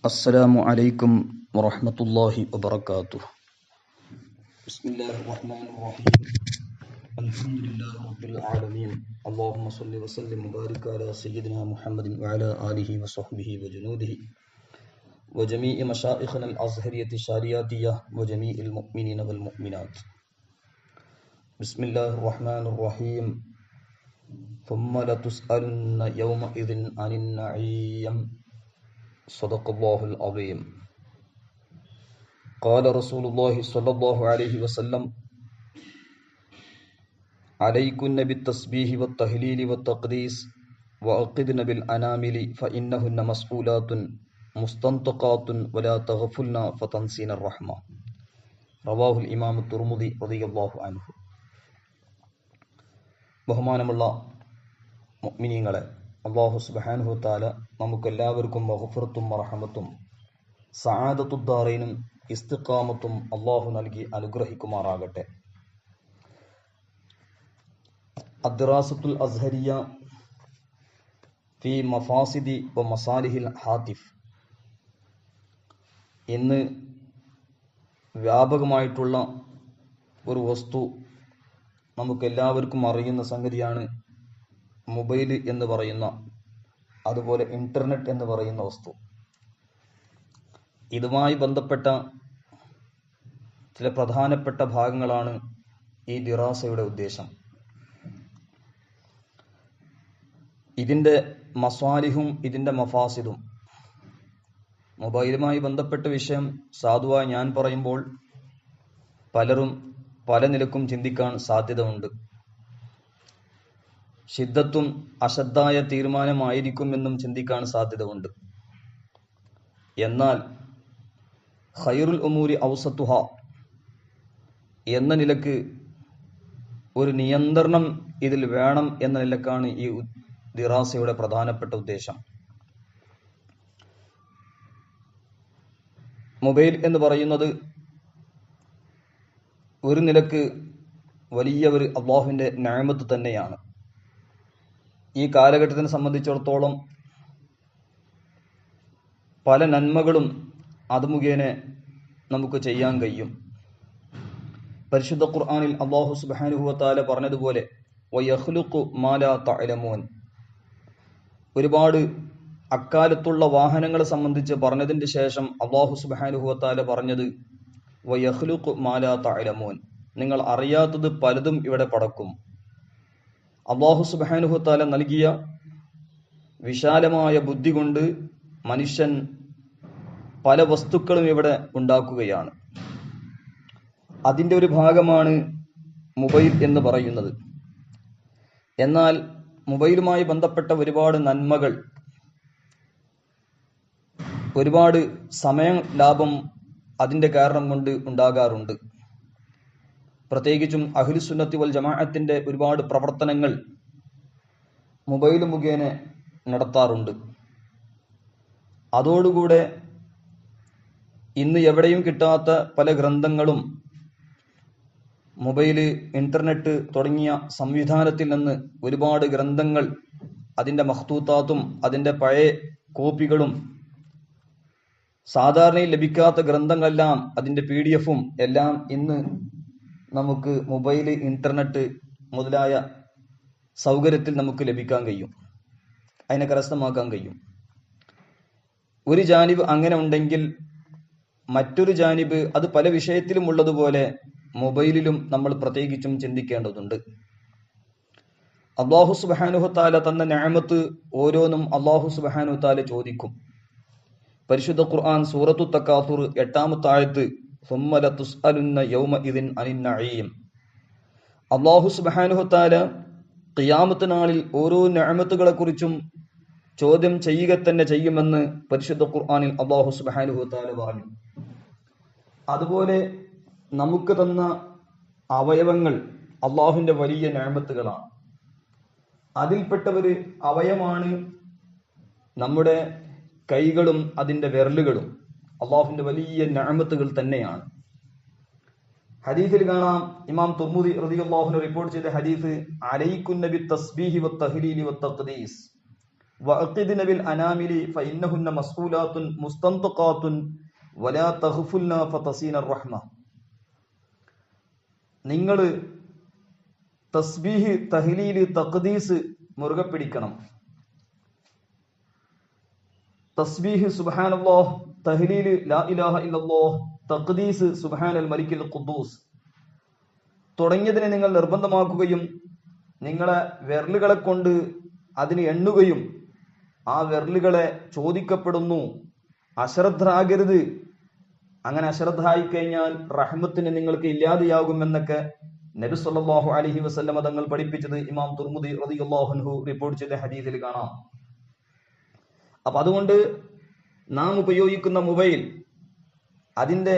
السلام عليكم ورحمة الله وبركاته. بسم الله الرحمن الرحيم. الحمد لله رب العالمين. اللهم صل وسلم وبارك على سيدنا محمد وعلى آله وصحبه وجنوده وجميع مشائخنا الأزهرية الشارعية وجميع المؤمنين والمؤمنات. بسم الله الرحمن الرحيم. ثم لتسألن يومئذ عن النعيم. صدق الله العظيم. قال رسول الله صلى الله عليه وسلم: عليكن بالتسبيح والتهليل والتقديس وأقدن بالأنامل فإنهن مسؤولات مستنطقات ولا تغفلن فتنسين الرحمة. رواه الإمام الترمذي رضي الله عنه. ബഹുമാനമുള്ള മുഅ്മിനീങ്ങളെ, അല്ലാഹു സുബ്ഹാനഹു വ തആല നമുക്കെല്ലാവർക്കും മഗ്ഫിറത്തും റഹ്മത്തും സആദത്തുദ്ദാറൈനും ഇസ്തിഖാമത്തും അല്ലാഹു നൽകി അനുഗ്രഹിക്കുമാറാകട്ടെ. അദ്റാസത്തുൽ അസ്ഹരിയ ഫി മഫാസിദി വ മസാലിഹിൽ ഹാത്തിഫ്. ഇന്ന് വ്യാപകമായിട്ടുള്ള ഒരു വസ്തു നമുക്കെല്ലാവർക്കും അറിയുന്ന സംഗതിയാണ് മൊബൈൽ എന്ന് പറയുന്ന, അതുപോലെ ഇന്റർനെറ്റ് എന്ന് പറയുന്ന വസ്തു. ഇതുമായി ബന്ധപ്പെട്ട ചില പ്രധാനപ്പെട്ട ഭാഗങ്ങളാണ് ഈ ദിറാസയുടെ ഉദ്ദേശം. ഇതിൻ്റെ മസ്വാലിഹും ഇതിൻ്റെ മഫാസിദും. മൊബൈലുമായി ബന്ധപ്പെട്ട വിഷയം സാധുവായി ഞാൻ പറയുമ്പോൾ പലരും പല നിലക്കും ചിന്തിക്കാൻ സാധ്യത ഉണ്ട്. ശിദ്ദത്തും അശദ്ധായ തീരുമാനമായിരിക്കുമെന്നും ചിന്തിക്കാൻ സാധ്യത ഉണ്ട്. എന്നാൽ ഖൈറുൽ ഉമൂരി ഔസത്തുഹ എന്ന നിലക്ക് ഒരു നിയന്ത്രണം ഇതിൽ വേണം എന്ന നിലക്കാണ് ഈ ദിറാസയുടെ പ്രധാനപ്പെട്ട ഉദ്ദേശം. മൊബൈൽ എന്ന് പറയുന്നത് ഒരു നിലക്ക് വലിയ ഒരു അല്ലാഹുവിൻ്റെ നിഅമത്ത് തന്നെയാണ്. ഈ കാലഘട്ടത്തിനെ സംബന്ധിച്ചിടത്തോളം പല നന്മകളും അത് മുഖേന നമുക്ക് ചെയ്യാൻ കഴിയും. പരിശുദ്ധ ഖുർആനിൽ അല്ലാഹു സുബ്ഹാനഹു വ തആല പറഞ്ഞതുപോലെ വയഖ്ലുഖു മാ ലാ തഅലമൂൻ. ഒരുപാട് അക്കാലത്തുള്ള വാഹനങ്ങളെ സംബന്ധിച്ച് പറഞ്ഞതിന് ശേഷം അല്ലാഹു സുബ്ഹാനഹു വ തആല പറഞ്ഞത് വയഖ്ലുഖു മാ ലാ തഅലമൂൻ. നിങ്ങൾ അറിയാത്തത് പലതും ഇവിടെ പടക്കും. അല്ലാഹു സുബ്ഹാനഹു വ തആല നൽകിയ വിശാലമായ ബുദ്ധി കൊണ്ട് മനുഷ്യൻ പല വസ്തുക്കളും ഇവിടെ ഉണ്ടാക്കുകയാണ്. അതിൻ്റെ ഒരു ഭാഗമാണ് മൊബൈൽ എന്ന് പറയുന്നത്. എന്നാൽ മൊബൈലുമായി ബന്ധപ്പെട്ട ഒരുപാട് നന്മകൾ, ഒരുപാട് സമയ ലാഭം അതിൻ്റെ കാരണം കൊണ്ട് ഉണ്ടാകാറുണ്ട്. പ്രത്യേകിച്ചും അഹ്ലുസുന്നത്തി വൽ ജമാഅത്തിന്റെ ഒരുപാട് പ്രവർത്തനങ്ങൾ മൊബൈൽ മുഖേന നടത്താറുണ്ട്. അതോടുകൂടെ ഇന്ന് എവിടെയും കിട്ടാത്ത പല ഗ്രന്ഥങ്ങളും മൊബൈല്, ഇന്റർനെറ്റ് തുടങ്ങിയ സംവിധാനത്തിൽ നിന്ന് ഒരുപാട് ഗ്രന്ഥങ്ങൾ, അതിൻ്റെ മഖ്തൂത്താത്തും അതിൻ്റെ പഴയ കോപ്പികളും, സാധാരണയിൽ ലഭിക്കാത്ത ഗ്രന്ഥങ്ങളെല്ലാം അതിൻ്റെ PDF-ഉം എല്ലാം ഇന്ന് നമുക്ക് മൊബൈൽ, ഇന്റർനെറ്റ് മുതലായ സൗകര്യത്തിൽ നമുക്ക് ലഭിക്കാൻ കഴിയും, അതിനെ കരസ്ഥമാക്കാൻ കഴിയും. ഒരു ജാനിബ് അങ്ങനെ ഉണ്ടെങ്കിൽ മറ്റൊരു ജാനിബ് അത് പല വിഷയത്തിലും ഉള്ളതുപോലെ മൊബൈലിലും നമ്മൾ പ്രത്യേകിച്ചും ചിന്തിക്കേണ്ടതുണ്ട്. അല്ലാഹു സുബ്ഹാനഹു വ തആല തന്ന നിഅമത്ത് ഓരോന്നും അല്ലാഹു സുബ്ഹാനഹു വ തആല ചോദിക്കും. പരിശുദ്ധ ഖുർആൻ സൂറത്തു തകാസുർ 8-ാമത്തെ ആയത്ത് ثم لتسألن يومئذ عن النعيم. അല്ലാഹു സുബ്ഹാനഹു വ തആല ഖിയാമത്ത് നാളിൽ ഓരോ നിഅമത്തുകളെ കുറിച്ചും ചോദ്യം ചെയ്യുക തന്നെ ചെയ്യുമെന്ന് പരിശുദ്ധ ഖുർആനിൽ അല്ലാഹു സുബ്ഹാനഹു വ തആല പറഞ്ഞു. അതുപോലെ നമുക്ക് തന്ന അവയവങ്ങൾ അല്ലാഹുവിൻ്റെ വലിയ നിഅമത്തുകളാണ്. അതിൽപ്പെട്ട ഒരു അവയവമാണ് നമ്മുടെ കൈകളും അതിൻ്റെ വിരലുകളും. അല്ലാഹുവിൻ്റെ വലിയ നിഅമത്തുകൾ തന്നെയാണ്. ഹദീസിൽ കാണാം, ഇമാം തുർമുദി റളിയല്ലാഹു അൻഹു റിപ്പോർട്ട് ചെയ്ത ഹദീസ്, അലൈകുന്ന ബിത്തസ്ബീഹി വത്തഹ്ലീലി വത്തഖ്ദീസ്. വഅഖിദ്ന ബിൽ അനാമിലി ഫഇന്നഹുന്ന മസ്ഊലാത്തുൻ മുസ്തൻതഖാത്തുൻ വലാ തഗ്ഫുൽന ഫതസീന റഹ്മ. നിങ്ങൾ തസ്ബീഹ്, തഹ്ലീൽ, തഖ്ദീസ് മുറുകെ പിടിക്കണം. തസ്ബീഹ് സുബ്ഹാനല്ലാഹ്, തഹ്ലീൽ ലാ ഇലാഹ ഇല്ലല്ലാഹ്, തഖ്ദീസ് സുബ്ഹാനൽ മലിക്കുൽ ഖുദ്ദൂസ് തുടങ്ങിയതിനെ നിങ്ങൾ നിർബന്ധമാക്കുകയും നിങ്ങളെ വിരലുകളെ കൊണ്ട് അതിന് എണ്ണുകയും ആ വിരലുകളെ ചോദിക്കപ്പെടുന്നു അശ്രദ്ധരാകരുത്, അങ്ങനെ അശ്രദ്ധരായി കഴിഞ്ഞാൽ റഹ്മത്തിന് നിങ്ങൾക്ക് ഇല്ലാതെയാകുമെന്നൊക്കെ നബി സല്ലല്ലാഹു അലൈഹി വസല്ലമ തങ്ങൾ പഠിപ്പിച്ചത് ഇമാം തുർമുദി റളിയല്ലാഹു അൻഹു റിപ്പോർട്ട് ചെയ്ത ഹദീസിൽ കാണാം. അപ്പൊ അതുകൊണ്ട് നാം ഉപയോഗിക്കുന്ന മൊബൈൽ, അതിന്റെ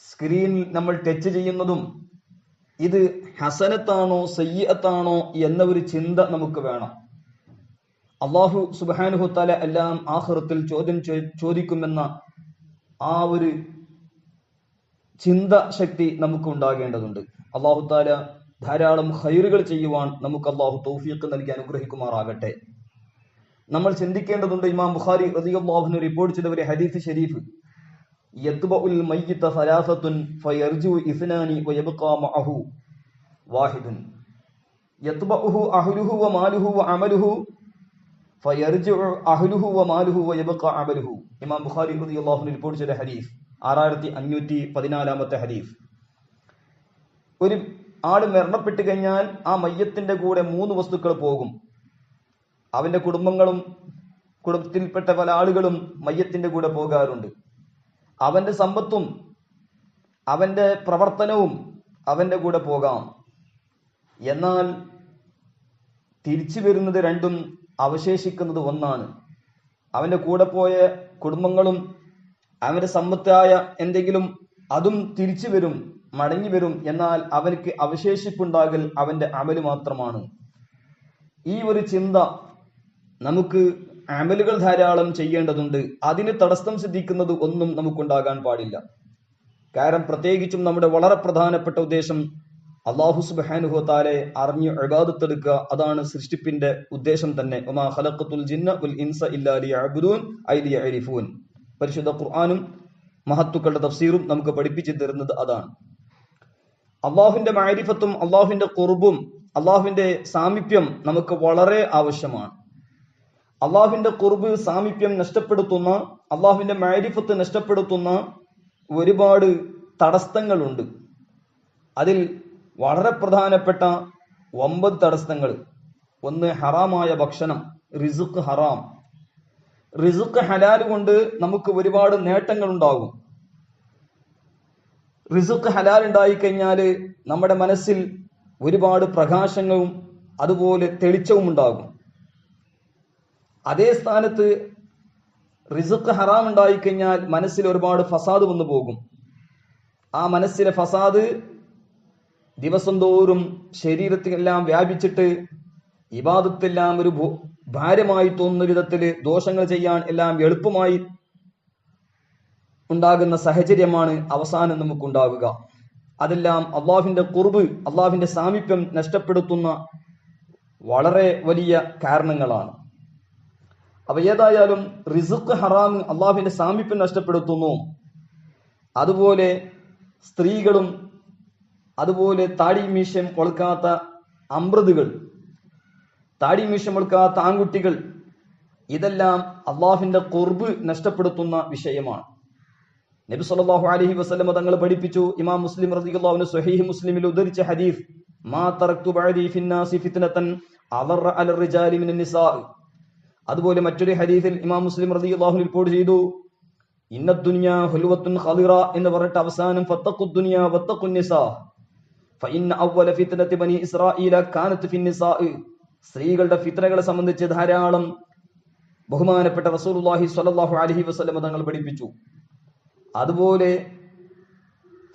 സ്ക്രീനിൽ നമ്മൾ ടച്ച് ചെയ്യുന്നതും ഇത് ഹസനത്താണോ സയ്യിഅത്താണോ എന്ന ഒരു ചിന്ത നമുക്ക് വേണം. അല്ലാഹു സുബ്ഹാനഹു തആല എല്ലാം ആഖിറത്തിൽ ചോദിക്കുമെന്ന ആ ഒരു ചിന്ത ശക്തി നമുക്ക് ഉണ്ടാകേണ്ടതുണ്ട്. അല്ലാഹു തആല ധാരാളം ഖൈറുകൾ ചെയ്യുവാൻ നമുക്ക് അല്ലാഹു തൗഫീഖ് നൽകി അനുഗ്രഹിക്കുമാറാകട്ടെ. നമ്മൾ ചിന്തിക്കേണ്ടതുണ്ട്. ഇമാം ബുഖാരി റളിയല്ലാഹു അൻഹു റിപ്പോർട്ട് ചെയ്ത ഒരു ഹദീസ് ഷരീഫ്, യത്ബഉൽ മയ്യിത സലാസത്തുൻ ഫയർജു ഇസ്നാനി വയബ്ഖാ മഅഹു വാഹിദുൻ യത്ബഉഹു അഹ്ലുഹു വമാലുഹു വഅമലുഹു ഫയർജു അഹ്ലുഹു വമാലുഹു വയബ്ഖാ അമലുഹു. ഇമാം ബുഖാരി റളിയല്ലാഹു അൻഹു റിപ്പോർട്ട് ചെയ്ത ഹദീസ്, 6514 ഹദീസ്. ഒരു ആള് മരണപ്പെട്ട് കഴിഞ്ഞാൽ ആ മയ്യത്തിന്റെ കൂടെ 3 വസ്തുക്കൾ പോകും. അവന്റെ കുടുംബങ്ങളും കുടുംബത്തിൽപ്പെട്ട പല ആളുകളും മയ്യത്തിന്റെ കൂടെ പോകാറുണ്ട്. അവന്റെ സമ്പത്തും അവന്റെ പ്രവർത്തനവും അവന്റെ കൂടെ പോകാം. എന്നാൽ തിരിച്ചു വരുന്നത് രണ്ടും, അവശേഷിക്കുന്നത് ഒന്നാണ്. അവന്റെ കൂടെ പോയ കുടുംബങ്ങളും അവന്റെ സമ്പത്തായ എന്തെങ്കിലും അതും തിരിച്ചു വരും, മടങ്ങി വരും. എന്നാൽ അവർക്ക് അവശേഷിപ്പുണ്ടാകൽ അവന്റെ അമല് മാത്രമാണ്. ഈ ഒരു ചിന്ത നമുക്ക് അമലുകൾ ധാരാളം ചെയ്യേണ്ടതുണ്ട്. അതിന് തടസ്സം സിദ്ധിക്കുന്നത് ഒന്നും നമുക്കുണ്ടാകാൻ പാടില്ല. കാരണം പ്രത്യേകിച്ചും നമ്മുടെ വളരെ പ്രധാനപ്പെട്ട ഉദ്ദേശം അല്ലാഹു സുബ്ഹാനഹു വ തആലയെ അറിഞ്ഞ് ഇബാദത്ത് എടുക്കുക. അതാണ് സൃഷ്ടിപ്പിന്റെ ഉദ്ദേശം തന്നെ. വമാ ഖലഖതുൽ ജിന്ന വൽ ഇൻസ ഇല്ലാ ലിയഅ്ബുദൂൻ ഐ ലിയഅരിഫൂൻ. പരിശുദ്ധ ഖുർആനും മഹത്തുക്കളുടെ തഫ്സീറും നമുക്ക് പഠിപ്പിച്ചു തരുന്നത് അതാണ്. അല്ലാഹുവിന്റെ മഅരിഫത്തും അല്ലാഹുവിന്റെ ഖുർബും അല്ലാഹുവിന്റെ സാമീപ്യം നമുക്ക് വളരെ ആവശ്യമാണ്. അള്ളാഹുവിന്റെ ഖുർബ്, സാമീപ്യം നഷ്ടപ്പെടുത്തുന്ന, അള്ളാഹുവിന്റെ മഅരിഫത്ത് നഷ്ടപ്പെടുത്തുന്ന ഒരുപാട് തടസ്സങ്ങളുണ്ട്. അതിൽ വളരെ പ്രധാനപ്പെട്ട 9 തടസ്സങ്ങൾ. ഒന്ന്, ഹറാമായ ഭക്ഷണം, റിസുഖ് ഹറാം. റിസുഖ് ഹലാൽ കൊണ്ട് നമുക്ക് ഒരുപാട് നേട്ടങ്ങൾ ഉണ്ടാകും. റിസുഖ് ഹലാൽ ഉണ്ടായിക്കഴിഞ്ഞാൽ നമ്മുടെ മനസ്സിൽ ഒരുപാട് പ്രകാശങ്ങളും അതുപോലെ തെളിച്ചവും ഉണ്ടാകും. അതേ സ്ഥാനത്ത് റിസുഖ് ഹറാം ഉണ്ടായിക്കഴിഞ്ഞാൽ മനസ്സിൽ ഒരുപാട് ഫസാദ് വന്നു പോകും. ആ മനസ്സിലെ ഫസാദ് ദിവസം തോറും ശരീരത്തിലെല്ലാം വ്യാപിച്ചിട്ട് ഇബാദത്തെല്ലാം ഒരു ഭാരമായി തോന്നുന്ന വിധത്തില് ദോഷങ്ങൾ ചെയ്യാൻ എല്ലാം എളുപ്പമായി ഉണ്ടാകുന്ന സാഹചര്യമാണ് അവസാനം നമുക്കുണ്ടാവുക. അതെല്ലാം അള്ളാഹുവിന്റെ ഖുർബ്, അള്ളാഹുവിന്റെ സാമീപ്യം നഷ്ടപ്പെടുത്തുന്ന വളരെ വലിയ കാരണങ്ങളാണ്. അപ്പൊ ഏതായാലും റിസുഖ് ഹറാം അള്ളാഹുവിന്റെ സാമീപ്യം നഷ്ടപ്പെടുത്തുന്നു. അതുപോലെ സ്ത്രീകളും അതുപോലെ താടിമീശം കൊളുക്കാത്ത അമ്രതുകൾ, താടിമീശം കൊളുക്കാത്ത ആൺകുട്ടികൾ, ഇതെല്ലാം അള്ളാഹുവിന്റെ ഖുർബ് നഷ്ടപ്പെടുത്തുന്ന വിഷയമാണ്. നബി സല്ലല്ലാഹു അലൈഹി വസല്ലം തങ്ങൾ പഠിപ്പിച്ചു. ഇമാം മുസ്ലിം റളിയല്ലാഹു അൻഹു സ്വഹീഹ് മുസ്ലിമിൽ ഉദ്ധരിച്ച ഹദീസ്, മാ തറക്തു ബഅദി ഫിന്നാസി ഫിത്നതൻ അദറ അലർ റിജാലി മിനൻ നിസാ. അതുപോലെ മറ്റൊരു ഹദീസിൽ ഇമാം മുസ്ലിം റളിയല്ലാഹു അൻഹു റിപ്പോർട്ട് ചെയ്തു, ഇന്ന ദുനിയ ഹുൽവത്തുൻ ഖദിറ എന്ന് പറഞ്ഞിട്ട് അവസാനം ഫത്തഖു ദുനിയ വത്തഖു നിസാ ഫഇന്ന അവ്വല ഫിത്നതി ബനി ഇസ്രായീല കാനത് ഫിൻ നിസാ. സ്ത്രീകളുടെ ഫിത്നകളെ സംബന്ധിച്ച് ധാരാളം ബഹുമാനപ്പെട്ട റസൂലുള്ളാഹി സ്വല്ലല്ലാഹു അലൈഹി വസല്ലം തങ്ങൾ പഠിപ്പിച്ചു. അതുപോലെ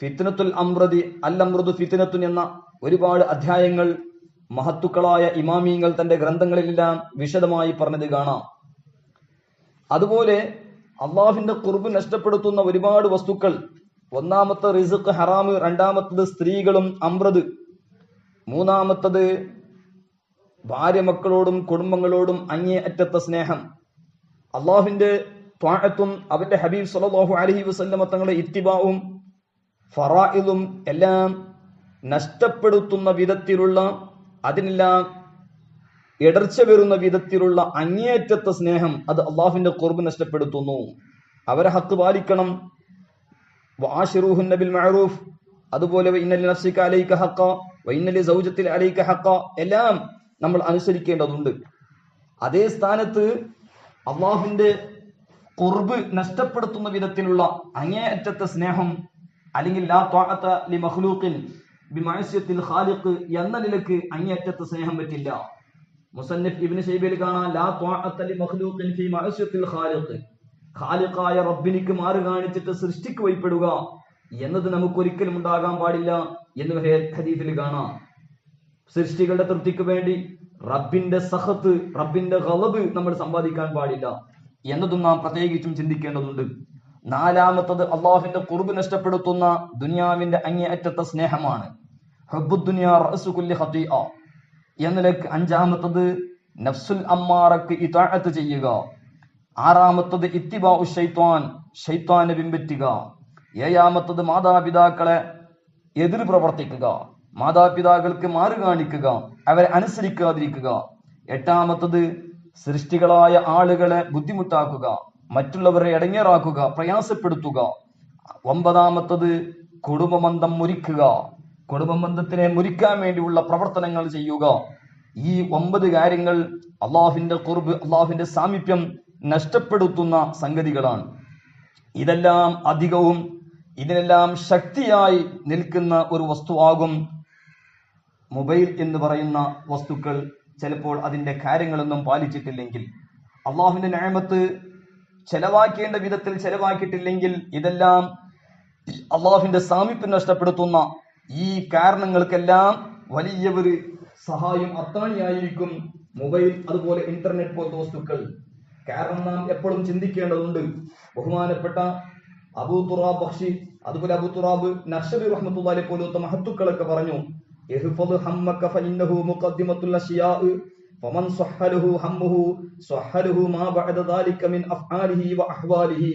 ഫിത്നത്തുൽ അംറദി അൽ അംറദു ഫിത്നത്തുൻ എന്ന ഒരുപാട് അധ്യായങ്ങൾ മഹത്തുക്കളായ ഇമാമിയങ്ങൾ തന്റെ ഗ്രന്ഥങ്ങളിലെല്ലാം വിശദമായി പറഞ്ഞത് കാണാം. അതുപോലെ അള്ളാഹുവിന്റെ ഖുർബ് നഷ്ടപ്പെടുത്തുന്ന ഒരുപാട് വസ്തുക്കൾ. ഒന്നാമത്തെ റിസ്ഖ് ഹറാമ്, രണ്ടാമത്തത് സ്ത്രീകളും അംറദ്, മൂന്നാമത്തത് ഭാര്യ മക്കളോടും കുടുംബങ്ങളോടും അങ്ങേയറ്റത്തെ സ്നേഹം, അള്ളാഹുവിന്റെ ത്വാഅത്തും അവന്റെ ഹബീബ് സല്ലല്ലാഹു അലൈഹി വസല്ലമ തങ്ങളുടെ ഇത്തിബാവും ഫറായിദും എല്ലാം നഷ്ടപ്പെടുത്തുന്ന വിധത്തിലുള്ള, അതിനെല്ലാം ഇടർച്ച വരുന്ന വിധത്തിലുള്ള അങ്ങേയറ്റത്തെ സ്നേഹം, അത് അള്ളാഹുവിന്റെ ഖുർബ് നഷ്ടപ്പെടുത്തുന്നു. അവരെ ഹക്ക് പാലിക്കണം. വആശിറൂഹുന്ന ബിൽ മഅറൂഫ്, അതുപോലെ ഇന്നലി നഫ്സിക അലൈക ഹഖ വഇന്നലി സൗജത്തിൽ അലൈക ഹഖ, എല്ലാം നമ്മൾ അനുസരിക്കേണ്ടതുണ്ട്. അതേ സ്ഥാനത്ത് അള്ളാഹുവിന്റെ ഖുർബ് നഷ്ടപ്പെടുത്തുന്ന വിധത്തിലുള്ള അങ്ങേയറ്റത്തെ സ്നേഹം, അല്ലെങ്കിൽ ലാ ത്വാഅത ലി മഖ്ലൂഖിൻ ബിമഅസിയത്തിൽ ഖാലിഖ് എന്ന നിലക്ക് അങ്ങേയറ്റത്തെ സ്നേഹം പറ്റില്ല. മുസന്നിഫ് ഇബ്നു ശൈബയിൽ കാണാം, ലാ ത്വാഅത ലി മഖ്ലൂഖിൻ ഫി മഅസിയത്തിൽ ഖാലിഖ്, ഖാലിഖായ റബ്ബിനിക്ക് മാറ് കാണിച്ചിട്ട് സൃഷ്ടിക്ക് വഴിപ്പെടുക എന്നത് നമുക്ക് ഒരിക്കലും ഉണ്ടാകാൻ പാടില്ല എന്ന് ഹദീസിൽ കാണാം. സൃഷ്ടികളുടെ തൃപ്തിക്ക് വേണ്ടി റബ്ബിന്റെ സഖത്ത്, റബ്ബിന്റെ ഗളബ് നമ്മൾ സമ്പാദിക്കാൻ പാടില്ല എന്നതും നാം പ്രത്യേകിച്ചും ചിന്തിക്കേണ്ടതുണ്ട്. നാലാമത്തത് അള്ളാഹുവിന്റെ ഖുർബ് നഷ്ടപ്പെടുത്തുന്ന ദുനിയാവിന്റെ അങ്ങേയറ്റത്തെ സ്നേഹമാണ്. ഹുബ്ബുദ് ദുനിയാ റഅസു കുല്ലി ഖതീഅ എന്നതിലേക്ക്. അഞ്ചാമത്തത് നഫ്സുൽ അമ്മാറക്ക് ഇതാഅത്ത് ചെയ്യുക. ആറാമത്തത് ഇത്തിബാഉ ശൈത്വാൻ, ശൈത്വാനെ പിൻപറ്റുക. ഏഴാമത്തത് മാതാപിതാക്കളെ എതിർ പ്രവർത്തിക്കുക, മാതാപിതാക്കൾക്ക് മാറ് കാണിക്കുക, അവരെ അനുസരിക്കാതിരിക്കുക. എട്ടാമത്തത് സൃഷ്ടികളായ ആളുകളെ ബുദ്ധിമുട്ടാക്കുക, മറ്റുള്ളവരെ ഇടങ്ങേറാക്കുക, പ്രയാസപ്പെടുത്തുക. ഒമ്പതാമത്തത് കുടുംബബന്ധം മുറിക്കുക, കുടുംബബന്ധത്തിനെ മുറിക്കാൻ വേണ്ടിയുള്ള പ്രവർത്തനങ്ങൾ ചെയ്യുക. ഈ 9 കാര്യങ്ങൾ അള്ളാഹുവിന്റെ ഖുർബ്, അള്ളാഹുവിന്റെ സാമീപ്യം നഷ്ടപ്പെടുത്തുന്ന സംഗതികളാണ്. ഇതെല്ലാം അധികവും ഇതിനെല്ലാം ശക്തിയായി നിൽക്കുന്ന ഒരു വസ്തുവാകും മൊബൈൽ എന്ന് പറയുന്ന വസ്തുക്കൾ. ചിലപ്പോൾ അതിന്റെ കാര്യങ്ങളൊന്നും പാലിച്ചിട്ടില്ലെങ്കിൽ, അള്ളാഹുവിന്റെ നിഅമത്ത് ചെലവാക്കേണ്ട വിധത്തിൽ ചെലവാക്കിയിട്ടില്ലെങ്കിൽ, ഇതെല്ലാം അള്ളാഹുവിന്റെ സാമീപ്യം നഷ്ടപ്പെടുത്തുന്ന ഈ കാരണങ്ങൾക്കെല്ലാം വലിയ ഒരു സഹായം അത്താണിയായിരിക്കും മൊബൈൽ, അതുപോലെ ഇന്റർനെറ്റ് പോലത്തെ വസ്തുക്കൾ. കാരണം നാം എപ്പോഴും ചിന്തിക്കേണ്ടതുണ്ട്. ബഹുമാനപ്പെട്ട അബൂ തുറാബ് ബഖ്ശി, അതുപോലെ അബൂ തുറാബ് നഖ്ശബി റഹ്മത്തുള്ളാഹി അലൈഹി പോലത്തെ മഹത്തുക്കളൊക്കെ പറഞ്ഞു, ഇഹ്ഫദ് ഹമ്മക ഫഇന്നഹു മുഖദ്ദിമത്തുൽ അശ്യാ ഫമൻ സഹലഹു ഹമ്മുഹു സഹലഹു മാ ബഅദ ദാലിക മിൻ അഫ്ആലിഹി വ അഹ്വാലിഹി.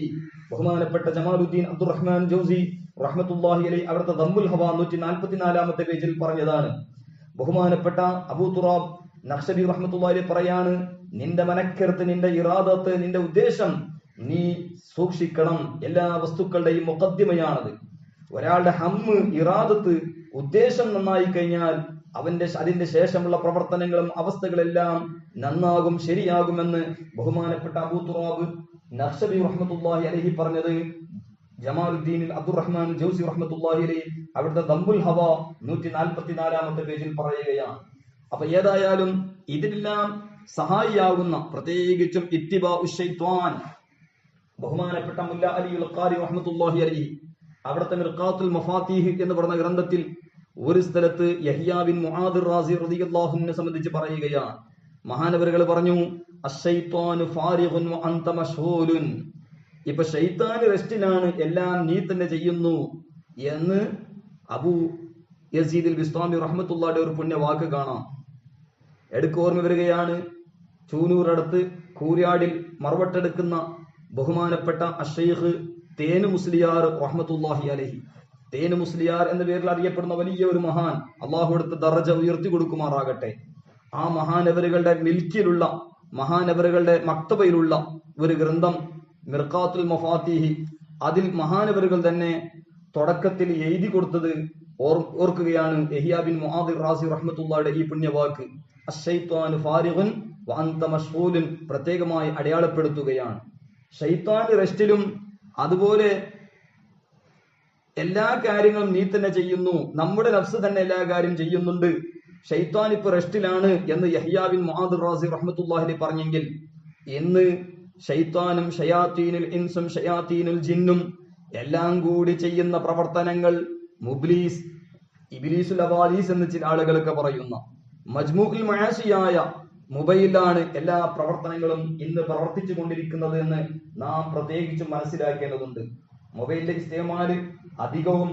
ബഹുമാനപ്പെട്ട ജമാലുദ്ദീൻ അബ്ദുറഹ്മാൻ ജൗസി റഹ്മത്തുള്ളാഹി അലൈഹി അവിടുത്തെ ദമ്മുൽ ഹവ 144-ാമത്തെ പേജിൽ പറഞ്ഞതാണ്. ബഹുമാനപ്പെട്ട അബൂ തുറാബ് നഖ്ശബി റഹ്മത്തുള്ളാഹി അലൈഹി പറയാണ്, നിന്റെ മനക്കരുത്ത്, നിന്റെ ഇറാദത്ത്, നിന്റെ ഉദ്ദേശം നീ സൂക്ഷിക്കണം. എല്ലാ വസ്തുക്കളുടെയും മുഖദ്ദിമയാണത്. ഒരാളുടെ ഹമ്മ്, ഇറാദത്ത്, ഉദ്ദേശം നന്നായി കഴിഞ്ഞാൽ അതിന്റെ ശേഷമുള്ള പ്രവർത്തനങ്ങളും അവസ്ഥകളെല്ലാം നന്നാകും, ശരിയാകുമെന്ന് ബഹുമാനപ്പെട്ട അബൂ തുറാബ് നഖ്ശബി റഹ്മത്തുള്ളാഹി അലൈഹി പറഞ്ഞത് ജമാലുദ്ദീൻ അബ്ദുറഹ്മാൻ ജൗസി റഹ്മത്തുള്ളാഹി അലൈഹി അവിടുത്തെ ദമ്മുൽ ഹവ 144-ാമത്തെ പേജിൽ പറയുകയാണ്. അപ്പൊ ഏതായാലും ഇതിനെല്ലാം സഹായിയാകുന്ന, പ്രത്യേകിച്ചും ഇത്തിബാഉ ശൈത്വാൻ, ബഹുമാനപ്പെട്ട മുല്ല അലി അൽ ഖാരി റഹ്മത്തുള്ളാഹി അലൈഹി അവിടുത്തെ മിർഖാത്തുൽ മഫാത്തീഹ് എന്ന് പറഞ്ഞ ഗ്രന്ഥത്തിൽ ഒരു സ്ഥലത്ത് യഹ്യാ ബിൻ മുആദ് റാസി റളിയല്ലാഹു അൻഹുവിനെ സംബന്ധിച്ച് പറയുകയാണ്. മഹാനവറുകൾ പറഞ്ഞു, അശ്ശൈത്വാനു ഫാരിഖുൻ വ അൻത മശ്ഹൂലുൻ. ഇപ്പൊ ശൈത്താൻ റെസ്റ്റിലാണ്, എല്ലാം നീ തന്നെ ചെയ്യുന്നു എന്ന് അബൂ യസീദ് അൽ ബിസ്താമി റഹ്മത്തുള്ളാഹിയുടെ ഒരു പുണ്യ വാക്ക് കാണാം. എടുക്ക് ഓർമ്മ വരികയാണ്, ചൂനൂർ അടുത്ത് കൂര്യാടിൽ മറവട്ടെടുക്കുന്ന ബഹുമാനപ്പെട്ട അഷൈഖ് തേനു മുസ്ലിയാർ റഹ്മത്തുള്ളാഹി അലൈഹി. തേനു മുസ്ലിയാർ എന്ന പേരിൽ അറിയപ്പെടുന്ന വലിയ ഒരു മഹാൻ, അള്ളാഹു എടുത്ത് ദറജ ഉയർത്തി കൊടുക്കുമാറാകട്ടെ. ആ മഹാനവറുകളുടെ മിൽക്കിലുള്ള, മഹാനവറുകളുടെ മക്തബയിലുള്ള ഒരു ഗ്രന്ഥം മിർഖാത്തുൽ മഫാത്തീഹ്, അതിൽ മഹാനവറുകൾ തന്നെ തുടക്കത്തിൽ എഴുതി കൊടുത്തത് ഓർക്കുകയാണ്. യഹ്യാ ബിൻ മുആദ് റാസി റഹ്മത്തുള്ളാഹിയുടെ ഈ പുണ്യവാക്ക് അശ്ശൈത്വാനു ഫാരിഖുൻ വ അൻത മശ്ഗൂലുൻ പ്രത്യേകമായി അടയാളപ്പെടുത്തുകയാണ്. ശൈത്താൻ റെസ്റ്റിലും, അതുപോലെ എല്ലാ കാര്യങ്ങളും നീ തന്നെ ചെയ്യുന്നു, നമ്മുടെ നഫ്സ് തന്നെ എല്ലാ കാര്യം ചെയ്യുന്നുണ്ട്, ശൈത്താൻ ഇപ്പൊ റെസ്റ്റിലാണ് എന്ന് യഹ്യാ ബിൻ മുആദ് റാസി റഹ്മത്തുള്ളാഹി പറഞ്ഞെങ്കിൽ, ഇന്ന് ശൈത്താനും ഷയാത്തീനുൽ ഇൻസും ഷയാത്തീനുൽ ജിന്നും എല്ലാം കൂടി ചെയ്യുന്ന പ്രവർത്തനങ്ങൾ മുബ്ലീസ്, ഇബ്ലീസുൽ അവാലീസ് എന്ന് ചില ആളുകളൊക്കെ പറയുന്ന മജ്മൂഉൽ മആസിയായ മൊബൈലിലാണ് എല്ലാ പ്രവർത്തനങ്ങളും ഇന്ന് പ്രവർത്തിച്ചു കൊണ്ടിരിക്കുന്നത് എന്ന് നാം പ്രത്യേകിച്ചും മനസ്സിലാക്കേണ്ടതുണ്ട്. മൊബൈലിന്റെ ഇസ്തിമാല് അധികവും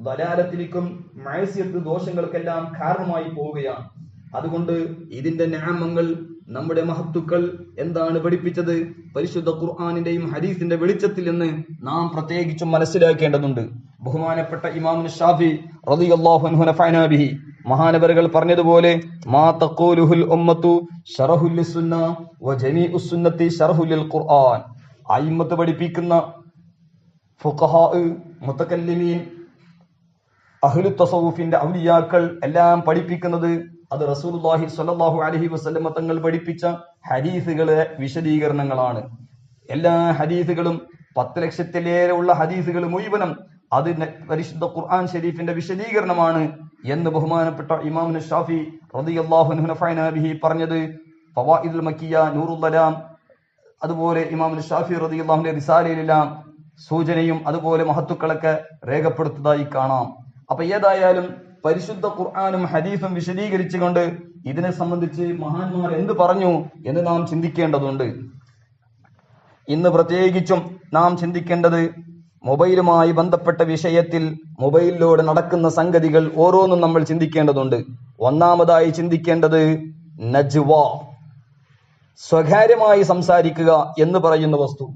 ദലാലത്തിലേക്കും മഅസിയത്ത്, ദോഷങ്ങൾക്കെല്ലാം കാരണമായി പോവുകയാണ്. അതുകൊണ്ട് ഇതിന്റെ നിഅമങ്ങൾ നമ്മുടെ മഹത്തുക്കൾ എന്താണ് പഠിപ്പിച്ചത് പരിശുദ്ധ ഖുർആനിന്റെയും ഹദീസിന്റെ വെളിച്ചത്തിൽ എന്ന് നാം പ്രത്യേകിച്ചും മനസ്സിലാക്കേണ്ടതുണ്ട്. ബഹുമാനപ്പെട്ട ഇമാം ഷാഫി റളിയല്ലാഹു അൻഹു നഫഅനാ ബിഹി മഹാനവറുകൾ പറഞ്ഞതുപോലെ മാ തഖൂലുഹുൽ ഉമ്മത്തു ശറഹുൽ ലിസ്സുന്ന വ ജമീഉസ് സുന്നത്തി ശറഹുൽ ലിൽ ഖുർആൻ. അയിമ്മത്ത് പഠിപ്പിക്കുന്ന ഫുഖഹാ, മുതകല്ലിമീൻ, അഹ്ലു തസവ്വുഫിന്റെ ഔലിയാക്കൾ എല്ലാം പഠിപ്പിക്കുന്നത് അത് റസൂലുള്ളാഹി സ്വല്ലല്ലാഹു അലൈഹി വസല്ലം തങ്ങൾ പഠിപ്പിച്ച ഹദീസുകളെ വിശദീകരണങ്ങളാണ്. എല്ലാ ഹദീസുകളും 10 ലക്ഷത്തിലേറെ ഉള്ള ഹദീസുകൾ മുഴുവനും അത് പരിശുദ്ധ ഖുർആൻ ഷരീഫിന്റെ വിശദീകരണമാണ് എന്ന് ബഹുമാനപ്പെട്ട ഇമാം ഷാഫി റളിയല്ലാഹു അൻഹു നഫഅനാ ബിഹി പറഞ്ഞത് ഫവായിദുൽ മക്കിയ, നൂറുൽ ദലാം, അതുപോലെ ഇമാം ഷാഫി റളിയല്ലാഹു അൻഹു റിസാലയിലെല്ലാം സൂചനയും അതുപോലെ മഹത്തുക്കളൊക്കെ രേഖപ്പെടുത്തതായി കാണാം. അപ്പൊ ഏതായാലും പരിശുദ്ധ ഖുർആനും ഹദീസും വിശദീകരിച്ചുകൊണ്ട് ഇതിനെ സംബന്ധിച്ച് മഹാന്മാർ എന്ത് പറഞ്ഞു എന്ന് നാം ചിന്തിക്കേണ്ടതുണ്ട്. ഇന്ന് പ്രത്യേകിച്ചും നാം ചിന്തിക്കേണ്ടത് മൊബൈലുമായി ബന്ധപ്പെട്ട വിഷയത്തിൽ മൊബൈലിലൂടെ നടക്കുന്ന സംഗതികൾ ഓരോന്നും നമ്മൾ ചിന്തിക്കേണ്ടതുണ്ട്. ഒന്നാമതായി ചിന്തിക്കേണ്ടത് നജ്വ, സ്വകാര്യമായി സംസാരിക്കുക എന്ന് പറയുന്ന വസ്തു.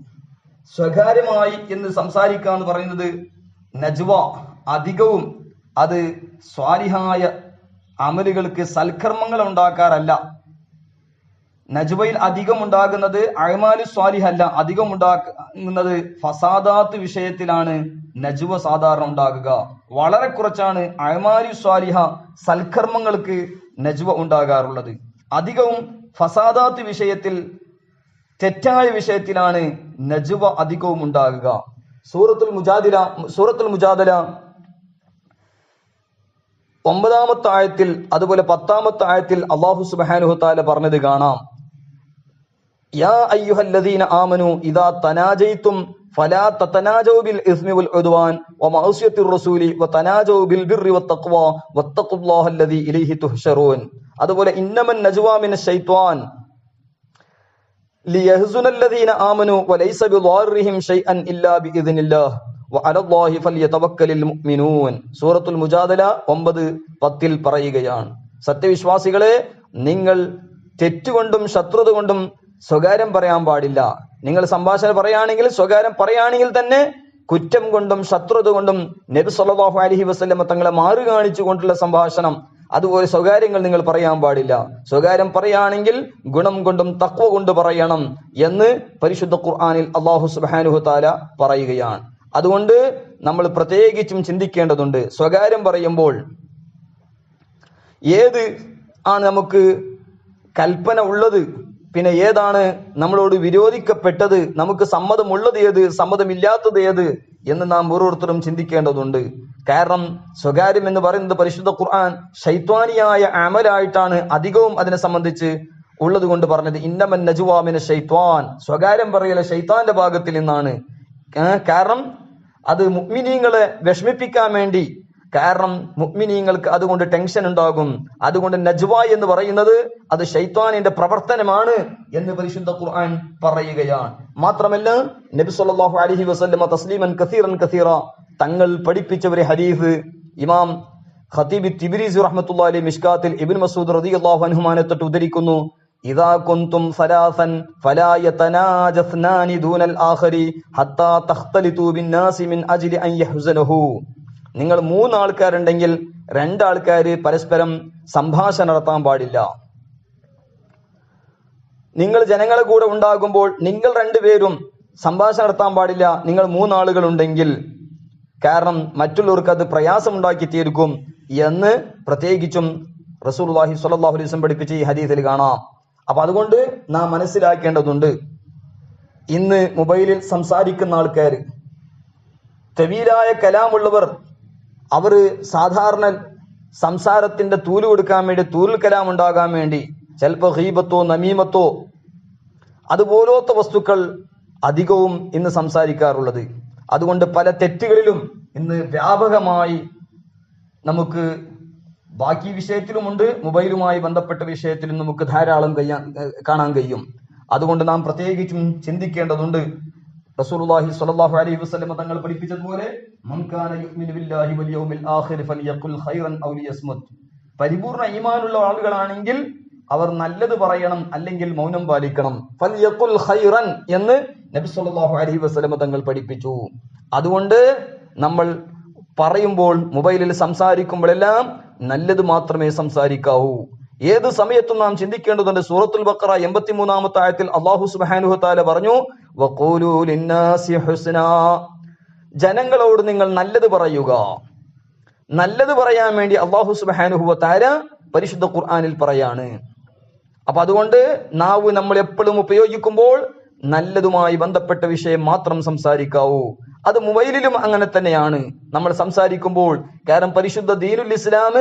സ്വകാര്യമായി എന്ന് സംസാരിക്കുക എന്ന് പറയുന്നത് നജ്വ അധികവും അത് സ്വാലിഹായ അമലുകൾക്ക് സൽക്കർമ്മങ്ങൾ ഉണ്ടാക്കാറല്ല. നജ്വയിൽ അധികം ഉണ്ടാകുന്നത് അഅ്മാലു സ്വാലിഹല്ല, അധികം ഉണ്ടാകുന്നത് ഫസാദാത്ത് വിഷയത്തിലാണ് നജ്വ സാധാരണ ഉണ്ടാകുക. വളരെ കുറച്ചാണ് അഅ്മാലു സ്വാലിഹ സൽക്കർമ്മങ്ങൾക്ക് നജ്വ ഉണ്ടാകാറുള്ളത്. അധികവും ഫസാദാത്ത് വിഷയത്തിൽ, തെറ്റായ വിഷയത്തിലാണ് നജ്വ അധികവും ഉണ്ടാകുക. സൂറത്തുൽ മുജാദല 9-ാമത്തെ ആയത്തിൽ അതുപോലെ 10-ാമത്തെ ആയത്തിൽ അല്ലാഹു സുബ്ഹാനഹു തആല പറഞ്ഞത് കാണാം. യാ അയ്യുഹല്ലദീന ആമനു ഇദാ തനാജയ്തും ഫലാ തതനാജൗ ബിൽ ഇസ്മി വൽ ഉദ്വാൻ വമഅസിയത്തിർ റസൂലി വതനാജൗ ബിൽ ബിർരി വത്തഖ്വ വത്തഖുല്ലാഹല്ലദീ ഇലൈഹി തുഹ്ശറൂൻ. അതുപോലെ ഇന്നമൻ നജ്വാ മിനശ് ശൈത്വാൻ ലിയഹ്സുനല്ലദീന ആമനു വലൈസ ബിദാറിഹിം ശൈഅൻ ഇല്ലാ ബിഇദ്നില്ലാഹ് വഅലല്ലാഹി ഫൽയതവക്കലിൽ മുഅ്മിനൂൻ. സൂറത്തുൽ മുജാദല 9-10 പറയുകയാണ്, സത്യവിശ്വാസികളെ, നിങ്ങൾ തെറ്റുകൊണ്ടും ശത്രുത കൊണ്ടും സ്വകാര്യം പറയാൻ പാടില്ല. നിങ്ങൾ സംഭാഷണം പറയുകയാണെങ്കിൽ, സ്വകാര്യം പറയുകയാണെങ്കിൽ തന്നെ കുറ്റം കൊണ്ടും ശത്രുത കൊണ്ടും നബി സല്ലല്ലാഹു അലൈഹി വസല്ലം തങ്ങളെ മാറു കാണിച്ചു കൊണ്ടുള്ള സംഭാഷണം, അതുപോലെ സ്വകാര്യങ്ങൾ നിങ്ങൾ പറയാൻ പാടില്ല. സ്വകാര്യം പറയുകയാണെങ്കിൽ ഗുണം കൊണ്ടും തഖ്വ കൊണ്ട് പറയണം എന്ന് പരിശുദ്ധ ഖുർആനിൽ അല്ലാഹു സുബ്ഹാനഹു തആല പറയുകയാണ്. അതുകൊണ്ട് നമ്മൾ പ്രത്യേകിച്ചും ചിന്തിക്കേണ്ടതുണ്ട്. സ്വകാര്യം പറയുമ്പോൾ ഏത് ആണ് നമുക്ക് കൽപ്പന ഉള്ളത്, പിന്നെ ഏതാണ് നമ്മളോട് വിരോധിക്കപ്പെട്ടത്, നമുക്ക് സമ്മതമുള്ളത് ഏത്, സമ്മതമില്ലാത്തത് ഏത് എന്ന് നാം ഓരോരുത്തരും ചിന്തിക്കേണ്ടതുണ്ട്. കാരണം സ്വകാര്യം എന്ന് പറയുന്നത് പരിശുദ്ധ ഖുർആൻ ശൈത്വാനിയായ അമലായിട്ടാണ് അധികവും അതിനെ സംബന്ധിച്ച് ഉള്ളത് കൊണ്ട് പറഞ്ഞത്. ഇന്നമൻ നജ്വാ മിനശ് ശൈത്വാൻ, സ്വകാര്യം പറയൽ ശൈത്താന്റെ ഭാഗത്തിൽ നിന്നാണ്. കാരണം അത് മുഅ്മിനീങ്ങളെ വിഷമിപ്പിക്കാൻ വേണ്ടി, കാരണം മുഅ്മിനീങ്ങൾക്ക് അതുകൊണ്ട് ടെൻഷൻ ഉണ്ടാകും. അതുകൊണ്ട് നജ്വ എന്ന് പറയുന്നത് അത് ശൈത്വാനിന്റെ പ്രവർത്തനമാണ് എന്ന് പരിശുദ്ധ ഖുർആൻ പറയുകയാണ്. മാത്രമല്ല നബി സല്ലല്ലാഹു അലൈഹി വസല്ലം തസ്ലീമൻ കസീറ തങ്ങൾ പഠിപ്പിച്ച ഒരു ഹദീസ് ഇമാം ഖതീബ് തിബ്രിസി റഹ്മത്തുള്ളാഹി അലൈഹി മിഷ്കാത്തിൽ ഇബ്നു മസ്ഊദ് റളിയല്ലാഹു അൻഹുമാനെ തൊട്ട് ഉദ്ധരിക്കുന്നു. ഇദാ കുൻതും സലാസൻ ഫലാ യതനാജസ്നാനി ദൂനൽ ആഖരി ഹത്താ തഖ്തലിതു ബിന്നാസി മിൻ അജ്ലി അൻ യഹ്സനഹു. നിങ്ങൾ 3 ആൾക്കാരുണ്ടെങ്കിൽ 2 ആൾക്കാർ പരസ്പരം സംഭാഷണം നടത്താൻ പാടില്ല. നിങ്ങൾ ജനങ്ങളെ കൂടെ ഉണ്ടാകുമ്പോൾ നിങ്ങൾ 2 പേരും സംഭാഷണം നടത്താൻ പാടില്ല, നിങ്ങൾ 3 ആളുകൾ ഉണ്ടെങ്കിൽ, കാരണം മറ്റുള്ളവർക്ക് അത് പ്രയാസം ഉണ്ടാക്കി തീർക്കും എന്ന് പ്രത്യേകിച്ചും റസൂലുള്ളാഹി സ്വല്ലല്ലാഹു അലൈഹി വസല്ലം പഠിപ്പിച്ച ഈ ഹദീസിൽ കാണാം. അപ്പൊ അതുകൊണ്ട് നാം മനസ്സിലാക്കേണ്ടതുണ്ട്, ഇന്ന് മൊബൈലിൽ സംസാരിക്കുന്ന ആൾക്കാർ, തവീലായ കലാമുള്ളവർ, അവർ സാധാരണ സംസാരത്തിന്റെ തൂല് കൊടുക്കാൻ വേണ്ടി, തൂലുൽ കലാം ഉണ്ടാകാൻ വേണ്ടി ചിലപ്പോൾ ഗീബത്തോ നമീമത്തോ അതുപോലത്തെ വസ്തുക്കൾ അധികവും ഇന്ന് സംസാരിക്കാറുള്ളത്. അതുകൊണ്ട് പല തെറ്റുകളിലും ഇന്ന് വ്യാപകമായി നമുക്ക് ബാക്കി വിഷയത്തിലുമുണ്ട്, മൊബൈലുമായി ബന്ധപ്പെട്ട വിഷയത്തിലും നമുക്ക് ധാരാളം കാണാൻ കഴിയും. അതുകൊണ്ട് നാം പ്രത്യേകിച്ചും ചിന്തിക്കേണ്ടതുണ്ട്. റസൂലുള്ളാഹി സ്വല്ലല്ലാഹു അലൈഹി വസല്ലം തങ്ങൾ പഠിപ്പിച്ചതുപോലെ മൻ കാന യുഅ്മിനു ബില്ലാഹി വൽ യൗമിൽ ആഖിർ ഫൽയഖുൽ ഖൈറൻ ഔ ലിയസ്മുത്. പരിപൂർണ ഈമാനുള്ള ആളുകളാണെങ്കിൽ അവർ നല്ലത് പറയണം, അല്ലെങ്കിൽ മൗനം പാലിക്കണം. ഫൽയഖുൽ ഖൈറൻ എന്ന് നബി സല്ലല്ലാഹു അലൈഹി വസല്ലം തങ്ങൾ പഠിപ്പിച്ചു. അതുകൊണ്ട് നമ്മൾ പറയുമ്പോൾ, മൊബൈലിൽ സംസാരിക്കുമ്പോഴെല്ലാം നല്ലത് മാത്രമേ സംസാരിക്കാവൂ. ഏത് സമയത്തും നാം ചിന്തിക്കേണ്ടതുണ്ട്. സൂറത്തുൽ ബഖറ 83-ാമത്തെ ആയത്തിൽ അല്ലാഹു സുബ്ഹാനഹു വ തആല പറഞ്ഞു, വഖൂലു ലിന്നാസി ഹുസ്നാ, ജനങ്ങളോട് നിങ്ങൾ നല്ലത് പറയുക. നല്ലത് പറയാൻ വേണ്ടി അല്ലാഹു സുബ്ഹാനഹു വ തആല പരിശുദ്ധ ഖുർആനിൽ പറയാണ്. അപ്പൊ അതുകൊണ്ട് നാവ് നമ്മൾ എപ്പോഴും ഉപയോഗിക്കുമ്പോൾ നല്ലതുമായി ബന്ധപ്പെട്ട വിഷയം മാത്രം സംസാരിക്കാവൂ. അത് മൊബൈലിലും അങ്ങനെ തന്നെയാണ് നമ്മൾ സംസാരിക്കുമ്പോൾ. കാരണം പരിശുദ്ധ ദീനുൽ ഇസ്ലാം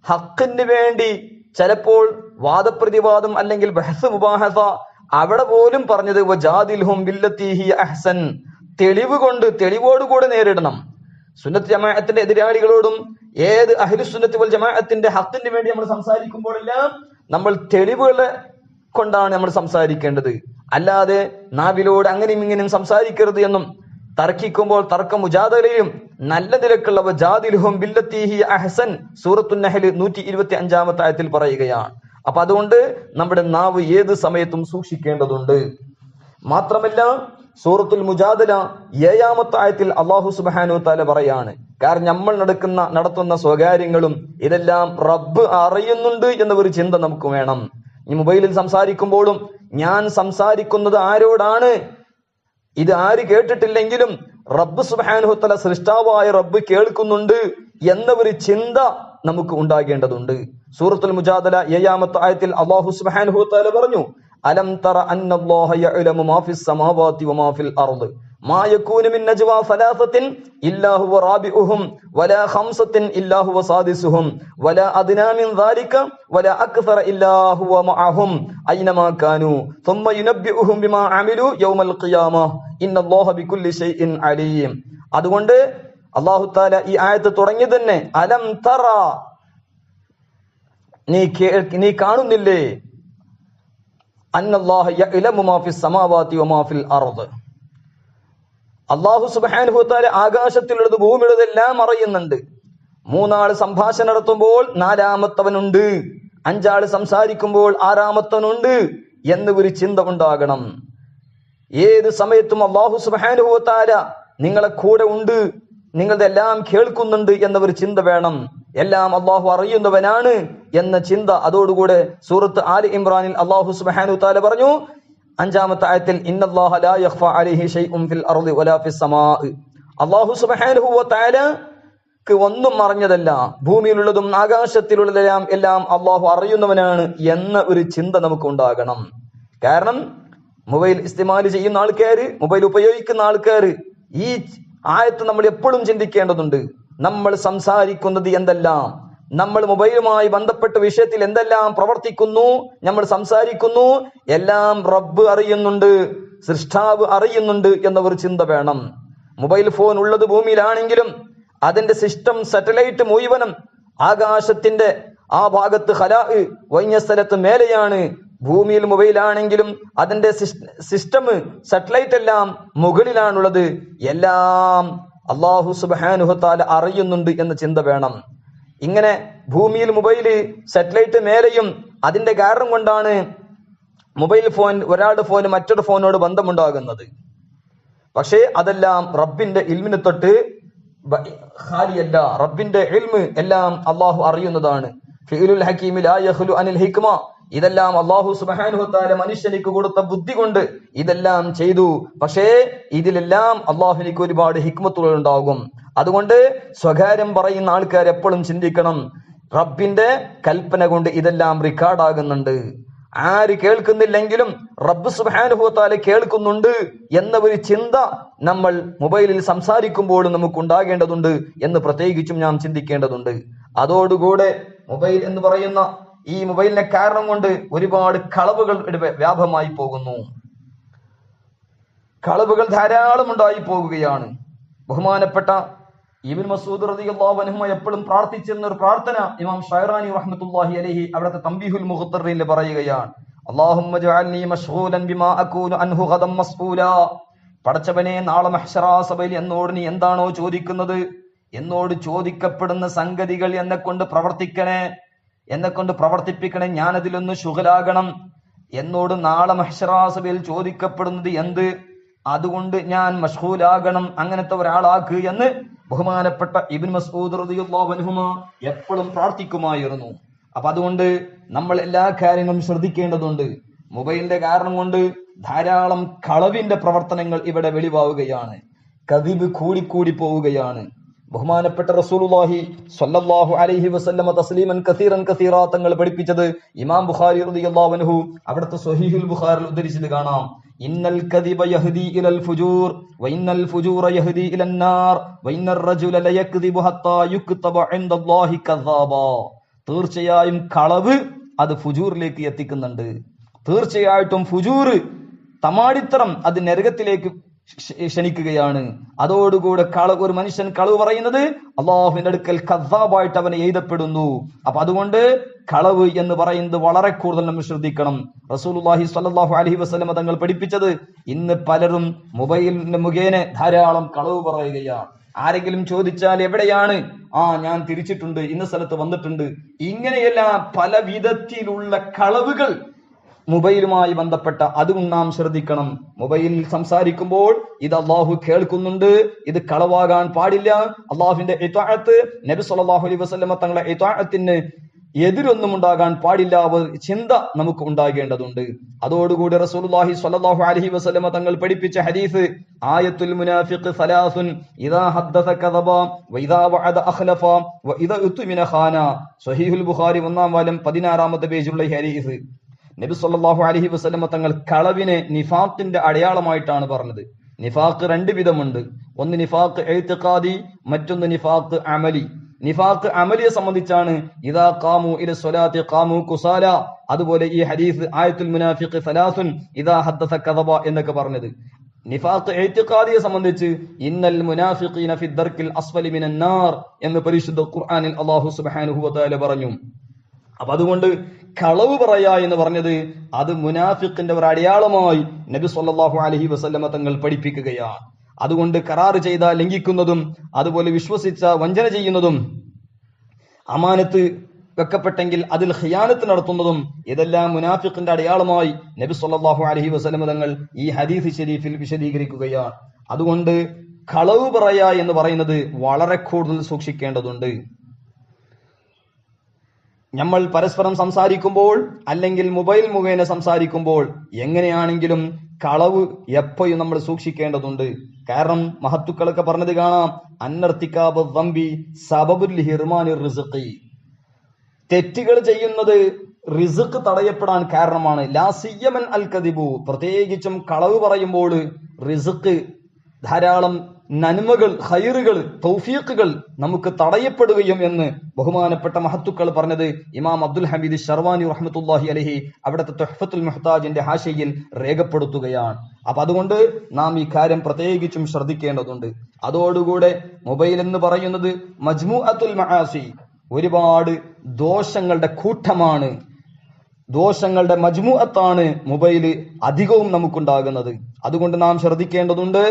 ഹക്കിന് വേണ്ടി ചിലപ്പോൾ വാദപ്രതിവാദം അല്ലെങ്കിൽ ബഹസ് മുബാഹസ അവിടെ പോലും പറഞ്ഞത് വജാദിൽഹും ബില്ലത്തി ഹിയ അഹ്സൻ, തെളിവോടുകൂടെ നേരിടണം. സുന്നത്ത് ജമാഅത്തിന്റെ എതിരാളികളോടും ഏത് അഹ്ലുസുന്നത്ത് വൽ ജമാഅത്തിന്റെ ഹക്കിന് വേണ്ടി നമ്മൾ സംസാരിക്കുമ്പോഴെല്ലാം നമ്മൾ തെളിവുകളെ കൊണ്ടാണ് നമ്മൾ സംസാരിക്കേണ്ടത്. അല്ലാതെ നാവിലൂടെ അങ്ങനെയും ഇങ്ങനെയും സംസാരിക്കരുത് എന്നും, തർക്കിക്കുമ്പോൾ തർക്ക മുജാദലയിലും നല്ല നിലക്കുള്ള വജാദിൽഹും ബില്ലത്തി ഹിയ അഹ്സൻ സൂറത്തുൻ നഹ്ൽ 125-ാമത്തെ ആയത്തിൽ പറയുകയാണ്. അപ്പൊ അതുകൊണ്ട് നമ്മുടെ നാവ് ഏത് സമയത്തും സൂക്ഷിക്കേണ്ടതുണ്ട്. മാത്രമല്ല സൂറത്തുൽ മുജാദല 7-ാമത്തെ ആയത്തിൽ അല്ലാഹു സുബ്ഹാനഹു വ തആല പറയാണ്, കാരണം നമ്മൾ നടത്തുന്ന സ്വകാര്യങ്ങളും ഇതെല്ലാം റബ്ബ് അറിയുന്നുണ്ട് എന്ന ഒരു ചിന്ത നമുക്ക് വേണം. ഈ മൊബൈലിൽ സംസാരിക്കുമ്പോഴും ഞാൻ സംസാരിക്കുന്നത് ആരോടാണ്, ഇത് ആര് കേട്ടിട്ടില്ലെങ്കിലും റബ്ബ് സുബ്ഹാനഹു വ തആല സൃഷ്ടാവായ റബ്ബ് കേൾക്കുന്നുണ്ട് എന്ന ഒരു ചിന്ത നമുക്ക് ഉണ്ടാകേണ്ടതുണ്ട്. സൂറത്തുൽ മുജാദല 7-ാമത്തെ ആയത്തിൽ അല്ലാഹു സുബ്ഹാനഹു വ തആല പറഞ്ഞു, അലം തറ അന്നല്ലാഹ യഅലമു മാ ഫിസ് സമാവാതി വമാ ഫിൽ അർദ് മാ യകൂനു മിൻ നജ്വാ സലാസത്തിൻ ഇല്ലാ ഹുവ റാബിഉഹും വലാ ഖംസത്തിൻ ഇല്ലാ ഹുവ സാദിസുഹും വലാ അദ്നാ മിൻ ദാലിക വലാ അക്സറ ഇല്ലാ ഹുവ മഅഹും ഐനമാ കാനൂ ثم ينبئهم ബിമാ അമിലു യൗമൽ ഖിയാമ ഇന്നല്ലാഹ ബികുല്ലി ഷൈഇൻ അലീം. അതുകൊണ്ട് അല്ലാഹു തആല ഈ ആയത്ത് തുടങ്ങി തന്നെ അലം തറ, നീ കാണുന്നില്ലേ, അന്നല്ലാഹ യഅലമു മാ ഫിസ് സമാവാതി വമാ ഫിൽ അർദ്, അല്ലാഹു സുബ്ഹാനഹു വ തആല ആകാശത്തിലുള്ളത് ഭൂമിയിലുള്ളതെല്ലാം അറിയുന്നുണ്ട്. 3 ആൾ സംഭാഷണം നടത്തുമ്പോൾ 4-ാമത്തവനുണ്ട്, 5 ആൾ സംസാരിക്കുമ്പോൾ 6-ാമത്തവനുണ്ട് എന്ന് ഒരു ചിന്ത ഉണ്ടാകണം. ഏത് സമയത്തും അല്ലാഹു സുബ്ഹാനഹു വ തആല നിങ്ങളെ കൂടെ ഉണ്ട്, നിങ്ങളുടെ എല്ലാം കേൾക്കുന്നുണ്ട് എന്ന ഒരു ചിന്ത വേണം. എല്ലാം അല്ലാഹു അറിയുന്നവനാണ് എന്ന ചിന്ത. അതോടുകൂടെ സൂറത്ത് ആലി ഇമ്രാനിൽ അല്ലാഹു സുബ്ഹാനഹു വ തആല പറഞ്ഞു 5-ാമത്തെ ആയത്തിൽ ഇന്നല്ലാഹ ലാ യഖ്ഫാ അലൈഹി ഷൈഉൻ ഫിൽ അർളി വലാ ഫിസ് സമാഅ, അല്ലാഹു സുബ്ഹാനഹു വ തആലക്ക് ഒന്നും മറഞ്ഞതല്ല, ഭൂമിയിലുള്ളതും ആകാശത്തിലുള്ളതെല്ലാം എല്ലാം അല്ലാഹു അറിയുന്നവനാണ് എന്ന ഒരു ചിന്ത നമുക്ക് ഉണ്ടാകണം. കാരണം മൊബൈൽ ഇസ്തിമാൽ ചെയ്യുന്ന ആൾക്കാര്, മൊബൈൽ ഉപയോഗിക്കുന്ന ആൾക്കാര് ഈ ആയത്ത് നമ്മൾ എപ്പോഴും ചിന്തിക്കേണ്ടതുണ്ട്. നമ്മൾ സംസാരിക്കുന്നത് എന്തെല്ലാം, നമ്മൾ മൊബൈലുമായി ബന്ധപ്പെട്ട വിഷയത്തിൽ എന്തെല്ലാം പ്രവർത്തിക്കുന്നു, നമ്മൾ സംസാരിക്കുന്നു, എല്ലാം റബ്ബ് അറിയുന്നുണ്ട്, സൃഷ്ടാവ് അറിയുന്നുണ്ട് എന്ന ഒരു ചിന്ത വേണം. മൊബൈൽ ഫോൺ ഉള്ളത് ഭൂമിയിലാണെങ്കിലും അതിന്റെ സിസ്റ്റം സാറ്റലൈറ്റ് മുഴുവനും ആകാശത്തിന്റെ ആ ഭാഗത്ത് ഖലാ വൈഞ്ഞ സ്ഥലത്ത് മേലെയാണ്. ഭൂമിയിൽ മൊബൈലാണെങ്കിലും അതിന്റെ സിസ്റ്റം സാറ്റലൈറ്റ് എല്ലാം മുകളിലാണുള്ളത്. എല്ലാം അല്ലാഹു സുബ്ഹാനഹു വ തആല അറിയുന്നുണ്ട് എന്ന ചിന്ത വേണം. ഇങ്ങനെ ഭൂമിയിൽ മൊബൈല് സാറ്റലൈറ്റ് മേലെയും അതിന്റെ കാരണം കൊണ്ടാണ് മൊബൈൽ ഫോൺ, ഒരാളുടെ ഫോൺ മറ്റൊരു ഫോനോട് ബന്ധമുണ്ടാകുന്നത്. പക്ഷേ അതെല്ലാം റബ്ബിന്റെ ഇൽമിനെ തൊട്ട് ഖാലിയല്ല. റബ്ബിന്റെ ഇൽമ് എല്ലാം അല്ലാഹു അറിയുന്നതാണ്. ഫിഇലുൽ ഹകീമി ലാ യഖ്ലു അനിൽ ഹിക്മ, ഇതെല്ലാം അല്ലാഹു സുബ്ഹാനഹു വ തആല മനുഷ്യനിക്ക് കൊടുത്ത ബുദ്ധി കൊണ്ട് ഇതെല്ലാം ചെയ്തു. പക്ഷേ ഇതിലെല്ലാം അല്ലാഹുവിലേക്ക് ഒരുപാട് ഹിക്മത്തുകൾ ഉണ്ടാകും. അതുകൊണ്ട് സ്വകാര്യം പറയുന്ന ആൾക്കാർ എപ്പോഴും ചിന്തിക്കണം, റബ്ബിന്റെ കൽപ്പന കൊണ്ട് ഇതെല്ലാം റെക്കോർഡാകുന്നുണ്ട്. ആര് കേൾക്കുന്നില്ലെങ്കിലും റബ്ബ് സുബ്ഹാനഹു വ തആല കേൾക്കുന്നുണ്ട് എന്ന ഒരു ചിന്ത നമ്മൾ മൊബൈലിൽ സംസാരിക്കുമ്പോഴും നമുക്ക് ഉണ്ടാകേണ്ടതുണ്ട് എന്ന് പ്രത്യേകിച്ചും നാം ചിന്തിക്കേണ്ടതുണ്ട്. അതോടുകൂടെ മൊബൈൽ എന്ന് പറയുന്ന ഈ മൊബൈലിനെ കാരണം കൊണ്ട് ഒരുപാട് കളവുകൾ വ്യാപകമായി പോകുന്നു. കളവുകൾ ധാരാളം ഉണ്ടായി പോകുകയാണ്. ബഹുമാനപ്പെട്ട ഇബ്നു മസ്ഊദ് റളിയല്ലാഹു അൻഹു എപ്പോഴും പ്രാർത്ഥിച്ചിരുന്ന ഒരു പ്രാർത്ഥന ഇമാം ഷൈറാനി റഹ്മത്തുള്ളാഹി അലൈഹി അവിടുത്തെ തംബീഹുൽ മുഖ്തറിൽ പറയുകയാണ്, അല്ലാഹുമ്മ ജഅൽനി മശ്ഗൂലൻ ബിമാ അകൂനു അൻഹു ഗദം മസ്ഊലാ, പടച്ചവനെ നാളെ മഹ്ശറാ സഭയിൽ എന്നോട് നീ എന്താണോ ചോദിക്കുന്നത്, എന്നോട് ചോദിക്കപ്പെടുന്ന സംഗതികൾ എന്നെ കൊണ്ട് പ്രവർത്തിക്കണേ. എന്നെ കൊണ്ട് പ്രവർത്തിപ്പിക്കണേ, ഞാനതിലൊന്ന് ശുഗലാകണം. എന്നോട് നാളെ മഹ്ശറാസഭയിൽ ചോദിക്കപ്പെടുന്നത് എന്ത്, അതുകൊണ്ട് ഞാൻ മഷ്ഗൂലാകണം, അങ്ങനത്തെ ഒരാളാക്ക് എന്ന് ബഹുമാനപ്പെട്ട ഇബ്നു മസ്ഊദ് റളിയല്ലാഹു അൻഹു എപ്പോഴും പ്രാർത്ഥിക്കുമായിരുന്നു. അപ്പൊ അതുകൊണ്ട് നമ്മൾ എല്ലാ കാര്യങ്ങളും ശ്രദ്ധിക്കേണ്ടതുണ്ട്. മൊബൈലിന്റെ കാരണം കൊണ്ട് ധാരാളം കളവിന്റെ പ്രവർത്തനങ്ങൾ ഇവിടെ വെളിവാവുകയാണ്. കദിബ് കൂടിക്കൂടി പോവുകയാണ്. ബഹുമാനപ്പെട്ട റസൂലുള്ളാഹി സ്വല്ലല്ലാഹു അലൈഹി വസല്ലമ തസ്ലീമൻ കസീറൻ കസീറ തങ്ങൾ പഠിപ്പിച്ചത് ഇമാം ബുഖാരി റളിയല്ലാഹു അൻഹു അവിടുത്തെ സ്വഹീഹുൽ ബുഖാരിൽ ഉദ്ധരിച്ചത് കാണാം. ഇന്നൽ കദിബ യഹ്ദി ഇലൽ ഫുജൂർ വഇന്നൽ ഫുജൂറ യഹ്ദി ഇലൻ നാർ വഇന്നർ റജുല ലയക്ദിബു ഹത്താ യുക്തബ ഇൻദല്ലാഹി കദ്ദാബ. തീർച്ചയായും കളവ് അത് ഫുജൂറിലേക്ക് എത്തിക്കുന്നുണ്ട്. തീർച്ചയായിട്ടും ഫുജൂർ, തമാടിത്തരം, അത് നരകത്തിലേക്ക് ക്ഷണിക്കുകയാണ്. അതോടുകൂടെ ഒരു മനുഷ്യൻ കളവ് പറയുന്നത് അള്ളാഹുവിന്റെ അടുക്കൽ കദ്ദാബായിട്ട് അവനെ എഴുതപ്പെടുന്നു. അപ്പൊ അതുകൊണ്ട് കളവ് എന്ന് പറയുന്നത് വളരെ കൂടുതൽ നമ്മൾ ശ്രദ്ധിക്കണം. റസൂലുള്ളാഹി സ്വല്ലല്ലാഹു അലൈഹി വസല്ലം തങ്ങൾ പഠിപ്പിച്ചത്, ഇന്ന് പലരും മൊബൈലിന്റെ മുഖേന ധാരാളം കളവ് പറയുകയാണ്. ആരെങ്കിലും ചോദിച്ചാൽ എവിടെയാണ്, ഞാൻ തിരിച്ചിട്ടുണ്ട്, ഇന്ന സ്ഥലത്ത് വന്നിട്ടുണ്ട്, ഇങ്ങനെയെല്ലാം പല വിധത്തിലുള്ള കളവുകൾ മൊബൈലുമായി ബന്ധപ്പെട്ട, അതും നാം ശ്രദ്ധിക്കണം. മൊബൈലിൽ സംസാരിക്കുമ്പോൾ ഇത് അള്ളാഹു കേൾക്കുന്നുണ്ട്, ഇത് കളവാകാൻ പാടില്ല. അള്ളാഹുവിന്റെ ഇത്വാഅത്ത്, നബി സല്ലല്ലാഹു അലൈഹി വസല്ലമ തങ്ങളുടെ ഇത്വാഅത്തിന് എതിരൊന്നും ഉണ്ടാകാൻ പാടില്ല, ചിന്ത നമുക്ക് ഉണ്ടാകേണ്ടതുണ്ട്. അതോടുകൂടി റസൂലുള്ളാഹി സ്വല്ലല്ലാഹു അലൈഹി വസല്ലമ തങ്ങൾ പഠിപ്പിച്ച ഹദീസ്, ആയത്തുൽ മുനാഫിഖ് സലാസുൻ ഇദാ ഹദ്ദസ കദബ വഇദാ വഅദ അഖ്ലഫ വഇദാ ഉത്മിന ഖാന. സ്വഹീഹുൽ ബുഖാരി 1-ാം വാല്യം 16-ാമത്തെ പേജിലുള്ള ഹദീസ്. നബി സല്ലല്ലാഹു അലൈഹി വസല്ലമ തങ്ങൾ കളവിനെ നിഫാഖിന്റെ അടയാളമായിട്ടാണ് പറഞ്ഞത്. നിഫാഖ് 2 വിധമുണ്ട്. ഒന്ന് നിഫാഖ് ഇഅ്തിഖാദി, മറ്റൊന്ന് നിഫാഖ് അമലി. നിഫാഖ് അമലിയെ സംബന്ധിച്ചാണ് ഇദാ ഖാമു ഇല സ്വലാത്തി ഖാമു കുസാല. അതുപോലെ ഈ ഹദീസ് ആയത്തുൽ മുനാഫിഖ് സലാസുൻ ഇദാ ഹദ്ദസ കദബ എന്നൊക്കെ പറഞ്ഞത്. നിഫാഖ് ഇഅ്തിഖാദിയെ സംബന്ധിച്ച് ഇന്നൽ മുനാഫിഖീന ഫി ദർക്കിൽ അസ്ഫലി മിനൻ നാർ എന്ന് പരിശുദ്ധ ഖുർആനിൽ അല്ലാഹു സുബ്ഹാനഹു വ തആല പറഞ്ഞു. അപ്പൊ അതുകൊണ്ട് കളവ് പറയാ എന്ന് പറഞ്ഞത് അത് മുനാഫിഖിന്റെ ഒരു അടയാളമായി നബി സല്ലല്ലാഹു അലൈഹി വസല്ലമ തങ്ങൾ പഠിപ്പിക്കുകയാണ്. അതുകൊണ്ട് കരാറ് ചെയ്താൽ ലംഘിക്കുന്നതും, അതുപോലെ വിശ്വസിച്ച വഞ്ചന ചെയ്യുന്നതും, അമാനത്ത് വെക്കപ്പെട്ടെങ്കിൽ അതിൽ ഖിയാനത്ത് നടത്തുന്നതും, ഇതെല്ലാം മുനാഫിഖിന്റെ അടയാളമായി നബി സല്ലല്ലാഹു അലൈഹി വസല്ലമ തങ്ങൾ ഈ ഹദീസ് ശരീഫിൽ വിശദീകരിക്കുകയാണ്. അതുകൊണ്ട് കളവ് പറയാ എന്ന് പറയുന്നത് വളരെ കൂടുതൽ സൂക്ഷിക്കേണ്ടതുണ്ട്. നമ്മൾ പരസ്പരം സംസാരിക്കുമ്പോൾ അല്ലെങ്കിൽ മൊബൈൽ മുഖേന സംസാരിക്കുമ്പോൾ എങ്ങനെയാണെങ്കിലും കളവ് എപ്പോഴും നമ്മൾ സൂക്ഷിക്കേണ്ടതുണ്ട്. കാരണം മഹത്തുക്കളൊക്കെ പറഞ്ഞത് കാണാം, അന്നർത്തിക്കാബ് ദംബി സബബുൽ ഹിർമാനി റിസ്ഖി. തെറ്റുകൾ ചെയ്യുന്നത് റിസ്ഖ് തടയപ്പെടാൻ കാരണമാണ്. ലാ സിയ്യമൻ അൽ കദിബു, പ്രത്യേകിച്ചും കളവ് പറയുമ്പോൾ റിസ്ഖ്, ധാരാളം നന്മകൾ, ഖൈറുകൾ, തൗഫീഖുകൾ നമുക്ക് തടയപ്പെടുകയും എന്ന് ബഹുമാനപ്പെട്ട മഹത്തുക്കൾ പറഞ്ഞത് ഇമാം അബ്ദുൽ ഹമീദ് ശർവാനി റഹ്മത്തുള്ളാഹി അലൈഹി അവിടുത്തെ തുഹ്ഫത്തുൽ മുഹ്താജിന്റെ ഹാഷിയിൽ രേഖപ്പെടുത്തുകയാണ്. അപ്പൊ അതുകൊണ്ട് നാം ഈ കാര്യം പ്രത്യേകിച്ചും ശ്രദ്ധിക്കേണ്ടതുണ്ട്. അതോടുകൂടെ മൊബൈൽ എന്ന് പറയുന്നത് മജ്മുഅത്തുൽ മആസി, ഒരുപാട് ദോഷങ്ങളുടെ കൂട്ടമാണ്, ദോഷങ്ങളുടെ മജ്മുഅത്താണ് മൊബൈല് അധികവും നമുക്കുണ്ടാകുന്നത്. അതുകൊണ്ട് നാം ശ്രദ്ധിക്കേണ്ടതുണ്ട്.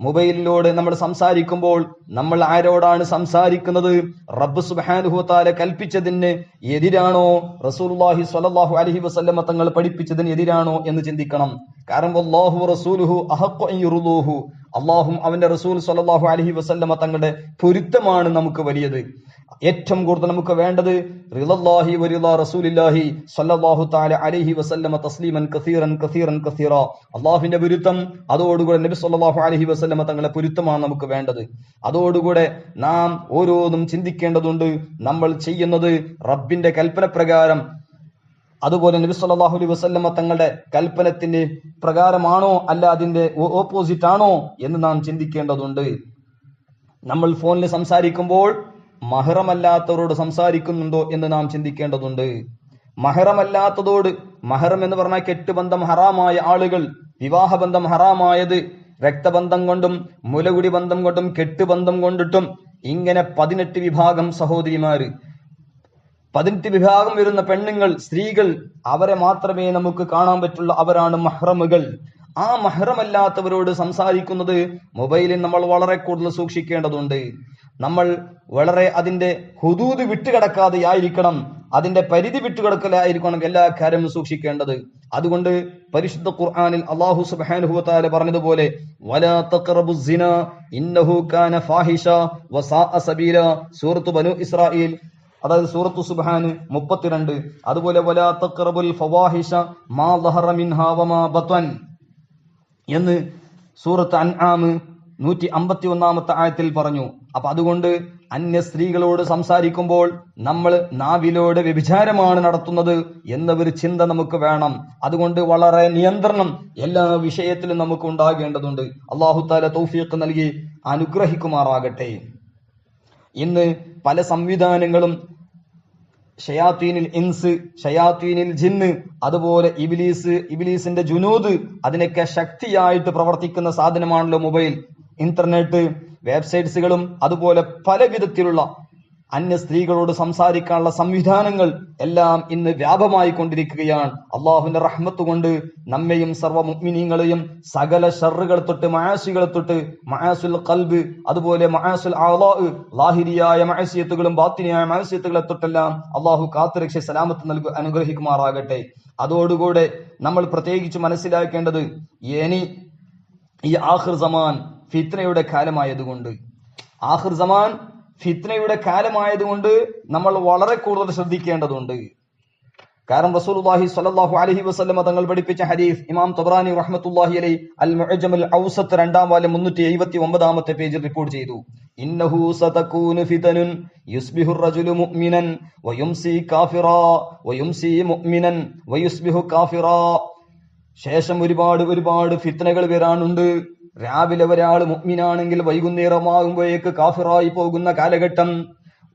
മൊബൈലിലൂടെ നമ്മൾ സംസാരിക്കുമ്പോൾ നമ്മൾ ആരോടാണ് സംസാരിക്കുന്നത്? റബ്ബ് സുബ്ഹാനഹു വ തആല കൽപ്പിച്ചതിന് എതിരാണോ, റസൂലുള്ളാഹി സ്വല്ലല്ലാഹു അലൈഹി വസല്ലമ തങ്ങൾ പഠിപ്പിച്ചതിന് എതിരാണോ എന്ന് ചിന്തിക്കണം. കാരണം വല്ലാഹു റസൂലുഹു അഹഖു അൻ യുർദൂഹു, അല്ലാഹും അവന്റെ റസൂൽ സ്വല്ലല്ലാഹു അലൈഹി വസല്ലമ തങ്ങളുടെ പൊരുത്തമാണ് നമുക്ക് വലിയത്. ഏറ്റവും കൂടുതൽ നമുക്ക് വേണ്ടത് റിളല്ലാഹി വരിളാ റസൂലില്ലാഹി സ്വല്ലല്ലാഹു തആല അലൈഹി വസല്ലമ തസ്ലീമൻ കസീറൻ കസീറൻ കസീറ. അല്ലാഹുവിന്റെ പൊരുത്തം, അതോടുകൂടെ നബി സ്വല്ലല്ലാഹു അലൈഹി വസല്ലമ തങ്ങളുടെ പൊരുത്തമാണ് നമുക്ക് വേണ്ടത്. അതോടുകൂടെ നാം ഓരോന്നും ചിന്തിക്കേണ്ടതുണ്ട്. നമ്മൾ ചെയ്യുന്നത് റബ്ബിന്റെ കൽപ്പന പ്രകാരം, അതുപോലെ നബി സല്ലല്ലാഹു അലൈഹി വസല്ലമ തങ്ങളുടെ കൽപ്പനത്തിന്റെ പ്രകാരമാണോ അല്ല അതിന്റെ ഓപ്പോസിറ്റ് ആണോ എന്ന് നാം ചിന്തിക്കേണ്ടതുണ്ട്. നമ്മൾ ഫോണിൽ സംസാരിക്കുമ്പോൾ മഹ്റമല്ലാത്തവരോട് സംസാരിക്കുന്നുണ്ടോ എന്ന് നാം ചിന്തിക്കേണ്ടതുണ്ട്. മഹ്റമല്ലാത്തതോട്, മഹ്റം എന്ന് പറഞ്ഞാൽ കെട്ടുബന്ധം ഹറാമായ ആളുകൾ, വിവാഹബന്ധം ഹറാമായത്, രക്തബന്ധം കൊണ്ടും മുലകുടി ബന്ധം കൊണ്ടും കെട്ടുബന്ധം കൊണ്ടിട്ടും ഇങ്ങനെ 18 വിഭാഗം സഹോദരിമാര്, 18 വിഭാഗം വരുന്ന പെണ്ണുങ്ങൾ, സ്ത്രീകൾ, അവരെ മാത്രമേ നമുക്ക് കാണാൻ പറ്റുള്ളൂ. അവരാണ് മഹ്റമുകൾ. ആ മഹ്റമല്ലാത്തവരോട് സംസാരിക്കുന്നത് മൊബൈലിൽ നമ്മൾ വളരെ കൂടുതൽ സൂക്ഷിക്കേണ്ടതുണ്ട്. നമ്മൾ വളരെ അതിന്റെ ഹുദൂദ് വിട്ടുകിടക്കാതെ ആയിരിക്കണം. അതിന്റെ പരിധി വിട്ടുകിടക്കലായിരിക്കണം എല്ലാ കാര്യവും സൂക്ഷിക്കേണ്ടത്. അതുകൊണ്ട് പരിശുദ്ധ ഖുർആനിൽ അല്ലാഹു സുബ്ഹാനഹു വ തആല പറഞ്ഞതുപോലെ വലാ തഖറബുസ് സിന ഇന്നഹു കാന ഫാഹിഷ വസാഅ സബീല, സൂറത്ത് ബനു ഇസ്രായീൽ അതായത് സൂറത്തു സുബ്ഹാൻ 32. അതുപോലെ വലാ തഖറബുൽ ഫവാഹിഷ മാ ദഹറ മിൻഹാ വമാ ബത്വൻ എന്ന് സൂറത്ത് അൻആം 151 ആയത്തിൽ പറഞ്ഞു. അപ്പൊ അതുകൊണ്ട് അന്യ സ്ത്രീകളോട് സംസാരിക്കുമ്പോൾ നമ്മൾ നാവിലൂടെ വ്യഭിചാരമാണ് നടത്തുന്നത് എന്നൊരു ചിന്ത നമുക്ക് വേണം. അതുകൊണ്ട് വളരെ നിയന്ത്രണം എല്ലാ വിഷയത്തിലും നമുക്ക് ഉണ്ടാകേണ്ടതുണ്ട്. അല്ലാഹു തആല തൗഫീഖ് നൽകി അനുഗ്രഹിക്കുമാറാകട്ടെ. ഇന്ന് പല സംവിധാനങ്ങളും ഷയാത്തീനിൽ ഇൻസ്, ഷയാത്തീനിൽ ജിന്ന്, അതുപോലെ ഇബ്ലീസിന്റെ ജുനൂദ്, അതിനൊക്കെ ശക്തിയായിട്ട് പ്രവർത്തിക്കുന്ന സാധനമാണല്ലോ മൊബൈൽ, ഇന്റർനെറ്റ്, വെബ്സൈറ്റ്സുകളും അതുപോലെ പല വിധത്തിലുള്ള അന്യ സ്ത്രീകളോട് സംസാരിക്കാനുള്ള സംവിധാനങ്ങൾ എല്ലാം ഇന്ന് വ്യാപകമായി കൊണ്ടിരിക്കുകയാണ്. അള്ളാഹുവിന്റെ റഹ്മത്ത് കൊണ്ട് നമ്മയും സർവ്വ മുഅ്മിനീങ്ങളെയും സകല ഷർറുകൾ തൊട്ട് മആസികൾ തൊട്ട് മആസുൽ ഖൽബ്, അതുപോലെ മആസുൽ അഅ്ളാ, ലാഹിരിയായ മഅസിയത്തുകളും ബാത്തിനിയായ മഅസിയത്തുകളെ തൊട്ടെല്ലാം അള്ളാഹു കാത്തുരക്ഷ സലാമത്ത് അനുഗ്രഹിക്കുമാറാകട്ടെ. അതോടുകൂടെ നമ്മൾ പ്രത്യേകിച്ച് മനസ്സിലാക്കേണ്ടത് ഇനി ഈ ആഖിർ സമാൻ ഫിത്നയുടെ കാലമായതുകൊണ്ട്, ആഖിർ സമാൻ ഫിത്നയുടെ കാലമായതുകൊണ്ട് നമ്മൾ വളരെ കൂടുതൽ ശ്രദ്ധിക്കേണ്ടതുണ്ട്. കാരണം റസൂലുള്ളാഹി സ്വല്ലല്ലാഹു അലൈഹി വസല്ലം തങ്ങൾ പഠിപ്പിച്ച ഹദീസ് ഇമാം തബറാനി റഹ്മത്തുള്ളാഹി അലൈഹി അൽ മുഅ്ജമുൽ ഔസത്ത് 2-ാം വാല്യം 379 പേജിൽ റിപ്പോർട്ട് ചെയ്തു. ഇന്നഹു സതകൂനു ഫിതനുൻ യുസ്ബിഹു റജുലു മുഅ്മിനൻ വയുംസി കാഫിറാ വയുംസി മുഅ്മിനൻ വയുസ്ബിഹു കാഫിറാ. ശേഷം ഒരുപാട് ഫിത്നകൾ വരാനുണ്ട്. രാവിലെ ഒരാൾ മുഅ്മിനാണെങ്കിൽ വൈകുന്നേരമാകുമ്പോഴേക്ക് കാഫിറായി പോകുന്ന കാലഘട്ടം,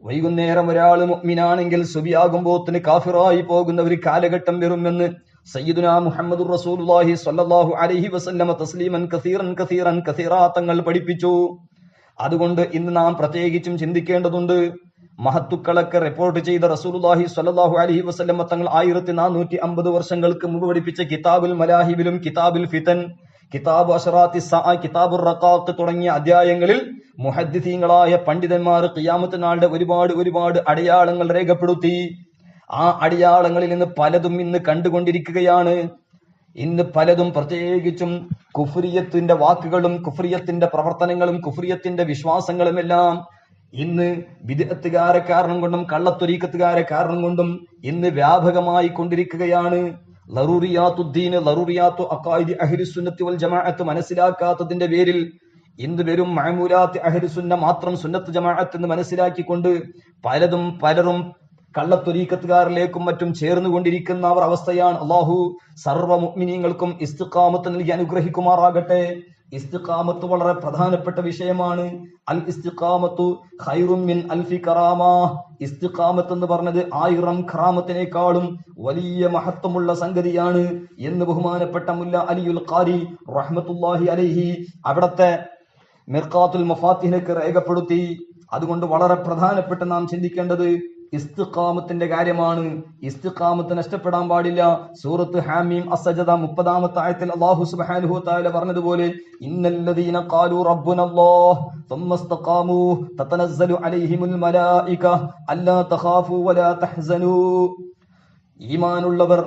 വൈകുന്നേരം ഒരാൾ മുഅ്മിനാണെങ്കിൽ സുബിയാകുമ്പോത്തിന് കാഫിറായി പോകുന്ന ഒരു കാലഘട്ടം വരുമെന്ന് സയ്യിദുനാ മുഹമ്മദുർ റസൂലുള്ളാഹി സ്വല്ലല്ലാഹു അലൈഹി വസല്ലമ തസ്ലീമൻ കസീറൻ തങ്ങൾ പഠിപ്പിച്ചു. അതുകൊണ്ട് ഇന്ന് നാം പ്രത്യേകിച്ചും ചിന്തിക്കേണ്ടതുണ്ട്. മഹത്തുക്കളൊക്കെ റിപ്പോർട്ട് ചെയ്ത റസൂലുള്ളാഹി സ്വല്ലല്ലാഹു അലൈഹി വസല്ലമ തങ്ങൾ 1450 വർഷങ്ങൾക്ക് മുമ്പ് പഠിപ്പിച്ച കിതാബുൽ മലാഹിബിലും കിതാബുൽ ഫിതൻ, കിതാബ് അശറാത്തി സഅ, കിതാബുർ റഖാഖ് തുടങ്ങിയ അധ്യായങ്ങളിൽ മുഹദ്ദിസീങ്ങളായ പണ്ഡിതന്മാർ ഖിയാമത്ത് നാളുടെ ഒരുപാട് അടയാളങ്ങൾ രേഖപ്പെടുത്തി. ആ അടയാളങ്ങളിൽ നിന്ന് പലതും ഇന്ന് കണ്ടുകൊണ്ടിരിക്കുകയാണ്. ഇന്ന് പലതും പ്രത്യേകിച്ചും കുഫ്രിയത്തിന്റെ വാക്കുകളും കുഫ്രിയത്തിന്റെ പ്രവർത്തനങ്ങളും കുഫ്രിയത്തിന്റെ വിശ്വാസങ്ങളും എല്ലാം ഇന്ന് ബിദ്അത്തുകാരെ കാരണം കൊണ്ടും കള്ളത്വരീഖത്തുകാരെ കാരണം കൊണ്ടും ഇന്ന് വ്യാപകമായി കൊണ്ടിരിക്കുകയാണ്. ലറൂറിയാത്തുദ്ദീൻ, ലറൂറിയാത്തു അഖായിദി അഹ്ലുസുന്നത്തി വൽ ജമാഅത്ത് മനസ്സിലാക്കാത്തതിന്റെ പേരിൽ ഇന്ന് വെറും മഅമൂലാത്ത് അഹ്ലുസുന്ന മാത്രം സുന്നത്ത് ജമാഅത്ത് എന്ന് മനസ്സിലാക്കിക്കൊണ്ട് പലരും കള്ളത്വരീഖത്തുകാരിലേക്കും മറ്റും ചേർന്നുകൊണ്ടിരിക്കുന്ന അവർ അവസ്ഥയാണ്. അല്ലാഹു സർവ്വ മുഅ്മിനീങ്ങൾക്കും ഇസ്തിഖാമത്ത് നൽകി അനുഗ്രഹിക്കുമാറാകട്ടെ. ഇസ്തിഖാമത്ത് വളരെ പ്രധാനപ്പെട്ട വിഷയമാണ്. അൽ ഇസ്തിഖാമത്തു ഖൈറും മിൻ അൽഫി കറാമ. ഇസ്തിഖാമത്ത് എന്ന് പറഞ്ഞത് 1000 ഖറാമത്തിനേക്കാളും വലിയ മഹത്വമുള്ള സംഗതിയാണ് എന്ന് ബഹുമാനപ്പെട്ട മുല്ല അലിയുൽ ഖാരി റഹ്മത്തുള്ളാഹി അലൈഹി അവിടത്തെ മിർഖാത്തുൽ മഫാത്തിഹ്നൊക്കെ രേഖപ്പെടുത്തി. അതുകൊണ്ട് വളരെ പ്രധാനപ്പെട്ട നാം ചിന്തിക്കേണ്ടത് ഇസ്തിഖാമത്തിന്റെ കാര്യമാണ്. ഇസ്തിഖാമത്ത് നഷ്ടപ്പെടാൻ പാടില്ല. സൂറത്ത് ഹാമീം അസ്സജദ 30-ാമത്തെ ആയത്തിൽ അല്ലാഹു സുബ്ഹാനഹു വ തആല പറഞ്ഞതുപോലെ ഇന്നല്ലദീന ഖാലൂ റബ്ബുനല്ലാഹ് ثم استقاموا تتنزل عليهم الملائكة ألا تخافوا ولا تحزنوا. ഈമാനുള്ളവർ,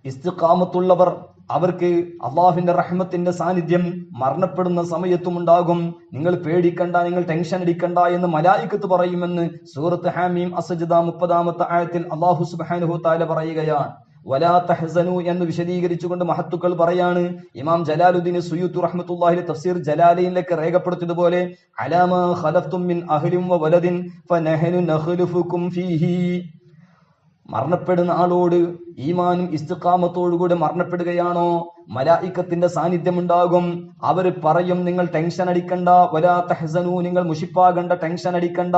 ഇസ്തിഖാമത്തുള്ളവർ, അവർക്ക് അള്ളാഹുവിന്റെ റഹ്മത്തിന്റെ സാന്നിധ്യം മരണപ്പെടുന്ന സമയത്തും ഉണ്ടാകും. നിങ്ങൾ പേടിക്കണ്ട, നിങ്ങൾ ടെൻഷൻ അടിക്കണ്ട എന്ന് മലായികത്ത് പറയുമെന്ന് സൂറത്ത് ഹാമീം അസ്സജദ 30-ാമത്തെ ആയത്തിൽ അല്ലാഹു സുബ്ഹാനഹു വ തആല പറയുകയാണ്. വലാ തഹ്സനു എന്ന് വിശദീകരിച്ചുകൊണ്ട് മഹത്തുക്കൾ പറയാണ്. ഇമാം ജലാലുദ്ദീൻ സുയൂത്തി റഹ്മത്തുള്ളാഹി തഫ്സീർ ജലാലൈനിലൊക്കെ രേഖപ്പെടുത്തിയതുപോലെ അലാമാ ഖലഫ്തും മിൻ അഹ്ലിൻ വ വലദിൻ ഫനഹനു നഖ്ലുഫുകും ഫീഹി. മരണപ്പെടുന്ന ആളോട് ഈമാനും ഇസ്തിഖാമത്തോടുകൂടി മരണപ്പെടുകയാണോ മലായികത്തിന്റെ സാന്നിധ്യം ഉണ്ടാകും. അവർ പറയും നിങ്ങൾ ടെൻഷൻ അടിക്കണ്ട, വലാ തഹ്സനു, നിങ്ങൾ മുഷിപ്പാകണ്ട, ടെൻഷൻ അടിക്കണ്ട.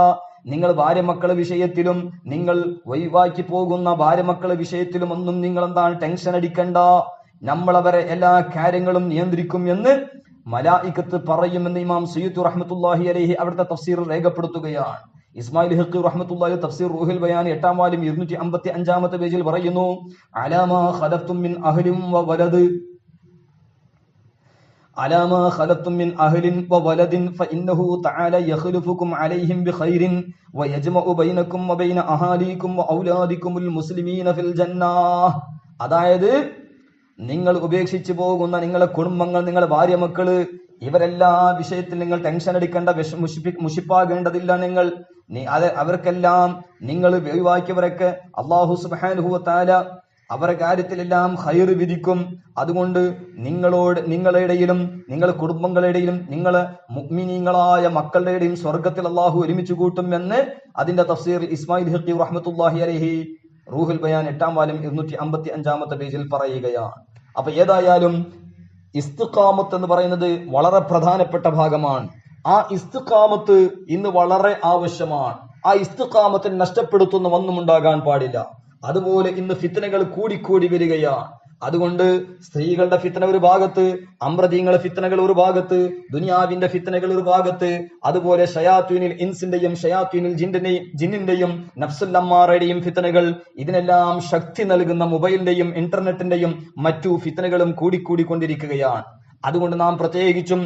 നിങ്ങൾ ഭാര്യമക്കളെ വിഷയത്തിലും നിങ്ങൾ ഒഴിവാക്കി പോകുന്ന ഭാര്യമക്കളെ വിഷയത്തിലും ഒന്നും നിങ്ങൾ എന്താണ് ടെൻഷൻ അടിക്കണ്ട, നമ്മളവരെ എല്ലാ കാര്യങ്ങളും നിയന്ത്രിക്കും എന്ന് മലായികത്ത് പറയുമെന്ന് ഇമാം സുയൂത്തി റഹ്മത്തുള്ളാഹി അലൈഹി അവിടുത്തെ തഫ്സീർ രേഖപ്പെടുത്തുകയാണ്. ഇസ്മായിൽ ഹഖി റഹ്മത്തുള്ളാഹി തഫ്സീർ റൂഹുൽ ബയാൻ 8-ാം വാല്യം 255-ാമത്തെ പേജിൽ പറയുന്നു അലാമാ ഖലഫ്തും മിൻ അഹ്ലിൻ വ വലദ്. അലാ മാ ഖലത്തും മിൻ അഹ്ലിൻ വവലദിൻ ഫഇന്നഹു തആല യഖ്ലുഫുകും അലൈഹിം ബിഖൈറിൻ വയജ്മഉ ബൈനകും വബൈന അഹാലീകും വഔലാദികുമുൽ മുസ്ലിമീന ഫിൽ ജന്നാഹ്. അതായത് നിങ്ങൾ ഉപേക്ഷിച്ചു പോകുന്ന നിങ്ങളുടെ കുടുംബങ്ങൾ, നിങ്ങളുടെ ഭാര്യ മക്കള്, ഇവരെല്ലാ വിഷയത്തിൽ നിങ്ങൾ ടെൻഷൻ അടിക്കേണ്ട, മുഷിപ്പാകേണ്ടതില്ല. നിങ്ങൾ അവർക്കെല്ലാം നിങ്ങൾ ഒഴിവാക്കിയവരൊക്കെ അല്ലാഹു സുബ്ഹാനഹു വ തആല അവരുടെ കാര്യത്തിലെല്ലാം ഖൈർ വിധിക്കും. അതുകൊണ്ട് നിങ്ങളുടെ ഇടയിലും നിങ്ങളുടെ കുടുംബങ്ങളുടെ ഇടയിലും നിങ്ങളെ മുഅ്മിനീങ്ങളായ മക്കളുടെ ഇടയും സ്വർഗത്തിൽ അല്ലാഹു ഒരുമിച്ച് കൂട്ടും എന്ന് അതിന്റെ തഫ്സീർ ഇസ്മായിൽ ഹഖി റഹ്മത്തുള്ളാഹി അലൈഹി റൂഹുൽ ബയാൻ 8-ാം വാല്യം 255-ാമത്തെ പേജിൽ പറയുകയാണ്. അപ്പൊ ഏതായാലും ഇസ്തിഖാമത്ത് എന്ന് പറയുന്നത് വളരെ പ്രധാനപ്പെട്ട ഭാഗമാണ്. ആ ഇസ്തിഖാമത്ത് ഇന്ന് വളരെ ആവശ്യമാണ്. ആ ഇസ്തിഖാമത്തിന് നഷ്ടപ്പെടുത്തുന്ന ഒന്നും ഉണ്ടാകാൻ പാടില്ല. അതുപോലെ ഇന്ന് ഫിത്നകൾ കൂടിക്കൂടി വരികയാണ്. അതുകൊണ്ട് സ്ത്രീകളുടെ ഫിത്ന ഒരു ഭാഗത്ത്, അമ്രദീങ്ങളുടെ ഫിത്നകൾ ഒരു ഭാഗത്ത്, ദുനിയാവിന്റെ ഫിത്നകൾ ഒരു ഭാഗത്ത്, അതുപോലെ ഷയാത്വീനിൽ ഇൻസിന്റെയും ഷയാത്വീനിൽ ജിന്നിന്റെയും നഫ്സുൽ അമ്മാറയുടെയും ഫിത്നകൾ, ഇതിനെല്ലാം ശക്തി നൽകുന്ന മൊബൈലിന്റെയും ഇന്റർനെറ്റിന്റെയും മറ്റു ഫിത്നകളും കൂടിക്കൂടിക്കൊണ്ടിരിക്കുകയാണ്. അതുകൊണ്ട് നാം പ്രത്യേകിച്ചും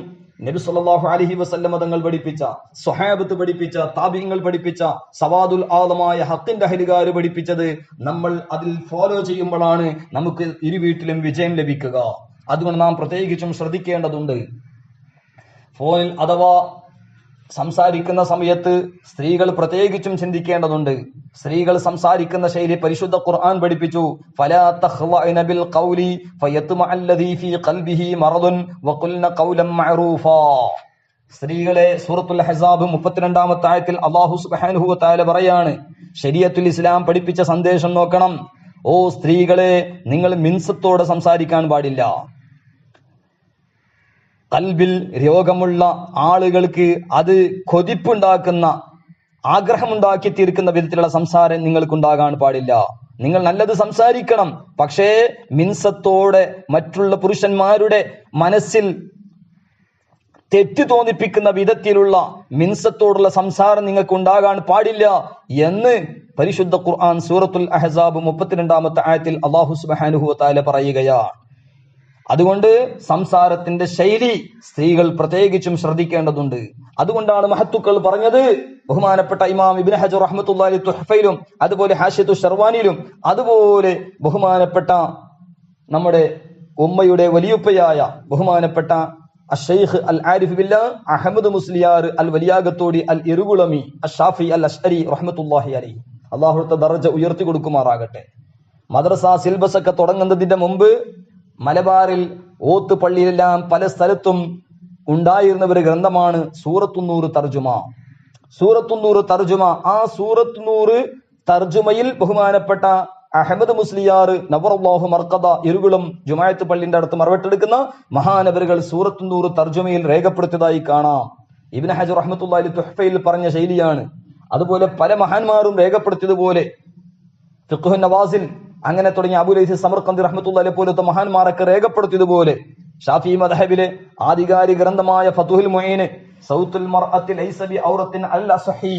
നബി സല്ലല്ലാഹു അലൈഹി വസല്ലം തങ്ങൾ പഠിപ്പിച്ച, സ്വഹാബത്ത് പഠിപ്പിച്ച, താബിഈങ്ങൾ പഠിപ്പിച്ച, സവാദുൽ ആലമായ ഹഖിന്റെ അഹ്ലുകാർ പഠിപ്പിച്ചത് നമ്മൾ അതിൽ ഫോളോ ചെയ്യുമ്പോഴാണ് നമുക്ക് ഇരു വീട്ടിലും വിജയം ലഭിക്കുക. അതുകൊണ്ട് നാം പ്രത്യേകിച്ചും ശ്രദ്ധിക്കേണ്ടതുണ്ട്. ഫോണിൽ അഥവാ സംസാരിക്കുന്ന സമയത്ത് സ്ത്രീകൾ പ്രത്യേകിച്ചും ചിന്തിക്കേണ്ടതുണ്ട്. സ്ത്രീകൾ സംസാരിക്കുന്ന ശൈലി പരിശുദ്ധ ഖുർആൻ പഠിപ്പിച്ചു. ഫലാ തഖ്ളഅന ബിൽ ഖൗലി ഫയത്മഅല്ലദീ ഫീ ഖൽബിഹി മറദുൻ വഖുൽന ഖൗലൻ മഅറൂഫാ. സ്ത്രീകളെ സൂറത്തുൽ അഹ്സാബ് 32-ാമത്തെ ആയത്തിൽ അല്ലാഹു സുബ്ഹാനഹു വ തആല പറയാണ്, ശരീഅത്തുൽ ഇസ്ലാം പഠിപ്പിച്ച സന്ദേശം നോക്കണം. ഓ സ്ത്രീകളെ, നിങ്ങൾ മിൻസത്തോടെ സംസാരിക്കാൻ പാടില്ല. കൽബിൽ രോഗമുള്ള ആളുകൾക്ക് അത് കൊതിപ്പുണ്ടാക്കുന്ന, ആഗ്രഹമുണ്ടാക്കി തീർക്കുന്ന വിധത്തിലുള്ള സംസാരം നിങ്ങൾക്കുണ്ടാകാൻ പാടില്ല. നിങ്ങൾ നല്ലത് സംസാരിക്കണം. പക്ഷേ മിൻസത്തോടെ മറ്റുള്ള പുരുഷന്മാരുടെ മനസ്സിൽ തെറ്റ് തോന്നിപ്പിക്കുന്ന വിധത്തിലുള്ള മിൻസത്തോടുള്ള സംസാരം നിങ്ങൾക്ക് ഉണ്ടാകാൻ പാടില്ല എന്ന് പരിശുദ്ധ ഖുർആൻ സൂറത്തുൽ അഹ്സാബ് 32-ാമത്തെ ആയത്തിൽ അല്ലാഹു സുബ്ഹാനഹു വ തആല പറയുകയാണ്. അതുകൊണ്ട് സംസാരത്തിന്റെ ശൈലി സ്ത്രീകൾ പ്രത്യേകിച്ചും ശ്രദ്ധിക്കേണ്ടതുണ്ട്. അതുകൊണ്ടാണ് മഹത്തുക്കൾ പറഞ്ഞത്, ബഹുമാനപ്പെട്ട ഇമാം ഇബ്നു ഹജർ റഹ്മത്തുള്ളാഹി തുഹ്ഫയിലും അതുപോലെ ഹാഷിയത്തു ശർവാനിയിലും അതുപോലെ ബഹുമാനപ്പെട്ട നമ്മുടെ ഉമ്മയുടെ വലിയുപ്പയായ ബഹുമാനപ്പെട്ട അഷ്ശൈഖ് അൽ ആരിഫ് ബില്ലാഹ് അഹ്മദ് മുസ്ലിയാർ അൽ വലിയാഗത്തോടി അൽ ഇറുകുളമി അഷ്ഷാഫി അൽ അശ്അരി റഹ്മത്തുള്ളാഹി അലൈഹി, അല്ലാഹു ദറജ ഉയർത്തി കൊടുക്കുമാറാകട്ടെ. മദ്രസ സിലബസ് ഒക്കെ തുടങ്ങുന്നതിന്റെ മുമ്പ് മലബാറിൽ ഓത്ത് പള്ളിയിലെല്ലാം പല സ്ഥലത്തും ഉണ്ടായിരുന്ന ഒരു ഗ്രന്ഥമാണ് സൂറത്തുന്നൂർ തർജുമ. സൂറത്തുന്നൂർ തർജുമ, ആ സൂറത്തുന്നൂർ തർജുമയിൽ ബഹുമാനപ്പെട്ട അഹമ്മദ് മുസ്ലിയാർ നവറല്ലാഹു മർക്കദ ഇരുകുളം ജുമാഅത്ത് പള്ളിന്റെ അടുത്ത് മറവട്ടെടുക്കുന്ന മഹാനവറുകൾ സൂറത്തുന്നൂർ തർജുമയിൽ രേഖപ്പെടുത്തിയതായി കാണാം. ഇബ്നു ഹജർ റഹ്മത്തുള്ളാഹി തുഹ്ഫയിൽ പറഞ്ഞ ശൈലിയാണ്. അതുപോലെ പല മഹാന്മാരും രേഖപ്പെടുത്തിയതുപോലെ ഫിഖ്ഹുൻ നവാസിൽ അങ്ങനെ തുടങ്ങിയ അബൂ ലൈസ് സമർഖന്ദി റഹ്മത്തുള്ളാഹി പോലത്തെ മഹാന്മാരൊക്കെ രേഖപ്പെടുത്തിയതുപോലെ ഷാഫി മദ്ഹബിലെ ആധികാരിക ഗ്രന്ഥമായ ഫതുഹുൽ മുഈൻ സൗത്തുൽ മർഅത്തി ലൈസ ബി ഔറത്തിൻ അൽ അസ്ഹി,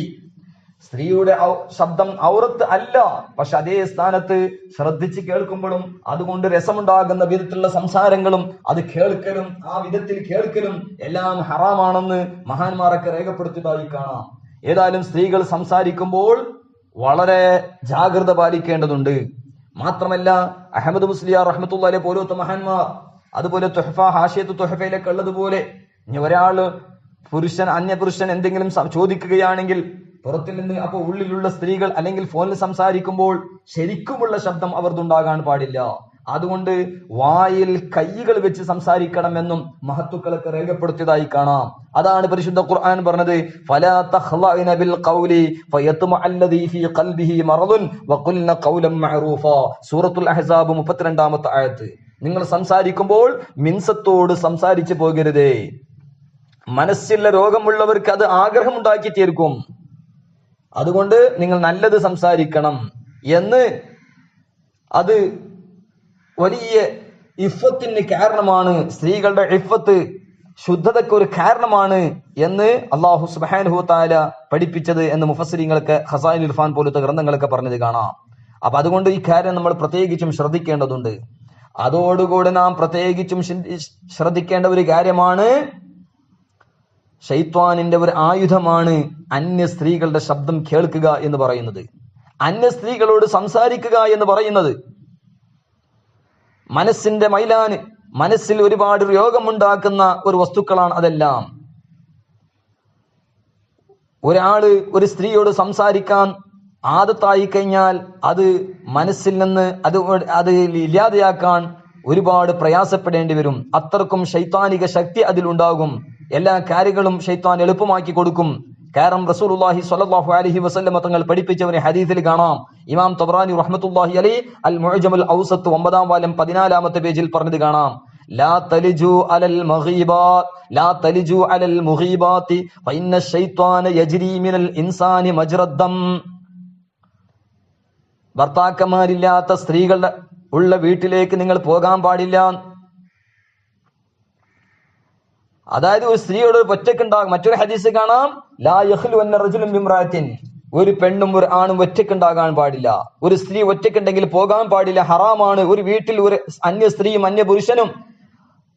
സ്ത്രീയുടെ ശബ്ദം ഔറത്ത് അല്ല, പക്ഷെ അതേ സ്ഥാനത്ത് ശ്രദ്ധിച്ച് കേൾക്കുമ്പോഴും അതുകൊണ്ട് രസമുണ്ടാകുന്ന വിധത്തിലുള്ള സംസാരങ്ങളും അത് കേൾക്കലും ആ വിധത്തിൽ കേൾക്കലും എല്ലാം ഹറാമാണെന്ന് മഹാന്മാരൊക്കെ രേഖപ്പെടുത്തിയതായി കാണാം. ഏതായാലും സ്ത്രീകൾ സംസാരിക്കുമ്പോൾ വളരെ ജാഗ്രത പാലിക്കേണ്ടതുണ്ട്. മാത്രമല്ല അഹമ്മദ് മുസ്ലിയാർ റഹ്മത്തുള്ളാഹി പോലത്തെ മഹാന്മാർ അതുപോലെ തുഹ്ഫ ഹാഷിയത്തു തുഹ്ഫയിലൊക്കെ ഉള്ളതുപോലെ ഇനി ഒരാള് അന്യപുരുഷൻ എന്തെങ്കിലും ചോദിക്കുകയാണെങ്കിൽ പുറത്തിൽ നിന്ന് അപ്പോൾ ഉള്ളിലുള്ള സ്ത്രീകൾ അല്ലെങ്കിൽ ഫോണിൽ സംസാരിക്കുമ്പോൾ ശരിക്കുമുള്ള ശബ്ദം അവർക്കുണ്ടാകാൻ പാടില്ല. അതുകൊണ്ട് വായിൽ കൈകൾ വെച്ച് സംസാരിക്കണമെന്നും മഹത്തുക്കളൊക്കെ രേഖപ്പെടുത്തിയതായി കാണാം. അതാണ് പരിശുദ്ധ ഖുർആൻ പറഞ്ഞത്, ഫലാ തഖ്ളഅന ബിൽ ഖൗലി ഫയത്മഅല്ലദീ ഫീ ഖൽബിഹി മറദുൻ വഖുൽന ഖൗലൻ മഅറൂഫാ. സൂറത്തുൽ അഹ്സാബ് 32-ാമത്തെ ആയത്ത്. നിങ്ങൾ സംസാരിക്കുമ്പോൾ മിൻസത്തോട് സംസാരിച്ചു പോകരുതേ. മനസ്സിലെ രോഗമുള്ളവർക്ക് അത് ആഗ്രഹമുണ്ടാക്കി തീർക്കും. അതുകൊണ്ട് നിങ്ങൾ നല്ലത് സംസാരിക്കണം എന്ന്, അത് വലിയ ഇഫത്തിന് കാരണമാണ്, സ്ത്രീകളുടെ ഇഫത്ത് ശുദ്ധതയ്ക്ക് ഒരു കാരണമാണ് എന്ന് അല്ലാഹു സുബ്ഹാനഹു വ തആല പഠിപ്പിച്ചത് എന്ന് മുഫസ്സിരീങ്ങൾക്ക് ഖസായിനുൽ ഇർഫാൻ പോലത്തെ ഗ്രന്ഥങ്ങളൊക്കെ പറഞ്ഞത് കാണാം. അപ്പൊ അതുകൊണ്ട് ഈ കാര്യം നമ്മൾ പ്രത്യേകിച്ചും ശ്രദ്ധിക്കേണ്ടതുണ്ട്. അതോടുകൂടി നാം പ്രത്യേകിച്ചും ശ്രദ്ധിക്കേണ്ട ഒരു കാര്യമാണ്, ശൈത്വാനിന്റെ ഒരു ആയുധമാണ് അന്യ സ്ത്രീകളുടെ ശബ്ദം കേൾക്കുക എന്ന് പറയുന്നത്, അന്യ സ്ത്രീകളോട് സംസാരിക്കുക എന്ന് പറയുന്നത്. മനസ്സിന്റെ മൈലാന്, മനസ്സിൽ ഒരുപാട് രോഗമുണ്ടാക്കുന്ന ഒരു വസ്തുക്കളാണ് അതെല്ലാം. ഒരാള് ഒരു സ്ത്രീയോട് സംസാരിക്കാൻ ആദത്തായി കഴിഞ്ഞാൽ അത് മനസ്സിൽ നിന്ന് അത് ഇല്ലാതെയാക്കാൻ ഒരുപാട് പ്രയാസപ്പെടേണ്ടി വരും. അത്രക്കും ശൈത്താനിക ശക്തി അതിലുണ്ടാകും. എല്ലാ കാര്യങ്ങളും ശൈത്താൻ എളുപ്പമാക്കി കൊടുക്കും. കാരണം റസൂലുള്ളാഹി സ്വല്ലല്ലാഹു അലൈഹി വസല്ലം തങ്ങൾ പഠിപ്പിച്ച ഒരു ഹദീസിൽ കാണാം, ഇമാം തബ്റാനി റഹ്മത്തുള്ളാഹി അലൈഹി അൽ മുഅ്ജമുൽ ഔസത്ത് 9-ാം വാല്യം 14-ാമത്തെ പേജിൽ പറഞ്ഞത് കാണാം, ലാ തലിജു അലൽ മഗീബാത്ത് ലാ തലിജു അലൽ മുഗീബാത്തി ഫഇന്ന ശൈത്വാന യജ്രി മിനൽ ഇൻസാനി മജ്റദ്ദം. ഭർത്താക്കന്മാരില്ലാത്ത സ്ത്രീകളുടെ ഉള്ള വീട്ടിലേക്ക് നിങ്ങൾ പോകാൻ പാടില്ല. അതായത് ഒരു സ്ത്രീയോട് ഒറ്റക്കുണ്ടാകും. മറ്റൊരു ഹദീസ് കാണാം, ലാ യഖ്ലു അന്ന റജുലുൻ ബിംറഅത്തിൻ, ഒരു പെണ്ണും ഒരു ആണും ഒറ്റക്കുണ്ടാകാൻ പാടില്ല. ഒരു സ്ത്രീ ഒറ്റക്കുണ്ടെങ്കിൽ പോകാൻ പാടില്ല, ഹറാമാണ്. ഒരു വീട്ടിൽ ഒരു അന്യ സ്ത്രീയും അന്യ പുരുഷനും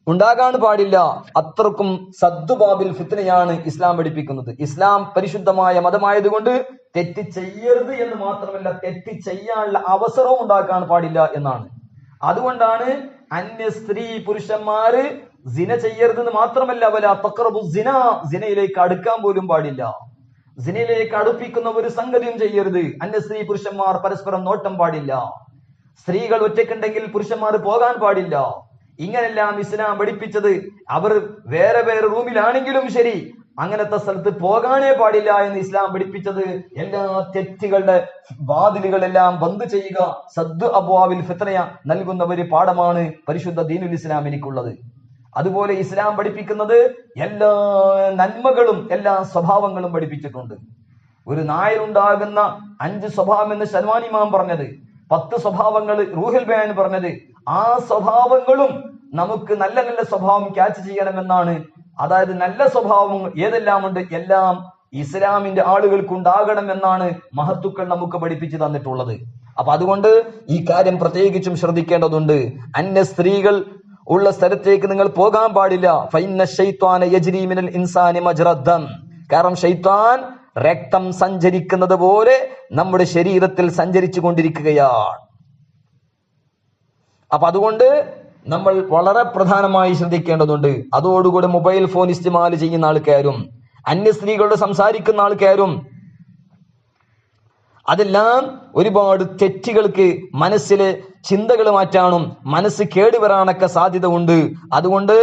ഉണ്ടാകാൻ പാടില്ല. അത്രക്കും സദ്ദുബാബിൽ ഫിത്നയാണ് ഇസ്ലാം പഠിപ്പിക്കുന്നത്. ഇസ്ലാം പരിശുദ്ധമായ മതമായതുകൊണ്ട് തെറ്റ് ചെയ്യരുത് എന്ന് മാത്രമല്ല, തെറ്റ് ചെയ്യാനുള്ള അവസരവും ഉണ്ടാക്കാൻ പാടില്ല എന്നാണ്. അതുകൊണ്ടാണ് അന്യ സ്ത്രീ പുരുഷന്മാര് സിന ചെയ്യരുതെന്ന് മാത്രമല്ല, വല തഖറബു സിന, സിനയിലേക്ക് അടുക്കാൻ പോലും പാടില്ല. സിനയിലേക്ക് അടുപ്പിക്കുന്ന ഒരു സംഗതിയും ചെയ്യരുത്. അന്യ സ്ത്രീ പുരുഷന്മാർ പരസ്പരം നോട്ടം പാടില്ല. സ്ത്രീകൾ ഒറ്റക്കുണ്ടെങ്കിൽ പുരുഷന്മാർ പോകാൻ പാടില്ല. ഇങ്ങനെല്ലാം ഇസ്ലാം പഠിപ്പിച്ചത്. അവർ വേറെ വേറെ റൂമിലാണെങ്കിലും ശരി, അങ്ങനത്തെ സ്ഥലത്ത് പോകാനേ പാടില്ല എന്ന് ഇസ്ലാം പഠിപ്പിച്ചത്. എല്ലാ തെറ്റുകളുടെ വാതിലുകളെല്ലാം ബന്ദ് ചെയ്യുക, സദ്ദു അബ്വാബിൽ ഫിത്നയ നൽകുന്ന ഒരു പാഠമാണ് പരിശുദ്ധ ദീനുൽ ഇസ്ലാം എനിക്കുള്ളത്. അതുപോലെ ഇസ്ലാം പഠിപ്പിക്കുന്നത് എല്ലാ നന്മകളും എല്ലാ സ്വഭാവങ്ങളും പഠിപ്പിച്ചിട്ടുണ്ട്. ഒരു നായരുണ്ടാകുന്ന 5 സ്വഭാവം എന്ന് സൽമാൻ ഇമാം പറഞ്ഞത്, 10 സ്വഭാവങ്ങൾ റൂഹുൽ ബയാൻ പറഞ്ഞത്. ആ സ്വഭാവങ്ങളും നമുക്ക് നല്ല നല്ല സ്വഭാവം ക്യാച്ച് ചെയ്യണമെന്നാണ്. അതായത് നല്ല സ്വഭാവം ഏതെല്ലാം ഉണ്ട്, എല്ലാം ഇസ്ലാമിന്റെ ആളുകൾക്ക് ഉണ്ടാകണം എന്നാണ് മഹത്തുക്കൾ നമുക്ക് പഠിപ്പിച്ചു തന്നിട്ടുള്ളത്. അപ്പൊ അതുകൊണ്ട് ഈ കാര്യം പ്രത്യേകിച്ചും ശ്രദ്ധിക്കേണ്ടതുണ്ട്. അന്യ സ്ത്രീകൾ ഉള്ള സ്ഥലത്തേക്ക് നിങ്ങൾ പോകാൻ പാടില്ല. ഫൈന്ന ശൈത്വാന യജ്രി മിനൽ ഇൻസാനി മജ്റദ്ദം, കാരണം ശൈത്വാൻ രക്തം സഞ്ചരിക്കുന്നത് പോലെ നമ്മുടെ ശരീരത്തിൽ സഞ്ചരിച്ചു കൊണ്ടിരിക്കുകയാണ്. അപ്പൊ അതുകൊണ്ട് നമ്മൾ വളരെ പ്രധാനമായി ശ്രദ്ധിക്കേണ്ടതുണ്ട്. അതോടുകൂടി മൊബൈൽ ഫോൺ ഇസ്തിമാൽ ചെയ്യുന്ന ആൾക്കാരും അന്യ സ്ത്രീകളോട് സംസാരിക്കുന്ന ആൾക്കാരും അതെല്ലാം ഒരുപാട് തെറ്റുകൾക്ക് മനസ്സിലെ ചിന്തകൾ മാറ്റാനും മനസ്സ് കേടുവരാനൊക്കെ സാധ്യത ഉണ്ട്. അതുകൊണ്ട്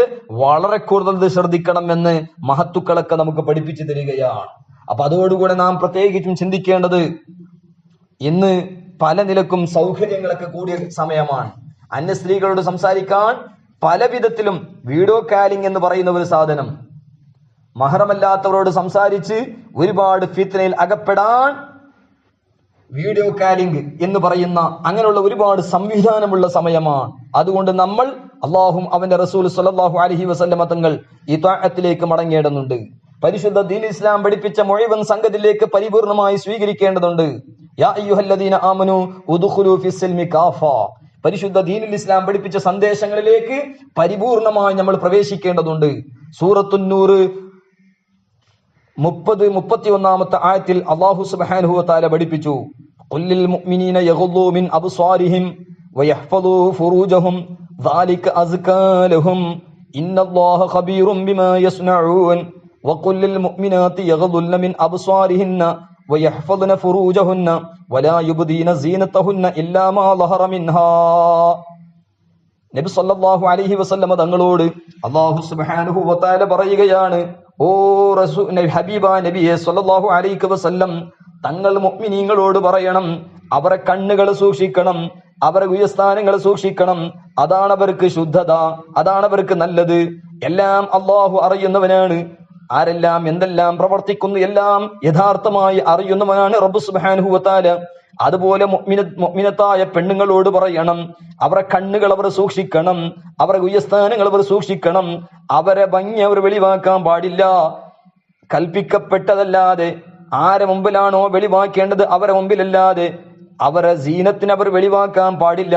വളരെ കൂടുതൽ ശ്രദ്ധിക്കണം എന്ന് മഹത്തുക്കളൊക്കെ നമുക്ക് പഠിപ്പിച്ചു തരികയാണ്. അപ്പൊ അതോടുകൂടെ നാം പ്രത്യേകിച്ചും ചിന്തിക്കേണ്ടത്, ഇന്ന് പല നിലക്കും സൗകര്യങ്ങളൊക്കെ കൂടിയ സമയമാണ്. അന്യ സ്ത്രീകളോട് സംസാരിക്കാൻ പല വിധത്തിലും വീഡിയോ കാലിംഗ് എന്ന് പറയുന്ന ഒരു സാധനം, മഹറമല്ലാത്തവരോട് സംസാരിച്ച് ഒരുപാട് ഫിത്നയിൽ അകപ്പെടാൻ വീഡിയോ കാലിംഗ് എന്ന് പറയുന്ന അങ്ങനെയുള്ള ഒരുപാട് സംവിധാനമുള്ള സമയമാണ്. അതുകൊണ്ട് നമ്മൾ അള്ളാഹും അവന്റെ റസൂൽ സ്വല്ലല്ലാഹു അലൈഹി വസല്ലമ തങ്ങൾ ഇത്വാഅത്തിലേക്ക് മടങ്ങേണ്ടതുണ്ട്. പരിശുദ്ധ ദീൻ ഇസ്ലാം പഠിപ്പിച്ച മുഴുവൻ സംഗതിയിലേക്ക് പരിപൂർണമായി സ്വീകരിക്കേണ്ടതുണ്ട്. യാ അയ്യുഹല്ലദീന ആമനു ഉദ്ഖുലൂ ഫിസ്സിൽമി കാഫ, പരിശുദ്ധ ദീനുൽ ഇസ്ലാം പഠിപ്പിച്ച സന്ദേശങ്ങളിലേക്ക് പരിപൂർണമായി നമ്മൾ പ്രവേശിക്കേണ്ടതുണ്ട്. സൂറത്തുൻ നൂർ 30-31 ആയത്തിൽ അല്ലാഹു സുബ്ഹാനഹു വ തആല പഠിപ്പിച്ചു, ഖുല്ലിൽ മുഅ്മിനീന യഗ്ളൂ മിൻ അബ്സാരിഹിം വയഹ്ഫളൂ ഫുറൂജഹും ദാലിക അസ്കാ ലഹും ഇന്നല്ലാഹ ഖബീറും ബിമാ യസ്നഊൻ വഖുല്ലിൽ മുഅ്മിനാതി യഗ്ളുന്ന മിൻ അബ്സാരിഹിന്ന വയഹ്ഫളന ഫുറൂജഹുന്ന വലാ യുബ്ദീന സീനതഹുന്ന ഇല്ലാ മാ ളഹറ മിൻഹാ. നബി സല്ലല്ലാഹു അലൈഹി വസല്ലമ തങ്ങളോട് അല്ലാഹു സുബ്ഹാനഹു വ തആല പറയുകയാണ്, ഓ റസൂൽ ഹബീബ നബിയെ സല്ലല്ലാഹു അലൈഹി വസല്ലം, തങ്ങൾ മുഅ്മിനീങ്ങളോട് പറയണം, അവരെ കണ്ണുകൾ സൂക്ഷിക്കണം, അവരെ ഉയസ്ഥാനങ്ങൾ സൂക്ഷിക്കണം. അതാണ് അവർക്ക് ശുദ്ധത, അതാണ് അവർക്ക് നല്ലത്. എല്ലാം അല്ലാഹു അറിയുന്നവനാണ്. ആരെല്ലാം എന്തെല്ലാം പ്രവർത്തിക്കുന്നു എല്ലാം യഥാർത്ഥമായി അറിയുന്നവനാണ് റബ്ബ് സുബ്ഹാനഹു വ തആല. അതുപോലെ മുഅ്മിനത്തായ പെണ്ണുങ്ങളോട് പറയണം, അവരെ കണ്ണുകൾ അവർ സൂക്ഷിക്കണം, അവരെ ഉയസ്ഥാനങ്ങൾ അവർ സൂക്ഷിക്കണം. അവരെ ഭംഗി അവർ വെളിവാക്കാൻ പാടില്ല. കൽപ്പിക്കപ്പെട്ടതല്ലാതെ ആരെ മുമ്പിലാണോ വെളിവാക്കേണ്ടത് അവരെ മുമ്പിലല്ലാതെ അവരെ സീനത്തിന് അവർ വെളിവാക്കാൻ പാടില്ല.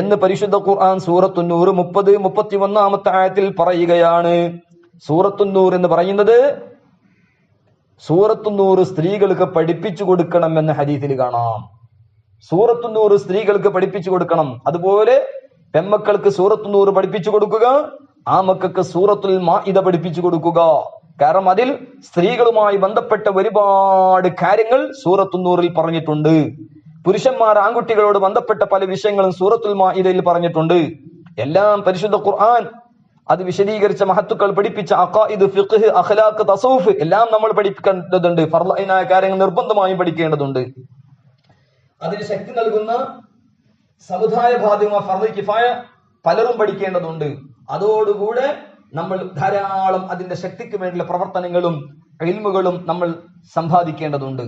എന്ന് പരിശുദ്ധ ഖുർആൻ സൂറത്തുന്നൂർ 30-31 ആയത്തിൽ പറയുകയാണ്. സൂറത്തുന്നൂർ എന്ന് പറയുന്നത് സൂറത്തുന്നൂർ സ്ത്രീകൾക്ക് പഠിപ്പിച്ചു കൊടുക്കണം എന്ന ഹദീസിൽ കാണാം. സൂറത്തുന്നൂർ സ്ത്രീകൾക്ക് പഠിപ്പിച്ചു കൊടുക്കണം. അതുപോലെ പെമ്മക്കൾക്ക് സൂറത്തുന്നൂർ പഠിപ്പിച്ചു കൊടുക്കുക, ആ മക്കൾക്ക് സൂറത്തുൽ മാഇദ പഠിപ്പിച്ചു കൊടുക്കുക. കാരണം അതിൽ സ്ത്രീകളുമായി ബന്ധപ്പെട്ട ഒരുപാട് കാര്യങ്ങൾ സൂറത്തുന്നൂറിൽ പറഞ്ഞിട്ടുണ്ട്. പുരുഷന്മാർ ആൺകുട്ടികളോട് ബന്ധപ്പെട്ട പല വിഷയങ്ങളും സൂറത്തുൽ മാഇദയിൽ പറഞ്ഞിട്ടുണ്ട്. എല്ലാം പരിശുദ്ധ ഖുർആൻ അത് വിശദീകരിച്ച മഹത്തുക്കൾ പഠിപ്പിച്ച അഖായിദ്, ഫിഖ്ഹ്, അഖ്ലാഖ്, തസവുഫ് എല്ലാം നമ്മൾ പഠിക്കേണ്ടതുണ്ട്. ഫർളായ കാര്യങ്ങൾ നിർബന്ധമായും പഠിക്കേണ്ടതുണ്ട്. അതിന് ശക്തി നൽകുന്ന സമുദായ ബാധ്യമായ ഫർള് കിഫായ പലരും പഠിക്കേണ്ടതുണ്ട്. അതോടുകൂടെ നമ്മൾ ധാരാളം അതിന്റെ ശക്തിക്ക് വേണ്ടിയുള്ള പ്രവർത്തനങ്ങളും ഇൽമുകളും നമ്മൾ സമ്പാദിക്കേണ്ടതുണ്ട്.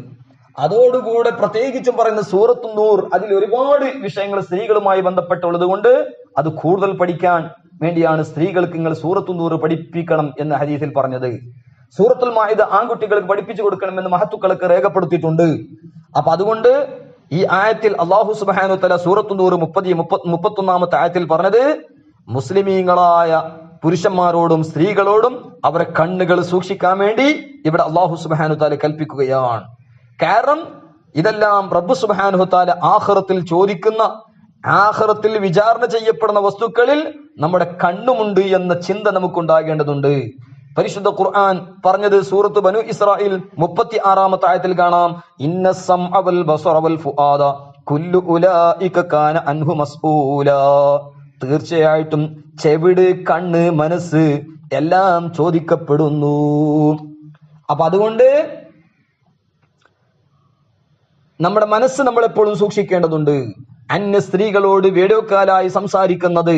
അതോടുകൂടെ പ്രത്യേകിച്ചും പറയുന്ന സൂറത്തുന്നൂർ അതിൽ ഒരുപാട് വിഷയങ്ങൾ സ്ത്രീകളുമായി ബന്ധപ്പെട്ടുള്ളത് കൊണ്ട് അത് കൂടുതൽ പഠിക്കാൻ വേണ്ടിയാണ് സ്ത്രീകൾക്ക് നിങ്ങൾ സൂറത്തുന്നൂർ പഠിപ്പിക്കണം എന്ന് ഹദീസിൽ പറഞ്ഞത്. സൂറത്തുൽ മാഇദ ആൺകുട്ടികൾക്ക് പഠിപ്പിച്ചു കൊടുക്കണമെന്ന് മഹത്തുക്കളൊക്കെ രേഖപ്പെടുത്തിയിട്ടുണ്ട്. അപ്പൊ അതുകൊണ്ട് ഈ ആയത്തിൽ അല്ലാഹു സുബ്ഹാനഹു വതആല സൂറത്തുന്നൂർ 30-31 ആയത്തിൽ പറഞ്ഞത് മുസ്ലിമീങ്ങളായ പുരുഷന്മാരോടും സ്ത്രീകളോടും അവരെ കണ്ണുകൾ സൂക്ഷിക്കാൻ വേണ്ടി ഇവിടെ അല്ലാഹു സുബ്ഹാനഹു വതആല കൽപ്പിക്കുകയാണ്. കാരണം ഇതെല്ലാം റബ്ബ് സുബ്ഹാനഹു വതആല ആഖിറത്തിൽ ചോദിക്കുന്ന, ആഖിറത്തിൽ വിചാരണ ചെയ്യപ്പെടുന്ന വസ്തുക്കളിൽ നമ്മുടെ കണ്ണുമുണ്ട് എന്ന ചിന്ത നമുക്കുണ്ടാകേണ്ടതുണ്ട്. പരിശുദ്ധ ഖുർആൻ പറഞ്ഞത് സൂറത്ത് ബനു ഇസ്രായേൽ 36 ആയത്തിൽ കാണാം, ഇന്ന സമഅ വൽ ബസറ വൽ ഫുആദ കുല്ലു ഉലൈക കാന അൻഹു മസ്ഊല. തീർച്ചയായിട്ടും ചെവിട്, കണ്ണ്, മനസ്സ് എല്ലാം ചോദിക്കപ്പെടുന്നു. അപ്പൊ അതുകൊണ്ട് നമ്മുടെ മനസ്സ് നമ്മൾ എപ്പോഴും സൂക്ഷിക്കേണ്ടതുണ്ട്. അന്യ സ്ത്രീകളോട് വീഡിയോ കാലായി സംസാരിക്കുന്നത്,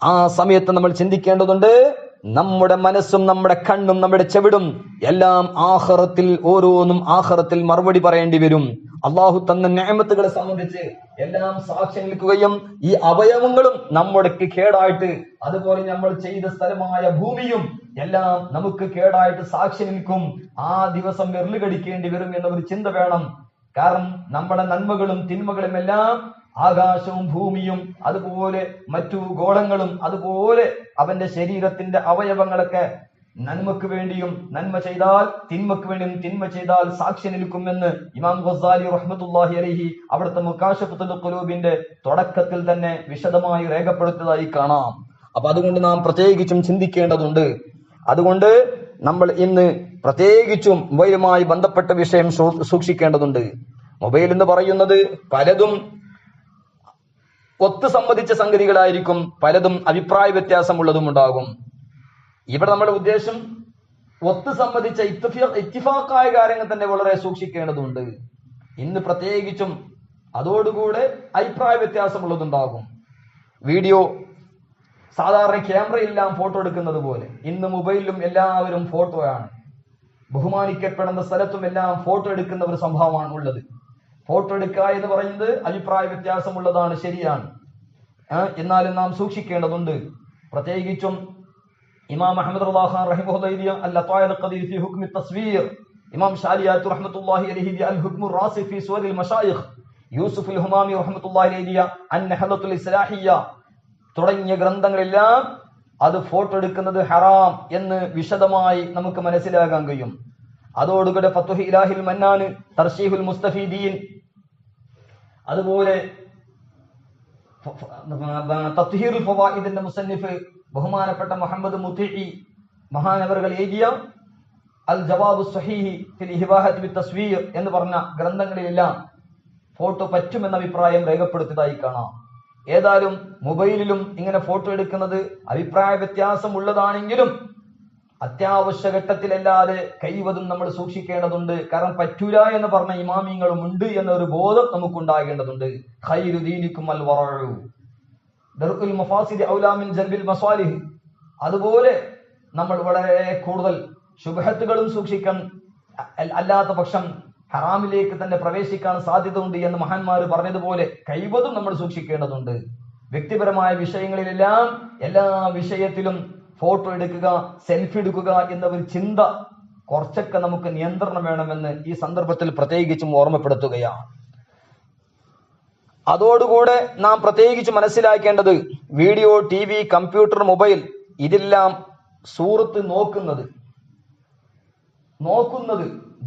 ആ സമയത്ത് നമ്മൾ ചിന്തിക്കേണ്ടതുണ്ട്. നമ്മുടെ മനസ്സും നമ്മുടെ കണ്ണും നമ്മുടെ ചെവിടും എല്ലാം ആഖിറത്തിൽ ഓരോന്നും ആഖിറത്തിൽ മറുപടി പറയേണ്ടി വരും. അള്ളാഹു തന്ന നിഅമത്തുകളെ സംബന്ധിച്ച് എല്ലാം സാക്ഷ്യം നിൽക്കുകയും ഈ അവയവങ്ങളും നമ്മുടെ കേടായിട്ട്, അതുപോലെ നമ്മൾ ചെയ്ത സ്ഥലമായ ഭൂമിയും എല്ലാം നമുക്ക് കേടായിട്ട് സാക്ഷി നിൽക്കും. ആ ദിവസം വിരല് കടിക്കേണ്ടി വരും എന്നൊരു ചിന്ത വേണം. കാരണം നമ്മുടെ നന്മകളും തിന്മകളും എല്ലാം ആകാശവും ഭൂമിയും അതുപോലെ മറ്റു ഗോളങ്ങളും അതുപോലെ അവന്റെ ശരീരത്തിന്റെ അവയവങ്ങളൊക്കെ നന്മക്ക് വേണ്ടിയും നന്മ ചെയ്താൽ തിന്മക്ക് വേണ്ടിയും തിന്മ ചെയ്താൽ സാക്ഷി നിൽക്കുമെന്ന് ഇമാം ഗസാലി റഹ്മത്തുള്ളാഹി അലൈഹി അവിടുത്തെ മുകാശഫത്തുൽ ഖുലൂബിന്റെ തുടക്കത്തിൽ തന്നെ വിശദമായി രേഖപ്പെടുത്തിയതായി കാണാം. അപ്പൊ അതുകൊണ്ട് നാം പ്രത്യേകിച്ചും ചിന്തിക്കേണ്ടതുണ്ട്. അതുകൊണ്ട് നമ്മൾ ഇന്ന് പ്രത്യേകിച്ചും മൊബൈലുമായി ബന്ധപ്പെട്ട വിഷയം സൂക്ഷിക്കേണ്ടതുണ്ട്. മൊബൈൽ എന്ന് പറയുന്നത് പലതും ഒത്തു സംബന്ധിച്ച സംഗതികളായിരിക്കും, പലതും അഭിപ്രായ വ്യത്യാസമുള്ളതും ഉണ്ടാകും. ഇവിടെ നമ്മുടെ ഉദ്ദേശം ഒത്തു സംബന്ധിച്ച ഇത്തിഫാക്കായ കാര്യങ്ങൾ തന്നെ വളരെ സൂക്ഷിക്കേണ്ടതുണ്ട്. ഇന്ന് പ്രത്യേകിച്ചും അതോടുകൂടെ അഭിപ്രായ വ്യത്യാസമുള്ളതുണ്ടാകും. വീഡിയോ സാധാരണ ക്യാമറയെല്ലാം ഫോട്ടോ എടുക്കുന്നത് പോലെ ഇന്ന് മൊബൈലിലും എല്ലാവരും ഫോട്ടോയാണ്. ബഹുമാനിക്കപ്പെടുന്ന സ്ഥലത്തും എല്ലാം ഫോട്ടോ എടുക്കുന്ന ഒരു സംഭവമാണ് ഉള്ളത്. ഫോട്ടോ എടുക്കുക എന്ന് പറയുന്നത് അഭിപ്രായ വ്യത്യാസമുള്ളതാണ്, ശരിയാണ്. എന്നാലും നാം സൂക്ഷിക്കേണ്ടതുണ്ട്. പ്രത്യേകിച്ചും ഇമാം അഹ്മദ് റളിയല്ലാഹു അൻഹു റഹിമഹുല്ലാഹി അൽ-ലതായിൽ ഖദീർ ഫി ഹുക്ം അത്ത്-തസ്വീർ, ഇമാം ഷാലിയാത്ത് റഹ്മത്തുള്ളാഹി അലൈഹി അൽ-ഹുക്ം റാസിഖ് ഫി സുവർ അൽ-മശായിഖ്, യൂസുഫ് അൽ-ഹുമാമി റഹ്മത്തുള്ളാഹി അലൈഹി അൻ-നഹ്ലത്തുൽ ഇസ്ലാഹിയ്യ തുടങ്ങിയ ഗ്രന്ഥങ്ങളെല്ലാം അത് ഫോട്ടോ എടുക്കുന്നത് ഹറാം എന്ന് വിശദമായി നമുക്ക് മനസ്സിലാക്കാൻ കഴിയും. അതോടുകൂടെ ഫത്ഹുൽ ഇലാഹിൽ മന്നാൻ, തർശീഹുൽ മുസ്തഫീദീൻ, അതുപോലെ തത്ഹീറുൽ ഫവായിദിന്റെ മുസന്നിഫ് ബഹുമാനപ്പെട്ട മുഹമ്മദ് മുതീഇ മഹാനവറുകൾ എഴുതിയ അൽ ജവാബു സ്വഹീഹി ഫിൽ ഇഹ്ബാഹത്തി ബിത് തസ്വീർ എന്ന് പറഞ്ഞ ഗ്രന്ഥങ്ങളിലെല്ലാം ഫോട്ടോ പറ്റുമെന്ന അഭിപ്രായം രേഖപ്പെടുത്തിയതായി കാണാം. ഏതായാലും മൊബൈലിലും ഇങ്ങനെ ഫോട്ടോ എടുക്കുന്നത് അഭിപ്രായ വ്യത്യാസം ഉള്ളതാണെങ്കിലും അത്യാവശ്യ ഘട്ടത്തിലല്ലാതെ കൈവതും നമ്മൾ സൂക്ഷിക്കേണ്ടതുണ്ട്. കാരണം പറ്റൂല എന്ന് പറഞ്ഞ ഇമാമിങ്ങളും ഉണ്ട് എന്നൊരു ബോധം നമുക്കുണ്ടാകേണ്ടതുണ്ട്. ഖൈറു ദീനിക്കും അൽ വറഉ ദർഉൽ മഫാസിദി ഔലാ മിൻ ജൽബിൽ മസാലിഹ്. അതുപോലെ നമ്മൾ വളരെ കൂടുതൽ ശുബ്ഹത്തുകളും സൂക്ഷിക്കാൻ, അല്ലാത്ത പക്ഷം ഹറാമിലേക്ക് തന്നെ പ്രവേശിക്കാൻ സാധ്യത ഉണ്ട് എന്ന് മഹാന്മാർ പറഞ്ഞതുപോലെ കൈവതും നമ്മൾ സൂക്ഷിക്കേണ്ടതുണ്ട്. വ്യക്തിപരമായ വിഷയങ്ങളിലെല്ലാം എല്ലാ വിഷയത്തിലും ഫോട്ടോ എടുക്കുക, സെൽഫി എടുക്കുക എന്ന ഒരു ചിന്ത കുറച്ചൊക്കെ നമുക്ക് നിയന്ത്രണം വേണമെന്ന് ഈ സന്ദർഭത്തിൽ പ്രത്യേകിച്ചും ഓർമ്മപ്പെടുത്തുകയാണ്. അതോടുകൂടെ നാം പ്രത്യേകിച്ച് മനസ്സിലാക്കേണ്ടത് വീഡിയോ, TV, കമ്പ്യൂട്ടർ, മൊബൈൽ ഇതെല്ലാം സൂറത്ത് നോക്കുന്നത്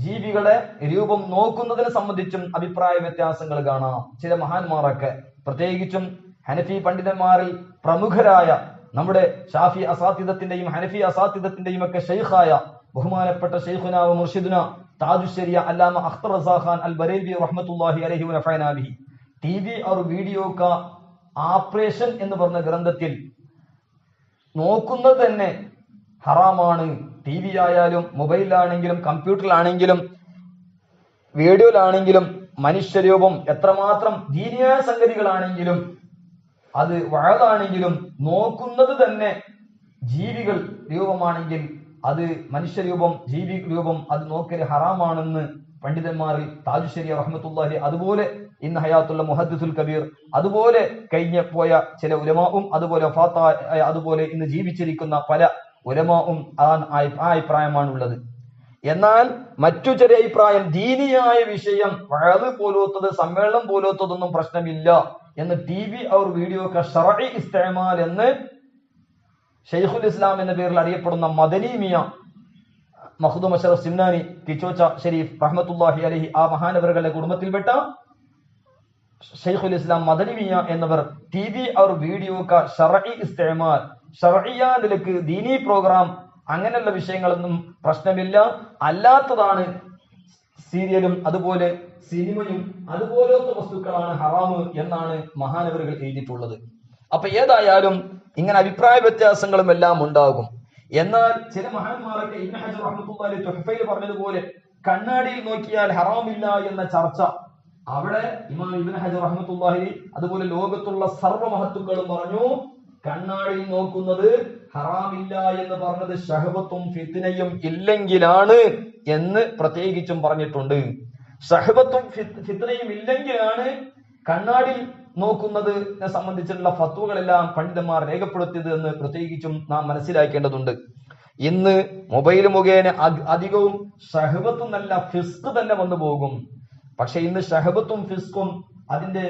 ജീവികളുടെ രൂപം നോക്കുന്നതിനെ സംബന്ധിച്ചും അഭിപ്രായ വ്യത്യാസങ്ങൾ കാണാം. ചില മഹാന്മാരൊക്കെ പ്രത്യേകിച്ചും ഹനഫി പണ്ഡിതന്മാരിൽ പ്രമുഖരായ നമ്മുടെ ഷാഫി അസാത്തിദത്തിന്റെയും ഹനഫി അസാത്തിദത്തിന്റെയും ഒക്കെ ഷെയ്ഖായ ബഹുമാനപ്പെട്ട ഷെയ്ഖുന വ മുർഷിദുന താജുശ്ശേരിയ അല്ലാമ അഖ്തർ റസാ ഖാൻ അൽ ബറേലി റഹ്മത്തുള്ളാഹി അലൈഹി വ നഫഅനാ ബിഹി TV और वीडियो का ആപ്രേഷൻ എന്ന് പറഞ്ഞ ഗ്രന്ഥത്തിൽ നോക്കുന്നത് തന്നെ ഹറാമാണ്. TV ആയാലും മൊബൈലിലാണെങ്കിലും കമ്പ്യൂട്ടറിലാണെങ്കിലും വീഡിയോയിലാണെങ്കിലും മനുഷ്യരൂപം എത്രമാത്രം ദീനിയായ സംഗതികളാണെങ്കിലും അത് വഴതാണെങ്കിലും നോക്കുന്നത് തന്നെ ജീവികൾ രൂപമാണെങ്കിൽ അത് മനുഷ്യരൂപം, ജീവി രൂപം അത് നോക്കൽ ഹറാമാണെന്ന് പണ്ഡിതന്മാരിൽ താജുശ്ശേരി റഹ്മത്തുള്ളാഹി, അതുപോലെ ഇന്ന് ഹയാത്തുള്ള മുഹദ്ദിസുൽ കബീർ, അതുപോലെ കഴിഞ്ഞ പോയ ചില ഉലമാവും, അതുപോലെ അതുപോലെ ഇന്ന് ജീവിച്ചിരിക്കുന്ന പല ഉലമാവും ആ അഭിപ്രായമാണുള്ളത്. എന്നാൽ മറ്റു ചില അഭിപ്രായം ദീനിയായ വിഷയം വഅദ് പോലത്തത്, സമ്മേളനം പോലത്തതൊന്നും പ്രശ്നമില്ല എന്ന് TV और വീഡിയോ का ശർഈ ഇസ്തിഅമാൽ എന്ന് ഷെയ്ഖുൽ ഇസ്ലാം എന്ന പേരിൽ അറിയപ്പെടുന്ന മദനി മിയ മഖ്ദൂം അഷ്റഫ് സിംനാനി കിച്ചോച്ച ഷരീഫ് റഹ്മത്തുള്ളാഹി അലൈഹി, ആ മഹാനവറുകളുടെ കുടുംബത്തിൽപ്പെട്ട ഷെയ്ഖുൽ ഇസ്ലാം മദനി മിയ എന്നിവർ TV और വീഡിയോ का ശർഈ ഇസ്തിഅമാൽ, ശർഈയാ നിലക്ക് ദീനി പ്രോഗ്രാം അങ്ങനെയുള്ള വിഷയങ്ങളൊന്നും പ്രശ്നമില്ല, അല്ലാത്തതാണ് സീരിയലും അതുപോലെ സിനിമയും അതുപോലത്തെ വസ്തുക്കളാണ് ഹറാമ് എന്നാണ് മഹാനവറുകൾ എഴുതിയിട്ടുള്ളത്. അപ്പൊ ഏതായാലും ഇങ്ങനെ അഭിപ്രായ വ്യത്യാസങ്ങളും എല്ലാം ഉണ്ടാകും. എന്നാൽ ചില മഹാന്മാരൊക്കെ ഇബ്നു ഹജർ റഹ്മത്തുള്ളാഹി തുഹ്ഫയിൽ പറഞ്ഞതുപോലെ കണ്ണാടിയിൽ നോക്കിയാൽ ഹറാമില്ല എന്ന ചർച്ച, അവിടെ ഇമാം ഇബ്നു ഹജർ റഹ്മത്തുള്ളാഹി അതുപോലെ ലോകത്തുള്ള സർവ്വ മഹത്തുക്കളും പറഞ്ഞു കണ്ണാടിയിൽ നോക്കുന്നത് ഹറാമില്ല എന്ന് പറഞ്ഞത് ശഹവത്തും ഫിത്നയും ഇല്ലെങ്കിലാണ് എന്ന് പ്രത്യേകിച്ചും പറഞ്ഞിട്ടുണ്ട്. ശഹവത്തും ഫിത്നയും ഇല്ലെങ്കിലാണ് കണ്ണാടി നോക്കുന്നതിനെ സംബന്ധിച്ചിട്ടുള്ള ഫത്വകളെല്ലാം പണ്ഡിതന്മാർ രേഖപ്പെടുത്തിയത് എന്ന് പ്രത്യേകിച്ചും നാം മനസ്സിലാക്കേണ്ടതുണ്ട്. ഇന്ന് മൊബൈൽ മുഖേന അധികവും ഷഹവത്തും നല്ല ഫിസ്ക് തന്നെ വന്നു പോകും. പക്ഷെ ഇന്ന് ഷഹബത്തും ഫിസ്കും അതിന്റെ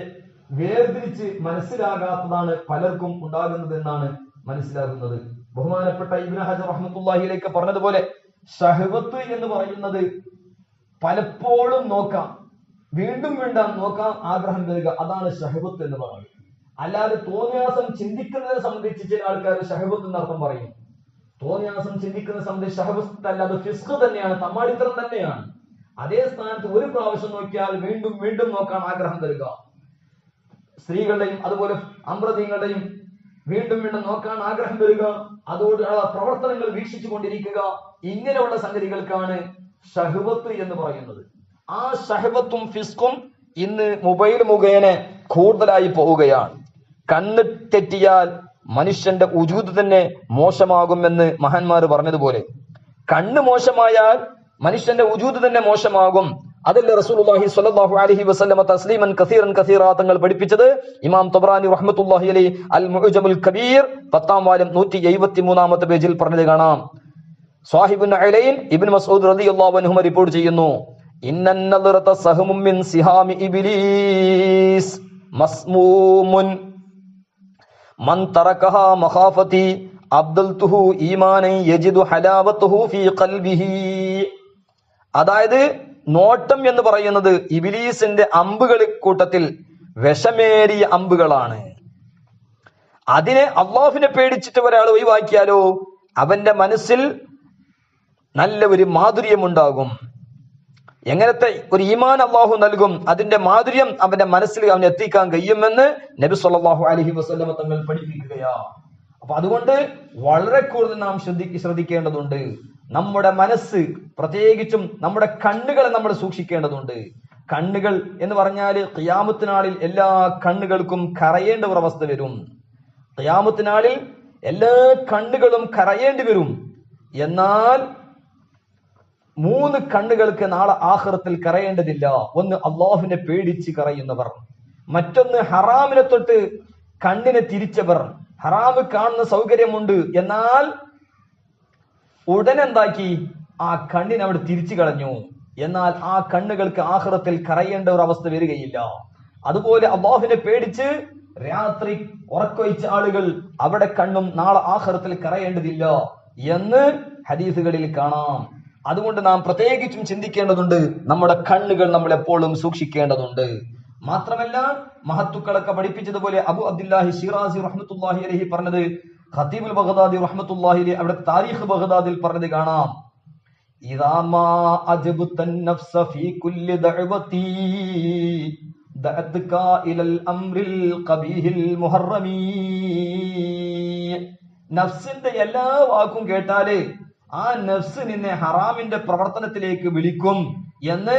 വേർതിരിച്ച് മനസ്സിലാകാത്തതാണ് പലർക്കും ഉണ്ടാകുന്നത് എന്നാണ് മനസ്സിലാകുന്നത്. ബഹുമാനപ്പെട്ട ഇബ്നു ഹജർ റഹ്മത്തുള്ളാഹിയിലേക്ക് പറഞ്ഞതുപോലെ ഷഹവത്ത് എന്ന് പറയുന്നത് പലപ്പോഴും നോക്കാം, വീണ്ടും വീണ്ടും നോക്കാം, ആഗ്രഹം വരിക, അതാണ് ഷഹവത്ത് എന്ന് പറയുന്നത്. അല്ലാതെ തോന്നിയാസം ചിന്തിക്കുന്നതിനെ സംബന്ധിച്ച് ചില ആൾക്കാർ ഷഹവത്ത് എന്ന അർത്ഥം പറയും. തോന്നിയാസം ചിന്തിക്കുന്നതിനെ സംബന്ധിച്ച് ഷഹവത്ത് അല്ല, അത് ഫിസ്ക് തന്നെയാണ്, തമ്മാടിത്തരം തന്നെയാണ്. അതേ സ്ഥാനത്ത് ഒരു പ്രാവശ്യം നോക്കിയാൽ വീണ്ടും വീണ്ടും നോക്കാൻ ആഗ്രഹം വരിക, സ്ത്രീകളുടെയും അതുപോലെ അമ്രതീങ്ങളുടെയും വീണ്ടും വീണ്ടും നോക്കാൻ ആഗ്രഹം വരിക, അതോട് പ്രവർത്തനങ്ങൾ വീക്ഷിച്ചു കൊണ്ടിരിക്കുക, ഇങ്ങനെയുള്ള സംഗതികൾക്കാണ് ഷഹവത്ത് എന്ന് പറയുന്നത്. ആ ഷഹവത്തും ഫിസ്കും ഇന്ന് മൊബൈൽ മുഖേന കൂടുതലായി പോവുകയാണ്. കണ്ണ് തെറ്റിയാൽ മനുഷ്യന്റെ ഉജൂദ് തന്നെ മോശമാകുമെന്ന് മഹാന്മാർ പറഞ്ഞതുപോലെ കണ്ണ് മോശമായാൽ മനുഷ്യന്റെ ഉജൂദ് തന്നെ മോശമാകും. അതല്ലേ റസൂലുള്ളാഹി സ്വല്ലല്ലാഹു അലൈഹി വസല്ലമ തസ്ലീമൻ കസീറൻ കസീറാ തങ്ങൾ പഠിപ്പിച്ചത്. ഇമാം തബ്രാനി റഹ്മത്തുള്ളാഹി അലൈഹി അൽ മുഅ്ജമുൽ കബീർ 10-ാം വാല്യം 173-ാമത്തെ പേജിൽ പറഞ്ഞത് കാണാം. സ്വാഹിബുൻ അലൈൻ ഇബ്നു മസ്ഊദ് റളിയല്ലാഹു അൻഹു റിപ്പോർട്ട് ചെയ്യുന്നു, ഇന്നൻ നദറത സഹമുൻ മിൻ സിഹാമി ഇബ്ലീസ് മസ്മൂമുൻ മൻ തറകഹാ മഖാഫതി അബ്ദൽതുഹു ഈമാനൻ യജിദു ഹലാവതുഹു ഫീ ഖൽബിഹി. അതായത് നോട്ടം എന്ന് പറയുന്നത് ഇബ്ലീസിന്റെ അമ്പുകൾ കൂട്ടത്തിൽ വിഷമേറിയ അമ്പുകളാണ്. അതിനെ അള്ളാഹുവിനെ പേടിച്ചിട്ട് ഒരാൾ ഒഴിവാക്കിയാലോ അവന്റെ മനസ്സിൽ നല്ല ഒരു മാധുര്യമുണ്ടാകും. എങ്ങനത്തെ ഒരു ഈമാൻ അള്ളാഹു നൽകും, അതിന്റെ മാധുര്യം അവന്റെ മനസ്സിൽ അവൻ എത്തിക്കാൻ കഴിയുമെന്ന് നബി സല്ലല്ലാഹു അലൈഹി വസല്ലമ തങ്ങൾ പഠിപ്പിക്കുകയാണ്. അപ്പൊ അതുകൊണ്ട് വളരെ കൂടുതൽ നാം ശ്രദ്ധിക്കേണ്ടതുണ്ട്. നമ്മുടെ മനസ്സ്, പ്രത്യേകിച്ചും നമ്മുടെ കണ്ണുകളെ നമ്മൾ സൂക്ഷിക്കേണ്ടതുണ്ട്. കണ്ണുകൾ എന്ന് പറഞ്ഞാൽ ഖിയാമത്ത് നാളിൽ എല്ലാ കണ്ണുകൾക്കും കരയേണ്ട ഒരു അവസ്ഥ വരും. ഖിയാമത്ത് നാളിൽ എല്ലാ കണ്ണുകളും കരയേണ്ടി വരും. എന്നാൽ 3 കണ്ണുകൾക്ക് നാളെ ആഖിറത്തിൽ കരയേണ്ടതില്ല. ഒന്ന് അള്ളാഹുവിനെ പേടിച്ച് കരയുന്നവർ, മറ്റൊന്ന് ഹറാമിനെ തൊട്ട് കണ്ണിനെ തിരിച്ചവർ. ഹറാമ് കാണുന്ന സൗകര്യമുണ്ട്, എന്നാൽ ഉടനെന്താക്കി ആ കണ്ണിനെ അവിടെ തിരിച്ചു കളഞ്ഞു. എന്നാൽ ആ കണ്ണുകൾക്ക് ആഖിറത്തിൽ കരയേണ്ട ഒരു അവസ്ഥ വരികയില്ല. അതുപോലെ അള്ളാഹുവിനെ പേടിച്ച് രാത്രി ഉറക്കൊഴിച്ച ആളുകൾ അവിടെ കണ്ണും നാളെ ആഖിറത്തിൽ കരയേണ്ടതില്ല എന്ന് ഹദീസുകളിൽ കാണാം. അതുകൊണ്ട് നാം പ്രത്യേകിച്ചും ചിന്തിക്കേണ്ടതുണ്ട്. നമ്മുടെ കണ്ണുകൾ നമ്മൾ എപ്പോഴും സൂക്ഷിക്കേണ്ടതുണ്ട്. മാത്രമല്ല മഹത്തുക്കളൊക്കെ പഠിപ്പിച്ചതുപോലെ അബു അബ്ദുല്ലാഹി ഷിറാസി റഹ്മത്തുള്ളാഹി അലൈഹി പറഞ്ഞത്, ഖതീബുൽ ബഗ്ദാദി റഹ്മത്തുള്ളാഹി അലൈഹി അവിടെ താരീഖ് ബഗ്ദാദിൽ പറഞ്ഞത് കാണാം, ഇദാ മാ അജ്ബതൻ നഫ്സ ഫീ കുല്ലി ദഅവതി ദഅത്ക ഇലൽ അംറിൽ ഖബീഹിൽ മുഹറമീ. നഫ്സിന്റെ എല്ലാ വാക്കും കേട്ടാല് ആ നഫ്സ് നിന്നെ ഹറാമിന്റെ പ്രവർത്തനത്തിലേക്ക് വിളിക്കും എന്ന്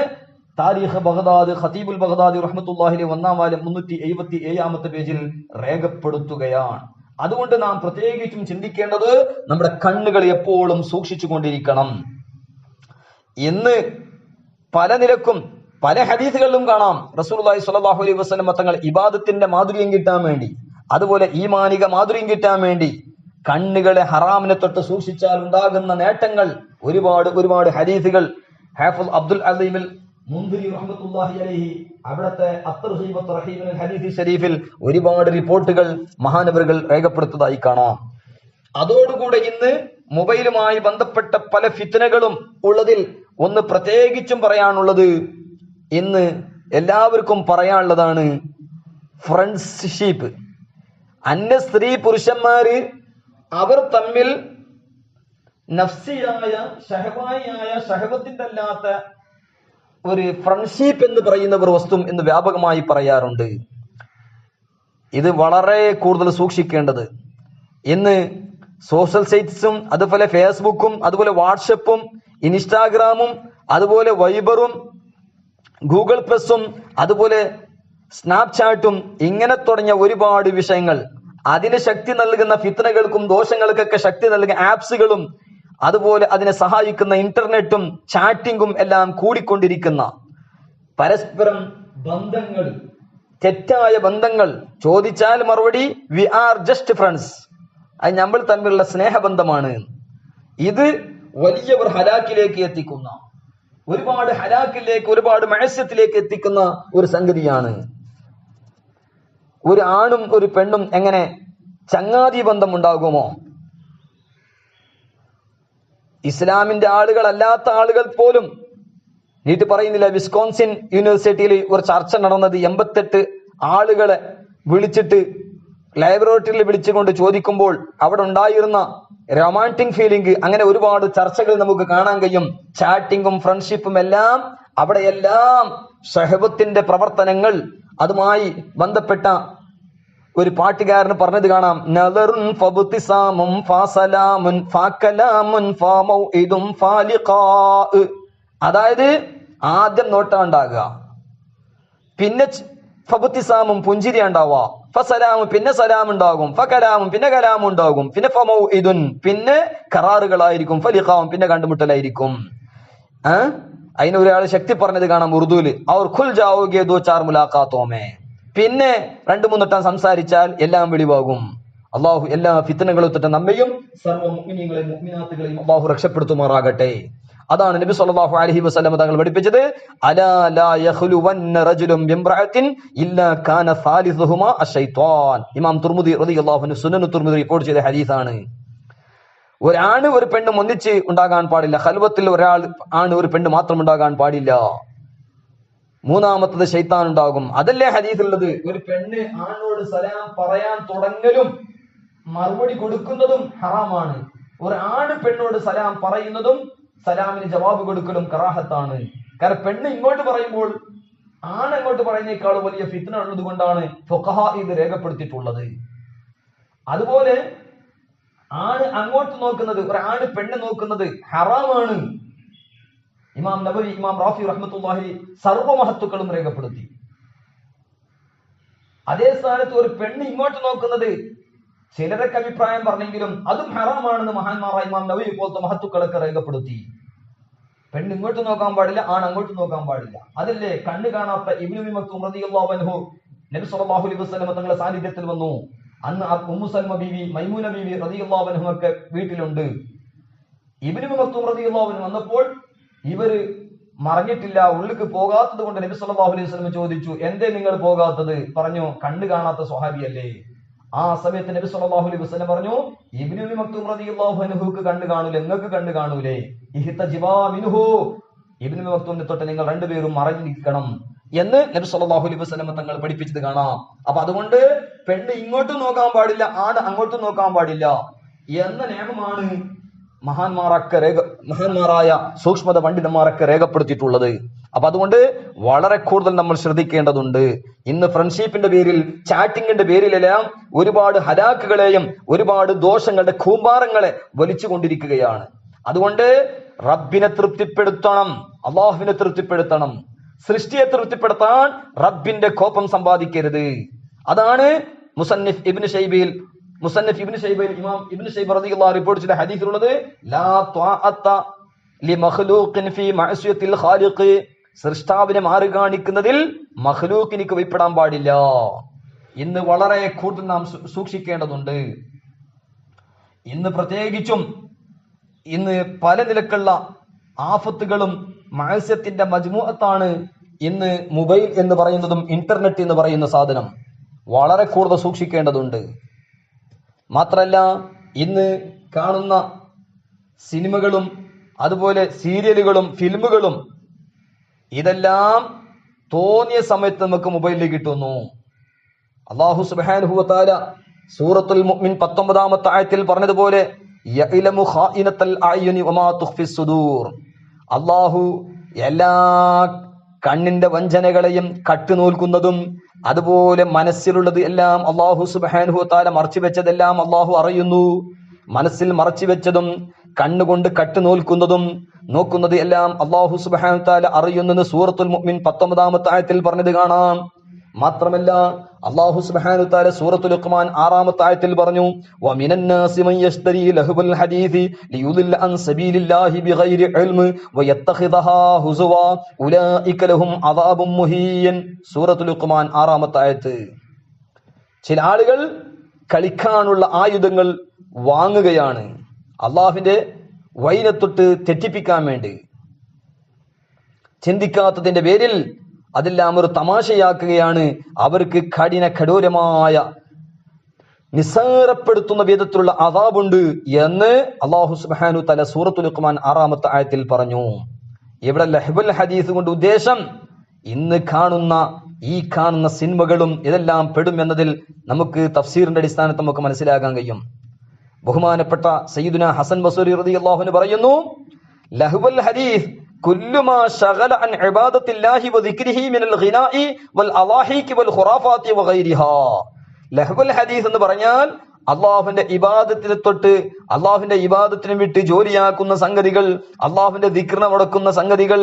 താരീഖ് ബഗ്ദാദ് ഖതീബുൽ ബഗ്ദാദി റഹ്മത്തുള്ളാഹി അലൈഹി 1-ാം വാല്യം 377-ാമത്തെ പേജിൽ രേഖപ്പെടുത്തുകയാണ്. അതുകൊണ്ട് നാം പ്രത്യേകിച്ചും ചിന്തിക്കേണ്ടത് നമ്മുടെ കണ്ണുകൾ എപ്പോഴും സൂക്ഷിച്ചു കൊണ്ടിരിക്കണം. ഇന്ന് പല നിലക്കും പല ഹദീസുകളിലും കാണാം റസൂലുള്ളാഹി സ്വല്ലല്ലാഹു അലൈഹി വസല്ലം തങ്ങൾ ഇബാദത്തിന്റെ മാധുര്യം കിട്ടാൻ വേണ്ടി, അതുപോലെ ഈമാനിക മാധുര്യം കിട്ടാൻ വേണ്ടി കണ്ണുകളെ ഹറാമിനെ തൊട്ട് സൂക്ഷിച്ചാൽ ഉണ്ടാകുന്ന നേട്ടങ്ങൾ ഒരുപാട് ഹദീസുകൾ ഹാഫിദ് അബ്ദുൽ അലീമിൽ മുൻദിരി റഹ്മത്തുള്ളാഹി അലൈഹി അവിടത്തെ അത്തർഹീബ് തർഹീബിൽ ഹദീസ് ശരീഫിൽ ഒരുപാട് റിപ്പോർട്ടുകൾ മഹാനവറുകൾ രേഖപ്പെടുത്തുന്നതായി കാണാം. അതോടുകൂടെ ഇന്ന് മൊബൈലുമായി ബന്ധപ്പെട്ട പല ഫിത്നകളും ഉള്ളതിൽ ഒന്ന് പ്രത്യേകിച്ചും പറയാനുള്ളത്, ഇന്ന് എല്ലാവർക്കും പറയാനുള്ളതാണ് ഫ്രണ്ട്ഷിപ്പ്. അന്യ സ്ത്രീ പുരുഷന്മാര് അവർ തമ്മിൽ നഫ്സിയായ ഷഹവായിയായ ഷഹവത്തിന്റെ അല്ലാത്ത ഒരു ഫ്രണ്ട്ഷിപ്പ് എന്ന് പറയുന്ന ഒരു വസ്തു എന്ന് വ്യാപകമായി പറയാറുണ്ട്. ഇത് വളരെ കൂടുതൽ സൂക്ഷിക്കേണ്ടത്. ഇന്ന് സോഷ്യൽ സൈറ്റ്സും അതുപോലെ ഫേസ്ബുക്കും അതുപോലെ വാട്സപ്പും ഇൻസ്റ്റാഗ്രാമും അതുപോലെ വൈബറും ഗൂഗിൾ പ്ലസും അതുപോലെ സ്നാപ്ചാറ്റും ഇങ്ങനെ തുടങ്ങിയ ഒരുപാട് വിഷയങ്ങൾ, അതിന് ശക്തി നൽകുന്ന ഫിത്നകൾക്കും ദോഷങ്ങൾക്കൊക്കെ ശക്തി നൽകുന്ന ആപ്സുകളും അതുപോലെ അതിനെ സഹായിക്കുന്ന ഇന്റർനെറ്റും ചാറ്റിങ്ങും എല്ലാം കൂടിക്കൊണ്ടിരിക്കുന്ന പരസ്പരം ബന്ധങ്ങൾ, തെറ്റായ ബന്ധങ്ങൾ, ചോദിച്ചാൽ മറുപടി വി ആർ ജസ്റ്റ് ഫ്രണ്ട്സ്, അത് നമ്മൾ തമ്മിലുള്ള സ്നേഹബന്ധമാണ്. ഇത് വലിയ ഒരു ഹലാക്കിലേക്ക് എത്തിക്കുന്ന, ഒരുപാട് ഹലാക്കിലേക്ക് ഒരുപാട് മഹസ്യത്തിലേക്ക് എത്തിക്കുന്ന ഒരു സംഗതിയാണ്. ഒരു ആണും ഒരു പെണ്ണും എങ്ങനെ ചങ്ങാതി ബന്ധം ഉണ്ടാകുമോ? ഇസ്ലാമിന്റെ ആളുകൾ അല്ലാത്ത ആളുകൾ പോലും, നീട്ട് പറയുന്നില്ല, വിസ്കോൺസിൻ യൂണിവേഴ്സിറ്റിയിൽ ഒരു ചർച്ച നടന്നത് 88 ആളുകളെ വിളിച്ചിട്ട് ലൈബ്രറിയിൽ വിളിച്ചുകൊണ്ട് ചോദിക്കുമ്പോൾ അവിടെ ഉണ്ടായിരുന്ന റൊമാൻറ്റിക് ഫീലിംഗ്, അങ്ങനെ ഒരുപാട് ചർച്ചകൾ നമുക്ക് കാണാൻ കഴിയും. ചാറ്റിങ്ങും ഫ്രണ്ട്ഷിപ്പും എല്ലാം അവിടെയെല്ലാം ഷഹവത്തിന്റെ പ്രവർത്തനങ്ങൾ, അതുമായി ബന്ധപ്പെട്ട ഒരു പാട്ടുകാരന് പറഞ്ഞത് കാണാം, നദറുൻ ഫബ്തിസാമുൻ ഫസലാമുൻ ഫകലാമുൻ ഫമൗഇദുൻ ഫാലിഖാ. അതായത് ആദ്യം നോട്ടം ഉണ്ടാകുക, പിന്നെ ഫബ്തിസാമും പുഞ്ചിരി ഉണ്ടാവുക, ഫസലാമും പിന്നെ സലാം ഉണ്ടാകും, ഫകലാമും പിന്നെ കലാമും ഉണ്ടാകും, പിന്നെ ഫമൗഇദുൻ പിന്നെ കരാറുകളായിരിക്കും, ഫലിഖാവും പിന്നെ കണ്ടുമുട്ടലായിരിക്കും. അതിന് ഒരാൾ ശക്തി പറഞ്ഞത് കാണാം ഉറുദുവിൽ, അവർ ഖുൽ ജാओगे दो चार मुलाकातों में. പിന്നെ 2-3 വട്ടം സംസാരിച്ചാൽ എല്ലാം വെളിവാകും. അള്ളാഹു എല്ലാ ഫിത്നകളും തൊട്ട് നമ്മയും സർവ്വ മുഅ്മിനീങ്ങളെയും മുഅ്മിനാത്തുകളെയും അള്ളാഹു രക്ഷപ്പെടുത്തുമാറാകട്ടെ. അതാണ് നബി സല്ലല്ലാഹു അലൈഹി വസല്ലം തങ്ങൾ പഠിപ്പിച്ചത്, അലാ ലാ യഖ്ലുവന്ന റജുലുൻ ബിംറഅത്തിൻ ഇല്ലാ കാന സാലിസുഹുമാ അശൈത്വാൻ. ഇമാം തുർമുദി റളിയല്ലാഹു അൻഹു സുനൻ തുർമുദി റിപ്പോർട്ട് ചെയ്ത ഹദീസാണ്. ഒരാണ് ഒരു പെണ്ണും ഒന്നിച്ച് ഉണ്ടാകാൻ പാടില്ല. ഖൽവത്തിൽ ഒരാൾ ആണ് ഒരു പെണ്ണ് മാത്രം ഉണ്ടാകാൻ പാടില്ല. മൂന്നാമത്തത് ശൈത്താൻ ഉണ്ടാകും. അതല്ലേ ഹദീസുള്ളത്, ഒരു പെണ്ണ് ആണോട് സലാം പറയാൻ തുടങ്ങലും മറുപടി കൊടുക്കുന്നതും ഹറാമാണ്. ഒരു ആണ് പെണ്ണോട് സലാം പറയുന്നതും സലാമിന് ജവാബ് കൊടുക്കലും കറാഹത്താണ്. കാരണം പെണ്ണ് ഇങ്ങോട്ട് പറയുമ്പോൾ ആണ് അങ്ങോട്ട് പറയുന്നേക്കാൾ വലിയ ഫിത്ന ഉള്ളത് കൊണ്ടാണ് ഫുഖഹാ ഇത് രേഖപ്പെടുത്തിയിട്ടുള്ളത്. അതുപോലെ ആണ് അങ്ങോട്ട് നോക്കുന്നത്, ഒരാണ് പെണ്ണ് നോക്കുന്നത് ഹറാമാണ്. ഇമാം നബവി, ഇമാം റാഫി റഹ്മത്തുള്ളാഹി സർവ്വമഹത്തുക്കളും രേഖപ്പെടുത്തി. അതേ സ്ഥാനത്ത് ഒരു പെണ്ണ് ഇങ്ങോട്ട് നോക്കുന്നത് ചിലരൊക്കെ അഭിപ്രായം പറഞ്ഞെങ്കിലും അതും ഹറാമാണെന്ന് മഹാന്മാരായ ഇമാം നബവി പോലത്തെ മഹത്തുക്കളൊക്കെ രേഖപ്പെടുത്തി. പെണ്ണ് ഇങ്ങോട്ട് നോക്കാൻ പാടില്ല, ആണ് അങ്ങോട്ട് നോക്കാൻ പാടില്ല. അതല്ലേ കണ്ണ് കാണാത്ത ഇബ്നു ഉമ്മി മക്തൂം റളിയല്ലാഹു അൻഹു നബി സല്ലല്ലാഹു അലൈഹി വസല്ലം തങ്ങളുടെ സാന്നിധ്യത്തിൽ വന്നു. അന്ന് ഉമ്മു സൽമ ബീവി, മൈമൂന ബീവി റളിയല്ലാഹു അൻഹു ഒക്കെ വീട്ടിലുണ്ട്. ഇബ്നു ഉമ്മി മക്തൂം റളിയല്ലാഹു അൻഹു വന്നപ്പോൾ ഇവര് മറഞ്ഞിട്ടില്ല, ഉള്ളിക്ക് പോകാത്തത് കൊണ്ട് നബി സല്ലല്ലാഹു അലൈഹി വസല്ലം ചോദിച്ചു, എന്തേ നിങ്ങൾ പോകാത്തത്? പറഞ്ഞു, കണ്ടു കാണാത്ത സ്വഹാബിയല്ലേ. ആ സമയത്ത് നബി സല്ലല്ലാഹു അലൈഹി വസല്ലം പറഞ്ഞു, ഇബ്നു ഉമ്മി മക്തൂം റളിയല്ലാഹു അൻഹുക്ക് കണ്ടു കാണൂലേ, നിങ്ങൾക്ക് കണ്ടു കാണൂലേ? ഇഹ്തജിബാ മിൻഹു, ഇബ്നു ഉമ്മി മക്തൂമിനെ തൊട്ട് നിങ്ങൾ രണ്ടുപേരും മറഞ്ഞിരിക്കണം എന്ന് നബി സല്ലല്ലാഹു അലൈഹി വസല്ലം തങ്ങൾ പഠിപ്പിച്ചത് കാണാം. അപ്പൊ അതുകൊണ്ട് പെണ്ണ് ഇങ്ങോട്ടും നോക്കാൻ പാടില്ല, ആണ് അങ്ങോട്ടും നോക്കാൻ പാടില്ല എന്ന നിയമമാണ് മഹാന്മാരായ സൂക്ഷ്മത പണ്ഡിതന്മാരൊക്കെ രേഖപ്പെടുത്തിയിട്ടുള്ളത്. അപ്പൊ അതുകൊണ്ട് വളരെ കൂടുതൽ നമ്മൾ ശ്രദ്ധിക്കേണ്ടതുണ്ട്. ഇന്ന് ഫ്രണ്ട്ഷിപ്പിന്റെ പേരിൽ, ചാറ്റിങ്ങിന്റെ പേരിലെല്ലാം ഒരുപാട് ഹലാക്കുകളെയും ഒരുപാട് ദോഷങ്ങളുടെ കൂമ്പാരങ്ങളെ വലിച്ചു കൊണ്ടിരിക്കുകയാണ്. അതുകൊണ്ട് റബ്ബിനെ തൃപ്തിപ്പെടുത്തണം, അള്ളാഹുവിനെ തൃപ്തിപ്പെടുത്തണം. സൃഷ്ടിയെ തൃപ്തിപ്പെടുത്താൻ റബ്ബിന്റെ കോപം സമ്പാദിക്കരുത്. അതാണ് മുസന്നിഫ് ഇബ്നു ഷൈബയിൽ ഇമാം ഇബ്നു ഷൈബ റളിയല്ലാഹു റിപ്പോർട്ട് ചെയ്ത ഹദീസിലുള്ളത്, ലാ ത്വാഅത ലിമഖ്ലൂഖിൻ ഫീ മഅസിയത്തിൽ ഖാലിഖ്, സൃഷ്ടാവിനെ മാറി കാണിക്കുന്നതിൽ മഖ്ലൂഖിന് കൈപ്പെടാൻ പാടില്ല. ഇന്ന് വളരെ കൂടുതൽ നാം സൂക്ഷിക്കേണ്ടതുണ്ട്. ഇന്ന് പ്രത്യേകിച്ചും ഇന്ന് പല നിലക്കുള്ള ആഫത്തുകളും മഅസിയത്തിന്റെ മജ്മൂഅത്താണ് ഇന്ന് മൊബൈൽ എന്ന് പറയുന്നതും ഇന്റർനെറ്റ് എന്ന് പറയുന്ന സാധനം. വളരെ കൂടുതൽ സൂക്ഷിക്കേണ്ടതുണ്ട്. മാത്രല്ല ഇന്ന് കാണുന്ന സിനിമകളും അതുപോലെ സീരിയലുകളും ഫിലിമുകളും ഇതെല്ലാം തോന്നിയ സമയത്ത് നമുക്ക് മൊബൈലിൽ കിട്ടുന്നു. അല്ലാഹു സുബ്ഹാനഹു വ തആല സൂറത്തുൽ മുഅ്മിൻ 19-ാമത്തെ ആയത്തിൽ പറഞ്ഞതുപോലെ, യഅലമു ഖായിനത്തൽ അയ്യുനി വമാ തുഖ്ഫിസ് സുദൂർ, അല്ലാഹു എല്ലാ കണ്ണിന്റെ വഞ്ചനകളെയും കട്ടുനൂൽക്കുന്നതും അതുപോലെ മനസ്സിലുള്ളത് എല്ലാം അല്ലാഹു സുബ്ഹാനഹു വ തആല മറച്ചു വെച്ചതെല്ലാം അല്ലാഹു അറിയുന്നു. മനസ്സിൽ മറച്ചു വെച്ചതും കണ്ണുകൊണ്ട് കട്ടുനൂൽക്കുന്നതും നോക്കുന്നത് എല്ലാം അല്ലാഹു സുബ്ഹാനഹു വ തആല അറിയുന്നെന്ന് സൂറത്തുൽ മുഅ്മിൻ 19-ാമത്തെ ആയത്തിൽ പറഞ്ഞത് കാണാം. മാത്രമല്ല അല്ലാഹു സുബ്ഹാനഹു വ തആല സൂറത്തുൽ ലുഖ്മാൻ 6-ാമത്തെ ആയത്തിൽ പറഞ്ഞു, വമിനൻ നാസി മൻ യശ്തരി ലഹുൽ ഹദീസി ലിയുദില്ല അൻ സബീലില്ലാഹി ബിഗൈരി ഇൽമി വയത്തഖിദഹാ ഹുസുവ ഉലൈക ലഹും അദാബും മുഹീൻ. സൂറത്തുൽ ലുഖ്മാൻ 6-ാമത്തെ ആയത്ത്. ചില ആളുകൾ കളിക്കാനുള്ള ആയുധങ്ങൾ വാങ്ങുകയാണ് അള്ളാഹുവിന്റെ വഴിയെ തൊട്ട് തെറ്റിപ്പിക്കാൻ വേണ്ടി. ചിന്തിക്കാത്തതിന്റെ പേരിൽ അതെല്ലാം ഒരു തമാശയാക്കുകയാണ്. അവർക്ക് കഠോരമായ നിസ്സാരപ്പെടുത്തുന്ന വിധത്തിലുള്ള അദാബുണ്ട് എന്ന് അല്ലാഹു സുബ്ഹാനഹു വ തആല സൂറത്തുൽ ലുഖ്മാൻ 6-ാമത്തെ ആയത്തിൽ പറഞ്ഞു. ഇവിടെ ലഹ്ബുൽ ഹദീസ് കൊണ്ട് ഉദ്ദേശം ഇന്ന് കാണുന്ന സിനിമകളും ഇതെല്ലാം പെടും എന്നതിൽ നമുക്ക് തഫ്സീറിന്റെ അടിസ്ഥാനത്തിൽ നമുക്ക് മനസ്സിലാക്കാൻ കഴിയും. ബഹുമാനപ്പെട്ട സയ്യിദുന ഹസൻ ബസ്രി റളിയല്ലാഹു അൻഹു പറയുന്നു, ലഹ്ബുൽ ഹദീസ് കുല്ലു മാ ശഗല അൻ ഇബാദത്തില്ലാഹി വ ദിക്രിഹി മിനൽ ഗിനാഇ വൽ അളാഹികി വൽ ഖുറാഫാതി വ ഗൈരിഹാ. ലഹ്ബുൽ ഹദീസ് എന്ന് പറഞ്ഞാൽ അള്ളാഹുവിന്റെ ഇബാദത്തിനെ തൊട്ട് അള്ളാഹുവിന്റെ ഇബാദത്തിനെ വിട്ട് ജോലിയാക്കുന്ന സംഗതികൾ, അള്ളാഹുവിന്റെ ദിക്റിനെ മുടക്കുന്ന സംഗതികൾ,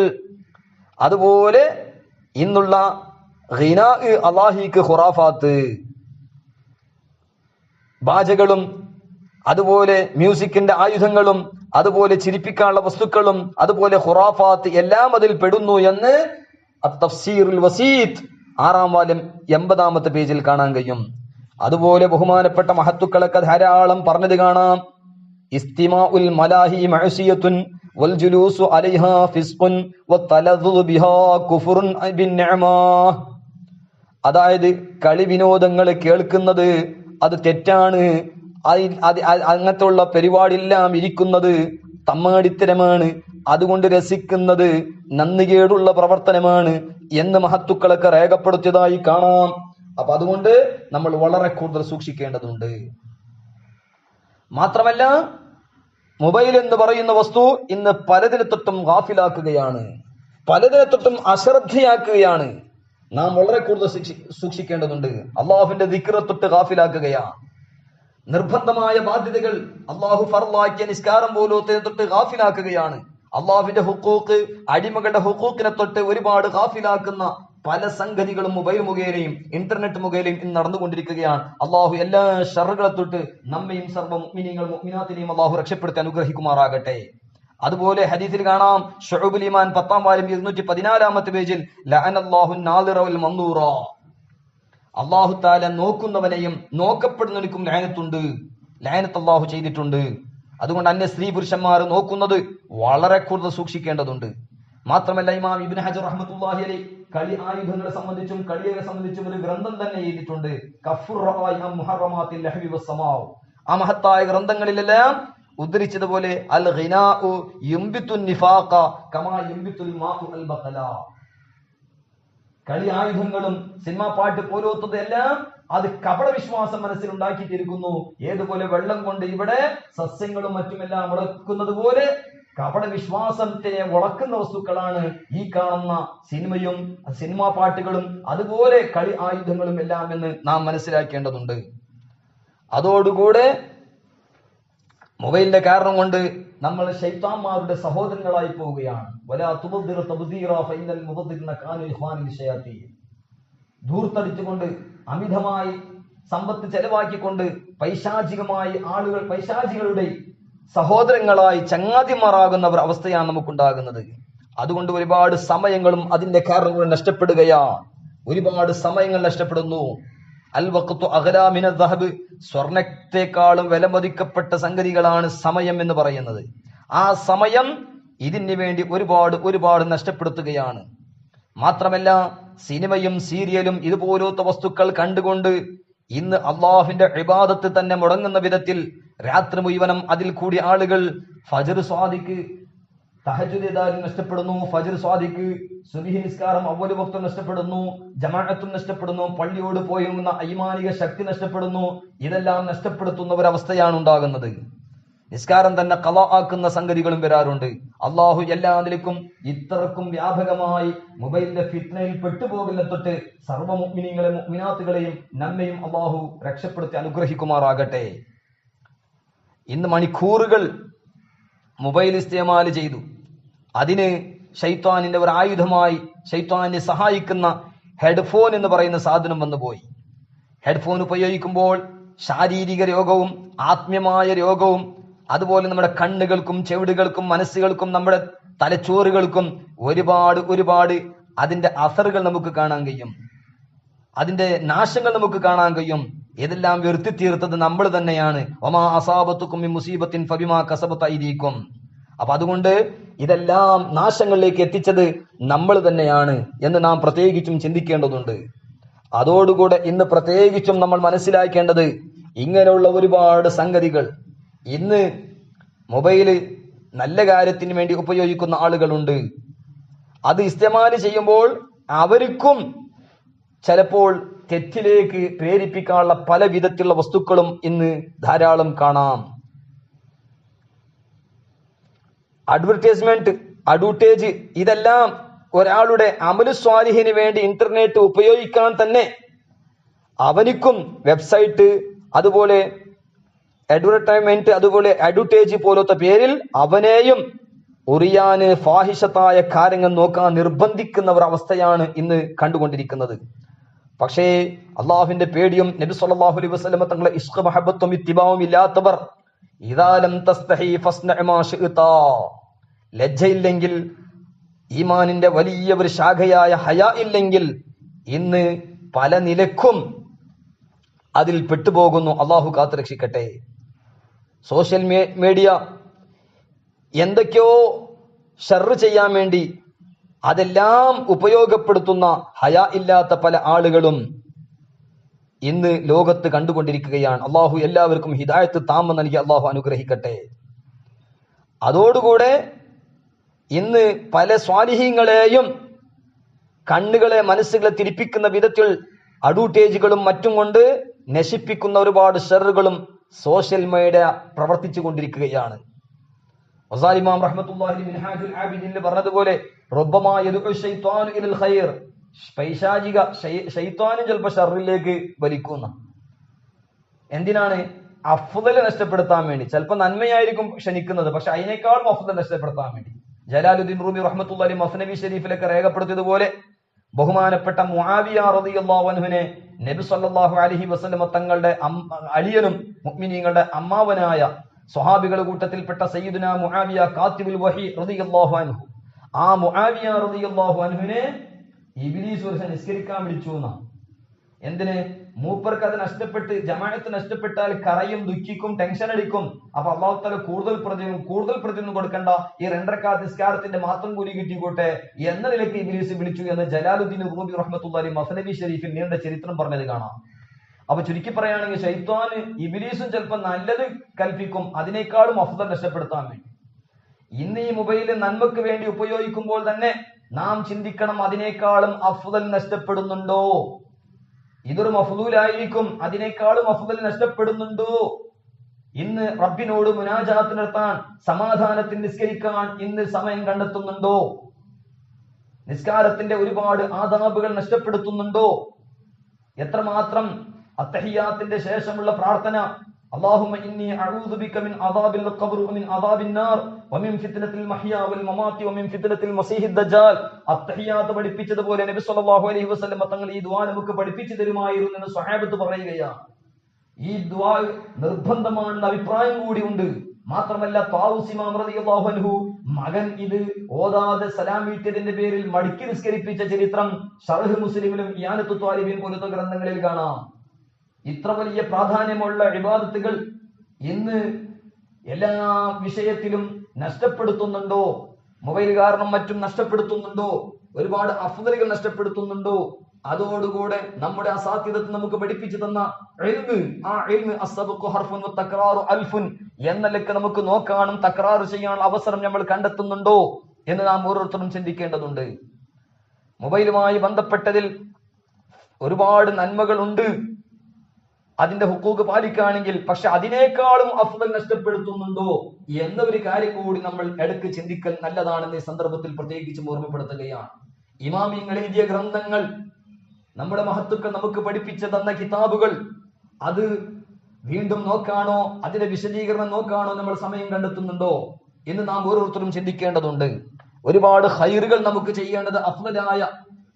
അതുപോലെ ഇന്നുള്ള ഗിനാ, അള്ളാഹിക്ക് ഖുറാഫാത്ത്, ബാജകളും അതുപോലെ മ്യൂസിക്കിന്റെ ആയുധങ്ങളും അതുപോലെ ചിരിപ്പിക്കാനുള്ള വസ്തുക്കളും അതുപോലെ ഖുറാഫാത്ത് എല്ലാം അതിൽ പെടുന്നു എന്ന് തഫ്സീറുൽ വസീത്ത് 6-ാം വാല്യം 80-ാമത്തെ പേജിൽ കാണാൻ കഴിയും. അതുപോലെ ബഹുമാനപ്പെട്ട മഹത്തുക്കളൊക്കെ ധാരാളം പറഞ്ഞത് കാണാം. ഇസ്തിമാഉൽ മലാഹി മഅസിയത്തുൻ വൽ ജുലൂസു അലൈഹാ ഫിസ്ഖുൻ വതലദ്ദു ബിഹാ കുഫ്റുൻ ബിന്നിഅമാ. അതായത് കളി വിനോദങ്ങൾ കേൾക്കുന്നത് അത് തെറ്റാണ്, അങ്ങനത്തെ ഉള്ള പരിപാടിയെല്ലാം ഇരിക്കുന്നത് തമ്മാടിത്തരമാണ്, അതുകൊണ്ട് രസിക്കുന്നത് നന്ദികേടുള്ള പ്രവർത്തനമാണ് എന്ന് മഹത്തുക്കളൊക്കെ രേഖപ്പെടുത്തിയതായി കാണാം. അപ്പൊ അതുകൊണ്ട് നമ്മൾ വളരെ കൂടുതൽ സൂക്ഷിക്കേണ്ടതുണ്ട്. മാത്രമല്ല മൊബൈൽ എന്ന് പറയുന്ന വസ്തു ഇന്ന് പലതിനെ തൊട്ടും ഗാഫിലാക്കുകയാണ്, പലതിനെ തൊട്ടും അശ്രദ്ധയാക്കുകയാണ്. നാം വളരെ കൂടുതൽ സൂക്ഷിക്കേണ്ടതുണ്ട്. അള്ളാഹുവിന്റെ ദിക്റിനെ തൊട്ട് ഗാഫിലാക്കുകയാണ്. നിർബന്ധമായ ബാധ്യതകൾ അള്ളാഹു ഫർളാക്കിയ നിസ്കാരം പോലത്തെ തൊട്ട് ഗാഫിലാക്കുകയാണ്. അള്ളാഹുവിന്റെ ഹുഖൂഖ്, അടിമകളുടെ ഹുഖൂഖിനെ തൊട്ട് ഒരുപാട് ഗാഫിലാക്കുന്ന പല സംഗതികളും മൊബൈൽ മുഖേനയും ഇന്റർനെറ്റ് മുഖേനയും ഇന്ന് നടന്നുകൊണ്ടിരിക്കുകയാണ്. അള്ളാഹു എല്ലാ ഷർറുകളെ തൊട്ട് നമ്മയും സർവ്വ മുഅ്മിനീങ്ങൾ മുഅ്മിനാത്തിനെയും അള്ളാഹു രക്ഷപ്പെടുത്തി അനുഗ്രഹിക്കുമാറാകട്ടെ. അതുപോലെ ഹദീസിൽ കാണാം, ശുഅബുൽ ഈമാൻ 10-ാം വാല്യം 214-ാമത്തെ പേജിൽ, ലഅനല്ലാഹു നാദിറ വൽ മൻദൂറ, അല്ലാഹു തആല നോക്കുന്നവനെയും നോക്കപ്പെടുന്നവനും ലഅനത്ത് അല്ലാഹു ചെയ്തിട്ടുണ്ട്. അതുകൊണ്ട് അന്യ സ്ത്രീ പുരുഷന്മാർ നോക്കുന്നത് വളരെ കൂടുതൽ സൂക്ഷിക്കേണ്ടതുണ്ട്. മാത്രമല്ല ഇമാം ഇബ്നു ഹജർ റഹ്മത്തുള്ളാഹി അലൈഹി കളി ആയുധങ്ങളെ സംബന്ധിച്ചും കളിയെ സംബന്ധിച്ചും ഒരു ഗ്രന്ഥം തന്നെ എഴുതിയിട്ടുണ്ട്. കഫ്ഫുർ റവായി അം മുഹറമാത്തിൽ ലഹ്വി വസ്സമാഉ. ആ മഹത്തായ ഗ്രന്ഥങ്ങളിലെല്ലാം ഉദ്ധരിച്ചതുപോലെ അൽ ഗിനാഉ യുംബിത്തുൻ നിഫാഖ കമാ യുംബിത്തുൽ മാഉ അൽ ബഖല. കളി ആയുധങ്ങളും സിനിമാ പാട്ട് പോലത്തതെല്ലാം അത് കപട വിശ്വാസം മനസ്സിൽ ഉണ്ടാക്കിയിട്ടിരിക്കുന്നു. ഏതുപോലെ വെള്ളം കൊണ്ട് ഇവിടെ സസ്യങ്ങളും മറ്റുമെല്ലാം മുളക്കുന്നത് പോലെ കപട വിശ്വാസത്തെ വളക്കുന്ന വസ്തുക്കളാണ് ഈ കാണുന്ന സിനിമയും സിനിമാ പാട്ടുകളും അതുപോലെ കളി ആയുധങ്ങളും എല്ലാം എന്ന് നാം മനസ്സിലാക്കേണ്ടതുണ്ട്. അതോടുകൂടെ മൊബൈലിന്റെ കാരണം കൊണ്ട് നമ്മൾ ശൈത്താന്മാരുടെ സഹോദരങ്ങളായി പോവുകയാണ്. ധൂർത്തടിച്ചുകൊണ്ട് അമിതമായി സമ്പത്ത് ചെലവാക്കിക്കൊണ്ട് പൈശാചികമായി ആളുകൾ പൈശാചികളുടെ സഹോദരങ്ങളായി ചങ്ങാതിമാറാകുന്ന ഒരു അവസ്ഥയാണ് നമുക്കുണ്ടാകുന്നത്. അതുകൊണ്ട് ഒരുപാട് സമയങ്ങളും അതിന്റെ കാരണങ്ങൾ നഷ്ടപ്പെടുകയാണ്. ഒരുപാട് സമയങ്ങൾ നഷ്ടപ്പെടുന്നു. അൽ വഖ്തു അഗ്ലാ മിന ദഹബ്, സ്വർണത്തെക്കാളും വിലമതിക്കപ്പെട്ട സംഗതികളാണ് സമയം എന്ന് പറയുന്നത്. ആ സമയം ഇതിനു വേണ്ടി ഒരുപാട് നഷ്ടപ്പെടുത്തുകയാണ്. മാത്രമല്ല സിനിമയും സീരിയലും ഇതുപോലത്തെ വസ്തുക്കൾ കണ്ടുകൊണ്ട് ഇന്ന് അള്ളാഹുവിന്റെ ഇബാദത്ത് തന്നെ മുടങ്ങുന്ന വിധത്തിൽ രാത്രി മുഴുവനും അതിൽ കൂടി ആളുകൾ ഫജ്ർ സ്വാദിഖ് തഹജ്ജുദ് നഷ്ടപ്പെടുന്നു, ഫജ്ർ സ്വാദിഖ് സുബ്ഹി നിസ്കാരം അവ്വൽ വഖ്ത് നഷ്ടപ്പെടുന്നു, ജമാഅത്തും നഷ്ടപ്പെടുന്നു, പള്ളിയോട് പോയുന്ന ഐമാനിക ശക്തി നഷ്ടപ്പെടുന്നു. ഇതെല്ലാം നഷ്ടപ്പെടുത്തുന്ന ഒരവസ്ഥയാണ് ഉണ്ടാകുന്നത്. നിസ്കാരം തന്നെ ഖളാ ആക്കുന്ന സംഗതികളും വരാറുണ്ട്. അള്ളാഹു എല്ലാ നിലക്കും ഇത്രക്കും വ്യാപകമായി മൊബൈലിന്റെ ഫിത്നയിൽ പെട്ടുപോകുന്ന തൊട്ട് സർവ്വ മുഅ്മിനീങ്ങളെയും മുഅ്മിനാത്തുകളെയും നമ്മയും അള്ളാഹു രക്ഷപ്പെടുത്തി അനുഗ്രഹിക്കുമാറാകട്ടെ. ഇന്ന് മണിക്കൂറുകൾ മൊബൈൽ ഇസ്തിമാൽ ചെയ്തു. അതിന് ശൈത്താനിന്റെ ഒരു ആയുധമായി ശൈത്താനെ സഹായിക്കുന്ന ഹെഡ്ഫോൺ എന്ന് പറയുന്ന സാധനം വന്നുപോയി. ഹെഡ്ഫോൺ ഉപയോഗിക്കുമ്പോൾ ശാരീരിക രോഗവും ആത്മീയമായ രോഗവും അതുപോലെ നമ്മുടെ കണ്ണുകൾക്കും ചെവിടുകൾക്കും മനസ്സുകൾക്കും നമ്മുടെ തലച്ചോറുകൾക്കും ഒരുപാട് അതിന്റെ അസറുകൾ നമുക്ക് കാണാൻ കഴിയും. അതിന്റെ നാശങ്ങൾ നമുക്ക് കാണാൻ കഴിയും. ഇതെല്ലാം വരുത്തി തീർത്തത് നമ്മൾ തന്നെയാണ്. വമാ അസാബത്തുക്കും മിൻ മുസീബത്തിൻ ഫബിമാ കസബത് ഐദീകും. അപ്പൊ അതുകൊണ്ട് ഇതെല്ലാം നാശങ്ങളിലേക്ക് എത്തിച്ചത് നമ്മൾ തന്നെയാണ് എന്ന് നാം പ്രത്യേകിച്ചും ചിന്തിക്കേണ്ടതുണ്ട്. അതോടുകൂടെ ഇന്ന് പ്രത്യേകിച്ചും നമ്മൾ മനസ്സിലാക്കേണ്ടത് ഇങ്ങനെയുള്ള ഒരുപാട് സംഗതികൾ ഇന്ന് മൊബൈല് നല്ല കാര്യത്തിന് വേണ്ടി ഉപയോഗിക്കുന്ന ആളുകളുണ്ട്. അത് ഇസ്തിമാൽ ചെയ്യുമ്പോൾ അവർക്കും ചിലപ്പോൾ തെറ്റിലേക്ക് പ്രേരിപ്പിക്കാനുള്ള പല വിധത്തിലുള്ള വസ്തുക്കളും ഇന്ന് ധാരാളം കാണാം. അഡ്വർടൈസ് ഇതെല്ലാം ഒരാളുടെ അമലു സ്വാലിഹിന് വേണ്ടി ഇന്റർനെറ്റ് ഉപയോഗിക്കാൻ തന്നെ അവനിക്കും വെബ്സൈറ്റ് അതുപോലെ അഡ്വർടൈസ്മെന്റ് അതുപോലെ അഡ്വർടൈസ് പോലത്തെ പേരിൽ അവനെയും ഉറിയാന് ഫാഹിഷത്തായ കാര്യങ്ങൾ നോക്കാൻ നിർബന്ധിക്കുന്ന ഒരു അവസ്ഥയാണ് ഇന്ന് കണ്ടുകൊണ്ടിരിക്കുന്നത്. പക്ഷേ അള്ളാഹുവിന്റെ പേടിയും നബി സല്ലല്ലാഹു അലൈഹി വസല്ലം തങ്ങളെ ഇഷ്ഖ് മഹബത്തും ഇത്തിബാവും ഇല്ലാത്തവർ ഇദാ ലം തസ്തഹി ഫസ്ന മാ ശിഅത, ലജ്ജയില്ലെങ്കിൽ ഈമാനിന്റെ വലിയ ഒരു ശാഖയായ ഹയാ ഇല്ലെങ്കിൽ ഇന്ന് പല നിലക്കും അതിൽ പെട്ടുപോകുന്നു. അള്ളാഹു കാത്തുരക്ഷിക്കട്ടെ. സോഷ്യൽ മീഡിയ എന്തൊക്കെയോ ഷർറ് ചെയ്യാൻ വേണ്ടി അതെല്ലാം ഉപയോഗപ്പെടുത്തുന്ന ഹയാ ഇല്ലാത്ത പല ആളുകളും ഇന്ന് ലോകത്ത് കണ്ടുകൊണ്ടിരിക്കുകയാണ്. അള്ളാഹു എല്ലാവർക്കും ഹിദായത്ത് താമ നൽകി അള്ളാഹു അനുഗ്രഹിക്കട്ടെ. അതോടുകൂടെ ഇന്ന് പല സ്വാലിഹീങ്ങളെയും കണ്ണുകളെ മനസ്സുകളെ തിരിപ്പിക്കുന്ന വിധത്തിൽ അഡ്വർടൈസുകളും മറ്റും കൊണ്ട് നശിപ്പിക്കുന്ന ഒരുപാട് ഷർറുകളും സോഷ്യൽ മീഡിയ പ്രവർത്തിച്ചു കൊണ്ടിരിക്കുകയാണ്. ഇമാം റഹ്മത്തുള്ളാഹി മിൻഹാജുൽ ആബിദീനിൽ പറഞ്ഞതുപോലെ റബ്ബമാ യദഉ ശൈത്വാനു ഇലൽ ഖൈർ, പൈശാചിക ശൈത്വാനും ചിലപ്പോൾ ഷർറിലേക്ക് വലിക്കുന്ന എന്തിനാണ്? അഫ്ദൽ നഷ്ടപ്പെടുത്താൻ വേണ്ടി. ചിലപ്പോൾ നന്മയായിരിക്കും ക്ഷണിക്കുന്നത്, പക്ഷെ അതിനേക്കാളും അഫ്ദൽ നഷ്ടപ്പെടുത്താൻ വേണ്ടി. ജലാലുദ്ദീൻ റൂമി റഹ്മത്തുള്ളാഹി മസ്നവി ഷരീഫിലൊക്കെ രേഖപ്പെടുത്തിയതുപോലെ ബഹുമാനപ്പെട്ട മുആവിയ റളിയല്ലാഹു അൻഹുവിനെ നബി സല്ലല്ലാഹു അലൈഹി വസല്ലം തങ്ങളുടെ അലിയനും മുഅ്മിനീങ്ങളുടെ അമ്മാവനായ സ്വഹാബികളുടെ കൂട്ടത്തിൽപ്പെട്ട സയ്യിദുന മുആവിയ കാത്തിബുൽ വഹി റളിയല്ലാഹു അൻഹു, ആ മുആവിയ റളിയല്ലാഹു അൻഹുവിനെ ഇബ്ലീസ് ഒരു നിസ്കരിക്കാൻ വിളിച്ചു എന്നാ. എന്തിന്? മൂപ്പർക്ക് അത് നഷ്ടപ്പെട്ട് ജമാഅത്ത് നഷ്ടപ്പെട്ടാൽ കരയും, ദുഃഖിക്കും, ടെൻഷൻ അടിക്കും. അപ്പൊ അള്ളാഹു തആല കൂടുതൽ പ്രതിയൊന്നും കൊടുക്കണ്ട, ഈ 2 റക്അത്ത് നിസ്കാരത്തിന്റെ മാത്രം കൂലി കിട്ടിക്കോട്ടെ എന്ന നിലയ്ക്ക് ഇബ്ലീസ് വിളിച്ചു എന്ന് ജലാലുദ്ദീൻ റൂമി റഹ്മത്തുള്ളാഹി മസ്നവി ഷരീഫിൽ നീണ്ട ചരിത്രം പറഞ്ഞത് കാണാം. അപ്പൊ ചുരുക്കി പറയുകയാണെങ്കിൽ ശൈത്വാന് ഇബ്ലീസും ചിലപ്പോൾ നല്ലത് കൽപ്പിക്കും അതിനേക്കാളും അഫ്ദൽ നഷ്ടപ്പെടുത്താൻ വേണ്ടി. ഇന്ന് ഈ മൊബൈല് നന്മക്ക് വേണ്ടി ഉപയോഗിക്കുമ്പോൾ തന്നെ നാം ചിന്തിക്കണം, അതിനേക്കാളും അഫ്ദൽ നഷ്ടപ്പെടുന്നുണ്ടോ? ഇതൊരു മഫ്ദൂലായിരിക്കും, അതിനേക്കാളും അഫ്ദൽ നഷ്ടപ്പെടുന്നുണ്ടോ? ഇന്ന് റബ്ബിനോട് മുനാജാത്ത് നടത്താൻ, സമാധാനത്തിൽ നിസ്കരിക്കാൻ ഇന്ന് സമയം കണ്ടെത്തുന്നുണ്ടോ? നിസ്കാരത്തിന്റെ ഒരുപാട് ആദാബുകൾ നഷ്ടപ്പെടുത്തുന്നുണ്ടോ? എത്രമാത്രം അത്തഹിയാത്തിന്റെ ശേഷമുള്ള പ്രാർത്ഥന, അല്ലാഹുമ്മ ഇന്നി അഊദു ബിക മിൻ അദാബിൽ ഖബ്ർ വമിൻ അദാബിൻ നാർ വമിൻ ഫിത്നത്തിൽ മഹ്യാ വൽ മമാതി വമിൻ ഫിത്നത്തിൽ മസീഹിദ് ദജ്ജാൽ. അത്തഹിയാത്ത് പഠിപ്പിച്ചതുപോലെ നബി സല്ലല്ലാഹു അലൈഹി വസല്ലം തങ്ങൾ ഈ ദുആ നമുക്ക് പഠിപ്പിച്ചു തരുമായിരുന്നു എന്ന് സ്വഹാബത്ത് പറയുകയാണ്. ഈ ദുആ നിർബന്ധമാണെന്ന അഭിപ്രായം കൂടി ഉണ്ട്. മാത്രമല്ല ത്വാഊസ് ഇമാം റളിയല്ലാഹു അൻഹു മകൻ ഇത് ഓതാതെ സലാം വീട്ടിയതിന്റെ പേരിൽ മടക്കി നിസ്കരിപ്പിച്ച ചരിത്രം ശർഹ് മുസ്ലിമിലും ഇയാനത്തു ത്വാലിബീൻ പോലത്തെ ഗ്രന്ഥങ്ങളിൽ കാണാം. ഇത്ര വലിയ പ്രാധാന്യമുള്ള ഇബാദത്തുകൾ ഇന്ന് എല്ലാ വിഷയത്തിലും നഷ്ടപ്പെടുത്തുന്നുണ്ടോ? മൊബൈൽ കാരണം മറ്റും നഷ്ടപ്പെടുത്തുന്നുണ്ടോ? ഒരുപാട് അഫ്ദലുകൾ നഷ്ടപ്പെടുത്തുന്നുണ്ടോ? അതോടുകൂടെ നമ്മുടെ അസാധ്യത നമുക്ക് പഠിപ്പിച്ചു തന്ന ഇൽമ്, ആ ഇൽമ് അസ്സബ്ഖു ഹർഫുൻ വതക്റാറു അൽഫുൻ എന്ന നിലയ്ക്ക് നമുക്ക് നോക്കാനും തക്റാർ ചെയ്യാനുള്ള അവസരം നമ്മൾ കണ്ടെത്തുന്നുണ്ടോ എന്ന് നാം ഓരോരുത്തരും ചിന്തിക്കേണ്ടതുണ്ട്. മൊബൈലുമായി ബന്ധപ്പെട്ടതിൽ ഒരുപാട് നന്മകൾ ഉണ്ട്, അതിന്റെ ഹുക്കൂക്ക് പാലിക്കുകയാണെങ്കിൽ. പക്ഷെ അതിനേക്കാളും അഫ്ദൽ നഷ്ടപ്പെടുത്തുന്നുണ്ടോ എന്ന ഒരു കാര്യം കൂടി നമ്മൾ ഇടയ്ക്ക് ചിന്തിക്കൽ നല്ലതാണെന്ന് ഈ സന്ദർഭത്തിൽ പ്രത്യേകിച്ചും ഓർമ്മപ്പെടുത്തുകയാണ്. ഇമാമിങ്ങൾ എഴുതിയ ഗ്രന്ഥങ്ങൾ, നമ്മുടെ മഹത്തുക്കൾ നമുക്ക് പഠിപ്പിച്ചു തന്ന കിതാബുകൾ, അത് വീണ്ടും നോക്കാനോ അതിന്റെ വിശദീകരണം നോക്കാനോ നമ്മൾ സമയം കണ്ടെത്തുന്നുണ്ടോ എന്ന് നാം ഓരോരുത്തരും ചിന്തിക്കേണ്ടതുണ്ട്. ഒരുപാട് ഖൈറുകൾ നമുക്ക് ചെയ്യേണ്ടത് അഫ്ദലായ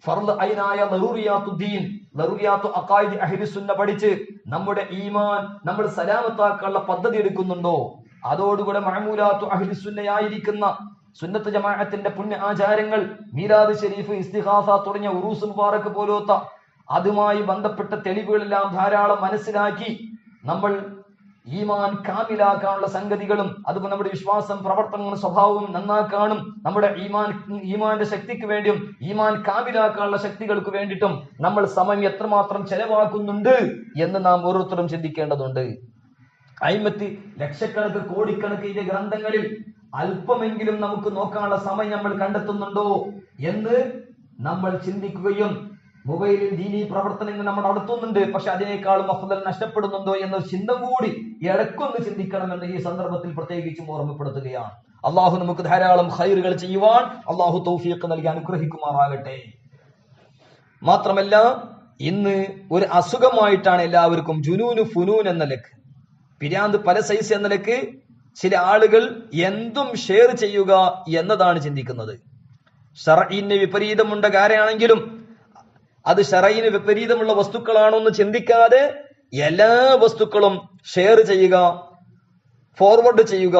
ഫർദ് ഐനായ ലറൂറിയാത്തുദ്ദീൻ, ലറൂറിയാത്തു അഖായിദ് അഹ്ലി സുന്ന പഠിച്ച് നമ്മുടെ ഈമാൻ നമ്മൾ സലാമത്താക്കാനുള്ള പദ്ധതി എടുക്കുന്നുണ്ടോ? അതോടുകൂടെ മഅമൂലാത്തു അഹ്ലി സുന്നയായിരിക്കുന്ന സുന്നത്ത് ജമാഅത്തിന്റെ പുണ്യ ആചാരങ്ങൾ, മീലാദ് ശരീഫ്, ഇസ്തിഗാസ തുടങ്ങിയ ഉറൂസ് മുബാറക് പോലത്തെ അതുമായി ബന്ധപ്പെട്ട തെളിവുകളെല്ലാം ധാരാളം മനസ്സിലാക്കി നമ്മൾ ഈമാൻ കാമിലാക്കാനുള്ള സംഗതികളും, അതുപോലെ നമ്മുടെ വിശ്വാസം, പ്രവർത്തനങ്ങളും സ്വഭാവവും നന്നാക്കാനും നമ്മുടെ ഈമാന്റെ ശക്തിക്ക് വേണ്ടിയും ഈമാൻ കാമിലാക്കാനുള്ള ശക്തികൾക്ക് വേണ്ടിയിട്ടും നമ്മൾ സമയം എത്രമാത്രം ചെലവാക്കുന്നുണ്ട് എന്ന് നാം ഓരോരുത്തരും ചിന്തിക്കേണ്ടതുണ്ട്. അയിമത്തി ലക്ഷക്കണക്ക് കോടിക്കണക്ക് ഇതിന്റെ ഗ്രന്ഥങ്ങളിൽ അല്പമെങ്കിലും നമുക്ക് നോക്കാനുള്ള സമയം നമ്മൾ കണ്ടെത്തുന്നുണ്ടോ എന്ന് നമ്മൾ ചിന്തിക്കുകയും, മൊബൈലിൽ ദീനീ പ്രവർത്തനങ്ങൾ നമ്മൾ നടത്തുന്നുണ്ട്, പക്ഷെ അതിനേക്കാളും അഫ്ദൽ നഷ്ടപ്പെടുന്നുണ്ടോ എന്ന ചിന്ത കൂടി ഇടയ്ക്കൊന്ന് ചിന്തിക്കണമെന്ന് ഈ സന്ദർഭത്തിൽ പ്രത്യേകിച്ചും ഓർമ്മപ്പെടുത്തുകയാണ്. അള്ളാഹു നമുക്ക് ധാരാളം ഖൈറുകൾ ചെയ്യുവാൻ അള്ളാഹു തൗഫീഖ് നൽകി അനുഗ്രഹിക്കുമാറാകട്ടെ. മാത്രമല്ല ഇന്ന് ഒരു അസുഖമായിട്ടാണ് എല്ലാവർക്കും ജുനൂനു ഫുനൂൻ എന്ന നിലക്ക്, പിരാന്ത് പല സൈസ് എന്ന നിലക്ക് ചില ആളുകൾ എന്തും ഷെയർ ചെയ്യുക എന്നതാണ് ചിന്തിക്കുന്നത്. ശർഈന് വിപരീതമുണ്ട കാര്യമാണെങ്കിലും അത് ശർഈന് വിപരീതമുള്ള വസ്തുക്കളാണോ എന്ന് ചിന്തിക്കാതെ എല്ലാ വസ്തുക്കളും ഷെയർ ചെയ്യുക, ഫോർവേഡ് ചെയ്യുക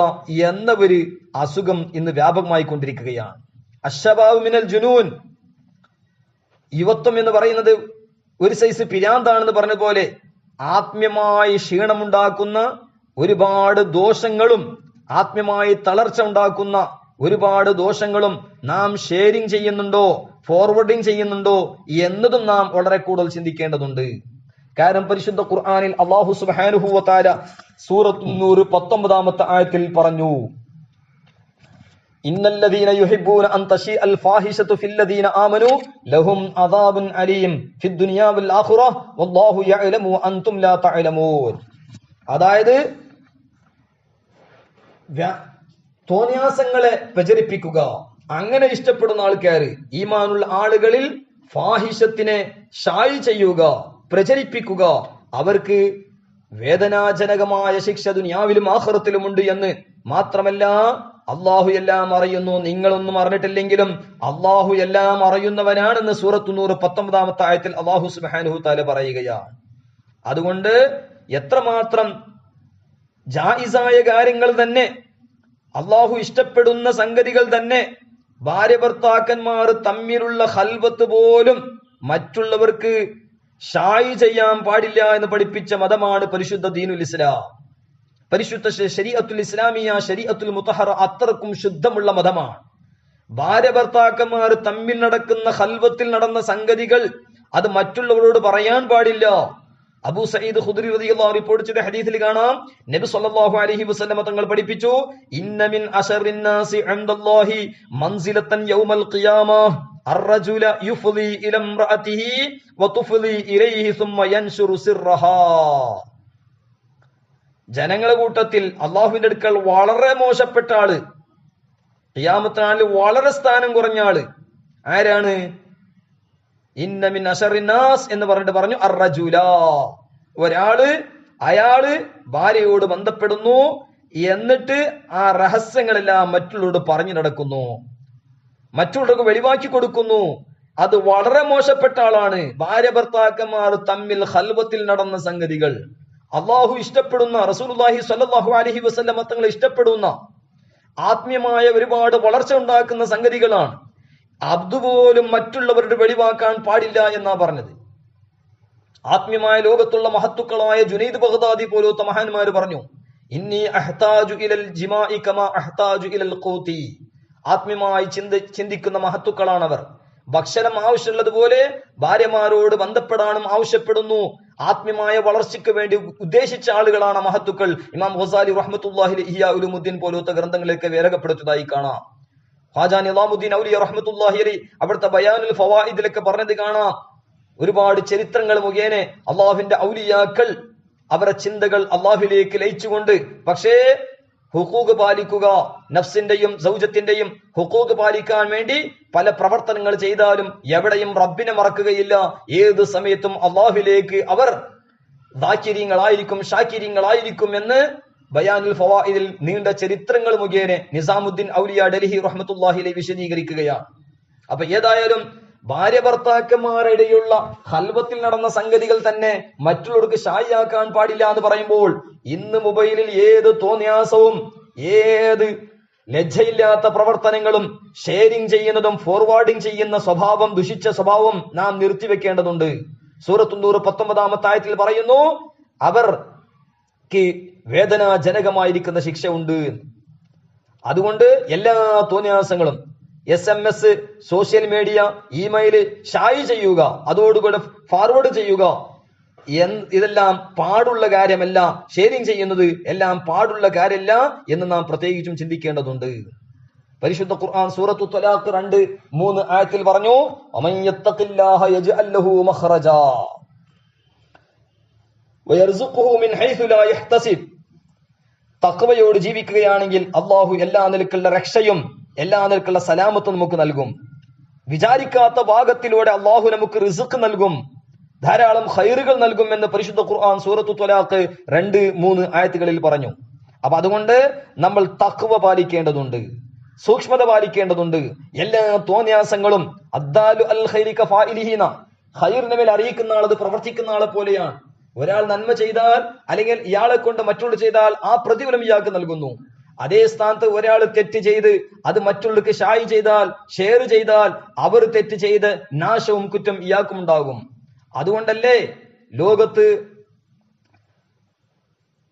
എന്ന ഒരു അസുഖം ഇന്ന് വ്യാപകമായി കൊണ്ടിരിക്കുകയാണ്. അശ്ശബാബു മിനൽ ജുനൂൻ, യുവത്വം എന്ന് പറയുന്നത് ഒരു സൈസ് പിരാന്താണെന്ന് പറഞ്ഞ പോലെ ആത്മീയമായി ക്ഷീണമുണ്ടാക്കുന്ന ഒരുപാട് ദോഷങ്ങളും ആത്മീയമായി തളർച്ച ഉണ്ടാക്കുന്ന ഒരുപാട് ദോഷങ്ങളും നാം ഷെയറിംഗ് ചെയ്യുന്നുണ്ടോ, ഫോർവേഡിംഗ് ചെയ്യുന്നുണ്ടോ എന്നതും നാം വളരെ കൂടുതൽ ചിന്തിക്കേണ്ടതുണ്ട്. കാരണം പരിശുദ്ധ ഖുർആനിൽ അല്ലാഹു സുബ്ഹാനഹു വ തആല സൂറത്തുൻ നൂർ 19-ാമത്തെ ആയത്തിൽ പറഞ്ഞു, ഇന്നല്ലദീന യുഹിബ്ബൂന അൻ തശീഅൽ ഫാഹിശതു ഫില്ലദീന ആമനൂ ലഹും അദാബുൻ അലീം ഫിദ്ദുനിയാ വൽ ആഖിറ വല്ലാഹു യഅലമു അൻതും ലാ തഅലമൂൻ. അതായത് തോന്നിയാസങ്ങളെ പ്രചരിപ്പിക്കുക, അങ്ങനെ ഇഷ്ടപ്പെടുന്ന ആൾക്കാർ, ഈമാനുള്ള ആളുകളിൽ ഫാഹിഷത്തിനെ ഷായി ചെയ്യുക, പ്രചരിപ്പിക്കുക, അവർക്ക് വേദനാജനകമായ ശിക്ഷ ദുനിയാവിലും ആഖിറത്തിലുമുണ്ട് എന്ന്. മാത്രമല്ല അള്ളാഹു എല്ലാം അറിയുന്നു, നിങ്ങളൊന്നും അറിഞ്ഞിട്ടില്ലെങ്കിലും അള്ളാഹു എല്ലാം അറിയുന്നവനാണെന്ന് സൂറത്തു നൂർ 19-ാമത്തെ ആയത്തിൽ അള്ളാഹു സുബ്ഹാനഹു തആല പറയുകയാണ്. അതുകൊണ്ട് എത്രമാത്രം ജായിസായ കാര്യങ്ങൾ തന്നെ, അള്ളാഹു ഇഷ്ടപ്പെടുന്ന സംഗതികൾ തന്നെ, ഭാര്യ ഭർത്താക്കന്മാർ തമ്മിലുള്ള ഖൽവത്ത് പോലും മറ്റുള്ളവർക്ക് ഷായി ചെയ്യാൻ പാടില്ല എന്ന് പഠിപ്പിച്ച മതമാണ് പരിശുദ്ധ ദീനുൽ ഇസ്ലാം. പരിശുദ്ധ ശരീഅത്തുൽ ഇസ്ലാമിയ, ശരീഅത്തുൽ മുതഹറ അത്രക്കും ശുദ്ധമുള്ള മതമാണ്. ഭാര്യ ഭർത്താക്കന്മാർ തമ്മിൽ നടക്കുന്ന ഖൽവത്തിൽ നടന്ന സംഗതികൾ അത് മറ്റുള്ളവരോട് പറയാൻ പാടില്ല. അബൂ സഈദ് ഖുദ്രി റളിയല്ലാഹു അൻഹു റിപ്പോർട്ട് ചെയ്ത ഹദീസിൽ കാണാം, നബി സല്ലല്ലാഹു അലൈഹി വസല്ലം തങ്ങൾ പഠിപ്പിച്ചു, ഇന്ന മിൻ അശറിൻ നാസി ഇൻദല്ലാഹി മൻസിലതൻ യൗമൽ ഖിയാമഹ് അർറജുല യുഫ്ളി ഇല ഇംറഅതിഹി വതുഫ്ളി ഇലൈഹി സുമ്മ യൻശുറു സിർറഹാ. ജനങ്ങളുടെ കൂട്ടത്തിൽ അല്ലാഹുവിന്റെ അടുക്കൽ വളരെ മോശപ്പെട്ട ആള്, ഖിയാമത്ത് നാളിൽ വളരെ സ്ഥാനം കുറഞ്ഞ ആള് ആരാണ്? ഇന്ന മിൻ അശറിൻ നാസ് എന്ന് പറഞ്ഞിട്ട് പറഞ്ഞു അർറജുല, ഒരാള്, അയാള് ഭാര്യയോട് ബന്ധപ്പെടുന്നു, എന്നിട്ട് ആ രഹസ്യങ്ങളെല്ലാം മറ്റുള്ളവരോട് പറഞ്ഞു നടക്കുന്നു, മറ്റുള്ളവർക്ക് വെളിവാക്കി കൊടുക്കുന്നു. അത് വളരെ മോശപ്പെട്ട ആളാണ്. ഭാര്യ ഭർത്താക്കന്മാർ തമ്മിൽ ഖൽവത്തിൽ നടന്ന സംഗതികൾ അള്ളാഹു ഇഷ്ടപ്പെടുന്ന, റസൂലുള്ളാഹി സ്വല്ലല്ലാഹു അലൈഹി വസല്ലം തങ്ങൾ ഇഷ്ടപ്പെടുന്ന, ആത്മീയമായ ഒരുപാട് വളർച്ച ഉണ്ടാക്കുന്ന സംഗതികളാണ്. അതുപോലും മറ്റുള്ളവരുടെ വെളിവാക്കാൻ പാടില്ല എന്നാ പറഞ്ഞത്. ആത്മീയമായ ലോകത്തുള്ള മഹത്തുക്കളായ ജുനൈദ് ബഗ്ദാദി പോലത്തെ മഹാന്മാര് പറഞ്ഞു, ഇന്നി അഹ്താജു ഇലൽ ജിമാഇ കമാ അഹ്താജു ഇലൽ ഖൂതി. ആത്മീയമായി ചിന്തിക്കുന്ന മഹത്തുക്കളാണവർ. ഭക്ഷണം ആവശ്യമുള്ളതുപോലെ ഭാര്യമാരോട് ബന്ധപ്പെടാനും ആവശ്യപ്പെടുന്നു. ആത്മീയമായ വളർച്ചയ്ക്ക് വേണ്ടി ഉദ്ദേശിച്ച ആളുകളാണ് മഹത്തുക്കൾ. ഇമാം ഗസാലി റഹ്മത്തുള്ളാഹി അലൈഹി ഇഹ്യാ ഉലൂമുദ്ദീൻ പോലത്തെ ഗ്രന്ഥങ്ങളിലേക്ക് രേഖപ്പെടുത്തിയതായി കാണാം. ഖാജാ നിസാമുദ്ദീൻ ഔലിയ റഹ്മത്തുള്ളാഹി അലൈഹി അവിടുത്തെ ബയാനുൽ ഫവായിദിലൊക്കെ പറഞ്ഞത് കാണാം. ഒരുപാട് ചരിത്രങ്ങൾ മുഖേന അള്ളാഹുവിന്റെ ഔലിയാക്കൾ അവരുടെ ചിന്തകൾ അള്ളാഹുവിലേക്ക് ലയിച്ചുകൊണ്ട്, പക്ഷേ ഹുഖൂഖ് പാലിക്കുക, നഫ്സിന്റെയും സൗജത്തിന്റെയും ഹുഖൂഖ് പാലിക്കാൻ വേണ്ടി പല പ്രവർത്തനങ്ങൾ ചെയ്താലും എവിടെയും റബ്ബിനെ മറക്കുകയില്ല. ഏത് സമയത്തും അള്ളാഹുവിലേക്ക് അവർ ദാക്കിരീങ്ങളായിരിക്കും, ഷാക്കിരീങ്ങളായിരിക്കും എന്ന് ബയാനുൽ ഫവായിദിൽ നീണ്ട ചരിത്രങ്ങൾ മുഖേന നിസാമുദ്ദീൻ ഔലിയ ഡൽഹി റഹ്മത്തുള്ളാഹി അലൈഹി വിശദീകരിക്കുകയാണ്. അപ്പൊ ഏതായാലും ഭാര്യ ഭർത്താക്കന്മാരുടെയുള്ള ഖൽവത്തിൽ നടന്ന സംഗതികൾ തന്നെ മറ്റുള്ളവർക്ക് ഷായിയാക്കാൻ പാടില്ല എന്ന് പറയുമ്പോൾ, ഇന്ന് മൊബൈലിൽ ഏത് തോന്നിയാസവും ഏത് ലജ്ജയില്ലാത്ത പ്രവർത്തനങ്ങളും ഷെയറിംഗ് ചെയ്യുന്നതും ഫോർവേഡിംഗ് ചെയ്യുന്ന സ്വഭാവം, ദുഷിച്ച സ്വഭാവം നാം നിർത്തിവെക്കേണ്ടതുണ്ട്. സൂറത്തുൻ നൂർ 19-ാമത്തെ ആയത്തിൽ പറയുന്നു, അവർക്ക് വേദനാജനകമായിരിക്കുന്ന ശിക്ഷ ഉണ്ട്. അതുകൊണ്ട് എല്ലാ തോന്നിയാസങ്ങളും, SMS, social media, email Shaji ചെയ്യുക, അതോടുകൂടെ ഫോർവേഡ് ചെയ്യുക, ഇതെല്ലാം പാടുള്ള കാര്യമല്ല. ഷെയറിംഗ് ചെയ്യുന്നത് എല്ലാം പാടുള്ള കാര്യമല്ല എന്ന് നാം പ്രത്യേകിച്ചും ചിന്തിക്കേണ്ടതുണ്ട്. പരിശുദ്ധ ഖുർആൻ സൂറത്തു ത്വലാഖ് 2-3 ആയത്തിൽ പറഞ്ഞു, വമൻ യത്തഖില്ലാഹ യജ്അൽ ലഹു മഖ്റജാ വയർസുഖുഹു മിൻ ഹൈസു ലാ യഹ്തസിബ്. തഖ്വയോട് ജീവിക്കുകയാണെങ്കിൽ അല്ലാഹു എല്ലാ നിലക്കുള്ള രക്ഷയും എല്ലാ നിലക്കുള്ള സലാമത്തും നമുക്ക് നൽകും. വിചാരിക്കാത്ത ഭാഗത്തിലൂടെ അള്ളാഹു നമുക്ക് റിസ്ക് നൽകും, ധാരാളം ഖൈറുകൾ നൽകും എന്ന് പരിശുദ്ധ ഖുർആൻ സൂറത്തു ത്വലാഖ് 2-3 ആയത്തുകളിൽ പറഞ്ഞു. അപ്പൊ അതുകൊണ്ട് നമ്മൾ തഖ്വ പാലിക്കേണ്ടതുണ്ട്, സൂക്ഷ്മത പാലിക്കേണ്ടതുണ്ട്. എല്ലാ തോന്യാസങ്ങളും അദ്ദാലു അൽ ഖൈരി കഫാഇലിഹിന, ഖൈറിന്റെ മേൽ അറിയിക്കുന്ന ആൾ അത് പ്രവർത്തിക്കുന്ന ആളെ പോലെയാണ്. ഒരാൾ നന്മ ചെയ്താൽ അല്ലെങ്കിൽ ഇയാളെ കൊണ്ട് മറ്റുള്ള ചെയ്താൽ ആ പ്രതിഫലം ഇയാൾക്ക് നൽകുന്നു. അതേ സ്ഥാനത്ത് ഒരാൾ തെറ്റ് ചെയ്ത് അത് മറ്റുള്ളവർക്ക് ഷായി ചെയ്താൽ, ഷെയർ ചെയ്താൽ അവർ തെറ്റ് ചെയ്ത് നാശവും കുറ്റം ഇയാൾക്കും ഉണ്ടാകും. അതുകൊണ്ടല്ലേ ലോകത്ത്